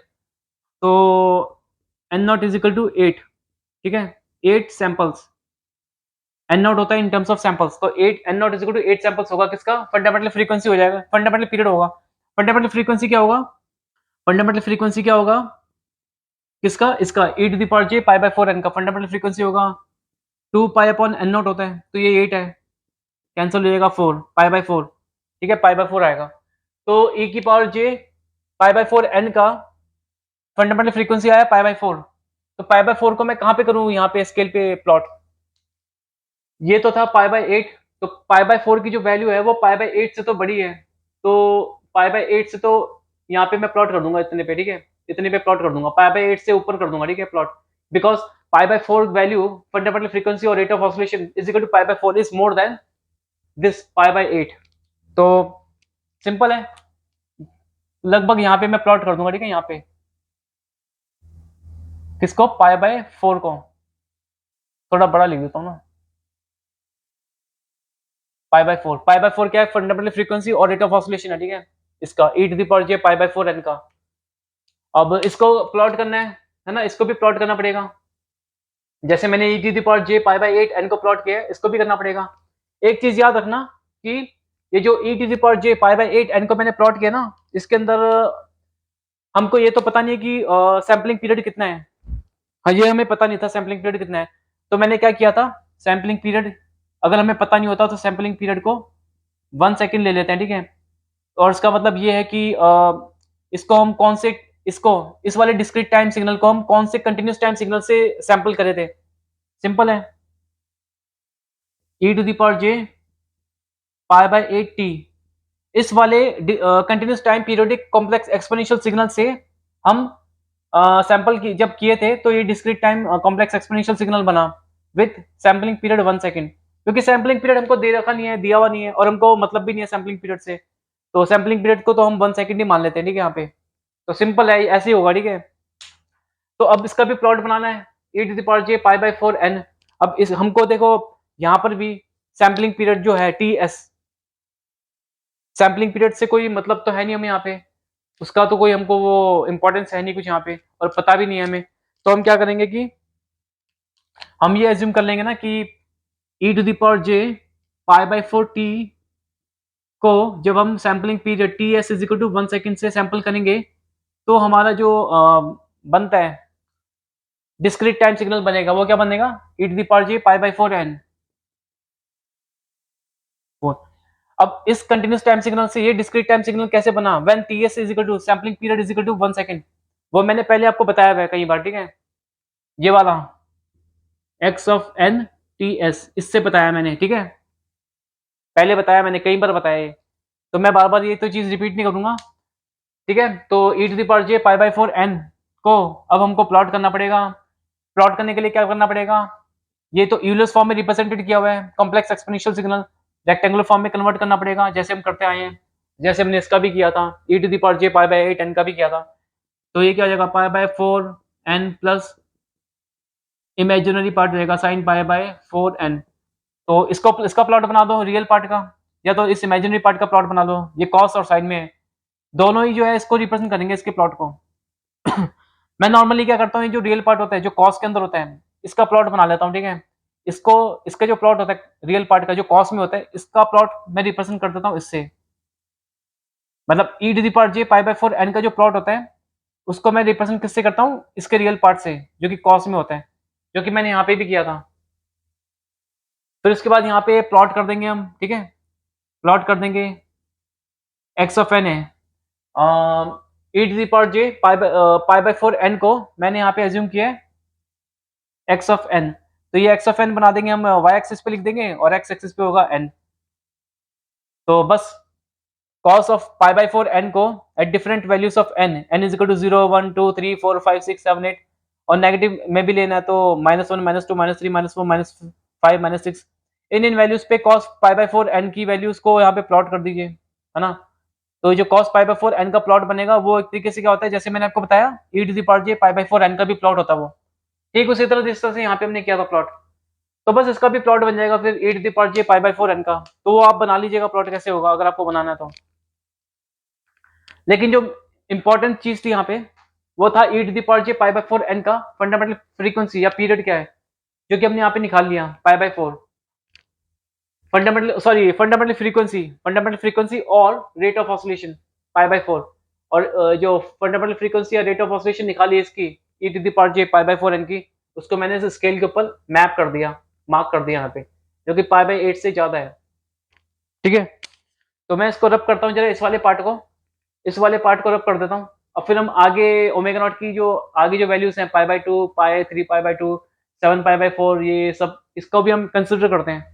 तो N naught is equal to 8। ठीक है, 8 सैंपल्स, एन नॉट होता है इन टर्म्स ऑफ सैंपल्स, तो 8 N naught is equal to 8 samples होगा किसका, फंडामेंटल फ्रीक्वेंसी हो जाएगा, फंडामेंटल पीरियड होगा। फंडामेंटल फ्रीक्वेंसी क्या होगा, फंडामेंटल फ्रीक्वेंसी क्या होगा किसका, इसका ई to the power J pi by 4 N का फंडामेंटल फ्रीक्वेंसी होगा 2 पाई अपॉन एन नॉट होता है, तो ये 8 है, कैंसिल हो जाएगा 4 पाई बाय 4। ठीक है, पाई बाय 4 आएगा, तो ई की power J pi by 4 N का फंडामेंटल फ्रीक्वेंसी आया पाई बाय 4। तो पाई बाय 4 को मैं कहां पे करूं, यहाँ पे स्केल पे प्लॉट, ये तो था पाई बाय 8, तो पाई बाय 4 की जो वैल्यू है वो पाई बाय 8 से तो बड़ी है, तो पाई बाय 8 से तो यहाँ पे मैं प्लॉट कर दूंगा इतने पे। ठीक है, इतने पे प्लॉट कर दूंगा, पाई बाय 8 से ऊपर कर दूंगा। ठीक है, plot, because pi by 4 value fundamental frequency और rate of oscillation is equal to pi by 4 is more than this pi by 8। तो सिंपल है, लगभग यहाँ पे मैं प्लॉट कर दूंगा। ठीक है, यहाँ पे किसको, पाई बाय 4 को, थोड़ा बड़ा लिख देता हूँ ना, पाई बाय 4, पाई बाय 4 क्या है, फंडामेंटल फ्रीक्वेंसी और रेट ऑफ ऑसिलेशन है। ठीक है, इसका ई to the power J pi by 4 N का। अब इसको प्लॉट करना है ना, इसको भी प्लॉट करना पड़ेगा, जैसे मैंने E to the power J pi by 8 N को प्लॉट किया है, इसको भी करना पड़ेगा। एक चीज याद रखना कि ये जो ई to the power J pi by 8 N को मैंने प्लॉट किया ना, इसके अंदर हमको ये तो पता नहीं है कि सैम्पलिंग पीरियड कितना है। हाँ, ये हमें पता नहीं था सैम्पलिंग पीरियड कितना है, तो मैंने क्या किया था, सैम्पलिंग पीरियड अगर हमें पता नहीं होता तो सैम्पलिंग पीरियड को 1 सेकंड ले लेते हैं। ठीक है, और इसका मतलब ये है कि इसको हम कौन से, इसको इस वाले डिस्क्रीट टाइम सिग्नल को हम कौन से कंटिन्यूस टाइम सिग्नल से सैंपल करे थे, सिंपल है, ई to the power J pi by 8 T, इस वाले continuous time periodic complex exponential signal से हम सैंपल की जब किए थे तो ये discrete time complex exponential signal बना विथ सैम्पलिंग पीरियड 1 सेकंड, क्योंकि सैम्पलिंग पीरियड हमको दे रखा नहीं है, दिया हुआ नहीं है, और हमको मतलब भी नहीं है सैम्पलिंग पीरियड से, तो सैम्पलिंग पीरियड को तो हम 1 सेकंड ही मान लेते हैं। ठीक है, यहाँ पे तो सिंपल है, ऐसे ही होगा। ठीक है, तो अब इसका भी प्लॉट बनाना है, ई to the power J pi by 4 N. अब इस हमको देखो यहाँ पर भी सैम्पलिंग पीरियड जो है टी एस, सैम्पलिंग पीरियड से कोई मतलब तो है नहीं हमें यहाँ पे, उसका तो कोई हमको वो इंपॉर्टेंस है नहीं कुछ यहाँ पे, और पता भी नहीं है हमें, तो हम क्या करेंगे कि हम ये एज्यूम कर लेंगे ना कि ई to the power J pi by 4 T को जब हम sampling period T S is equal to 1 second से सैंपल करेंगे, तो हमारा जो बनता है डिस्क्रीट टाइम सिग्नल बनेगा, वो क्या बनेगा, e to the power j pi by 4n। अब इस कंटिन्यूस टाइम सिग्नल से ये डिस्क्रीट टाइम सिग्नल कैसे बना, when ts is equal to sampling period is equal to 1 second. वो मैंने पहले आपको बताया हुआ है कई बार, ठीक है, ये वाला x ऑफ n ts, इससे बताया मैंने, ठीक है, पहले बताया मैंने, कई बार बताया ये, तो मैं बार बार ये तो चीज रिपीट नहीं करूंगा, ठीक है। तो e to the power j pi by 4n को अब हमको प्लॉट करना पड़ेगा। प्लॉट करने के लिए क्या करना पड़ेगा, ये तो यूलर्स फॉर्म में रिप्रेजेंटेड किया हुआ है, complex exponential signal rectangular form में कन्वर्ट करना पड़ेगा, जैसे हम करते आए हैं, जैसे हमने इसका भी किया था, e to the power j pi by 8n का भी किया था। तो ये क्या हो जाएगा, पाई by 4n plus imaginary part रहेगा साइन पाई बाय 4n। तो इसको इसका प्लॉट बना दो रियल पार्ट का, या तो इस इमेजिनरी पार्ट का प्लॉट बना दो, ये कॉस और साइन में है, दोनों ही जो है इसको रिप्रेजेंट करेंगे इसके प्लॉट को। मैं नॉर्मली क्या करता हूँ, ये जो रियल पार्ट होता है जो कॉस के अंदर होता है, इसका प्लॉट बना लेता हूँ, ठीक है, इसको, इसका जो प्लॉट होता है रियल पार्ट का जो कॉस में होता है, इसका प्लॉट मैं रिप्रेजेंट कर देता हूँ इससे, मतलब e to the power j pi by 4n का जो प्लॉट होता है उसको मैं रिप्रेजेंट किससे करता हूँ, इसके रियल पार्ट से जो कि कॉस में होता है, जो कि मैंने यहाँ पे भी किया था। फिर उसके बाद यहाँ पे प्लॉट कर देंगे हम, ठीक है, प्लॉट कर देंगे x ऑफ n है, e to the power j pi by 4n को मैंने यहाँ पे एज्यूम किया है x ऑफ n, तो ये x ऑफ n बना देंगे हम, y एक्सिस पे लिख देंगे और x एक्सिस पे होगा n। तो बस cos of pi by 4n को at different values of n is equal to 0 1 2 3 4 5 6 7 8, और नेगेटिव में भी लेना है तो -1 -2 -3 -4 -5 -6, इन वैल्यूज पे cos पाई बाय 4n की वैल्यूज को यहाँ पे प्लॉट कर दीजिए, है ना। तो जो cos पाई बाय 4n का प्लॉट बनेगा वो एक तरीके से क्या होता है, जैसे मैंने आपको बताया e to the power j pi by 4n का भी प्लॉट होता है वो, ठीक उसी तरह जिस तरह से यहाँ पे हमने किया था प्लॉट, तो बस इसका भी प्लॉट बन जाएगा फिर e to the power j pi by 4n का। तो वो आप बना लीजिएगा प्लॉट कैसे होगा अगर आपको बनाना है तो। लेकिन जो इंपॉर्टेंट चीज थी यहाँ पे वो था e to the power j pi by 4n का फंडामेंटल फ्रीक्वेंसी या पीरियड क्या है, जो कि हमने यहाँ पे निकाल लिया पाई बाय 4, फंडामेंटल फ्रीक्वेंसी और rate of oscillation pi by 4, और जो फंडामेंटल फ्रीक्वेंसी या रेट ऑफ ऑसिलेशन निकाली है इसकी e to the power j pi by 4n की, उसको मैंने इस स्केल के ऊपर मैप कर दिया, मार्क कर दिया यहाँ पे, जो कि पाई बाय 8 से ज्यादा है, ठीक है। तो मैं इसको रब करता हूँ जरा, इस वाले पार्ट को रब कर देता हूँ। अब फिर हम आगे ओमेगा नॉट की जो आगे जो वैल्यूज हैं पाई by 2 pi 3 pi by 2 7 pi by 4 ये सब इसको भी हम कंसिडर करते हैं।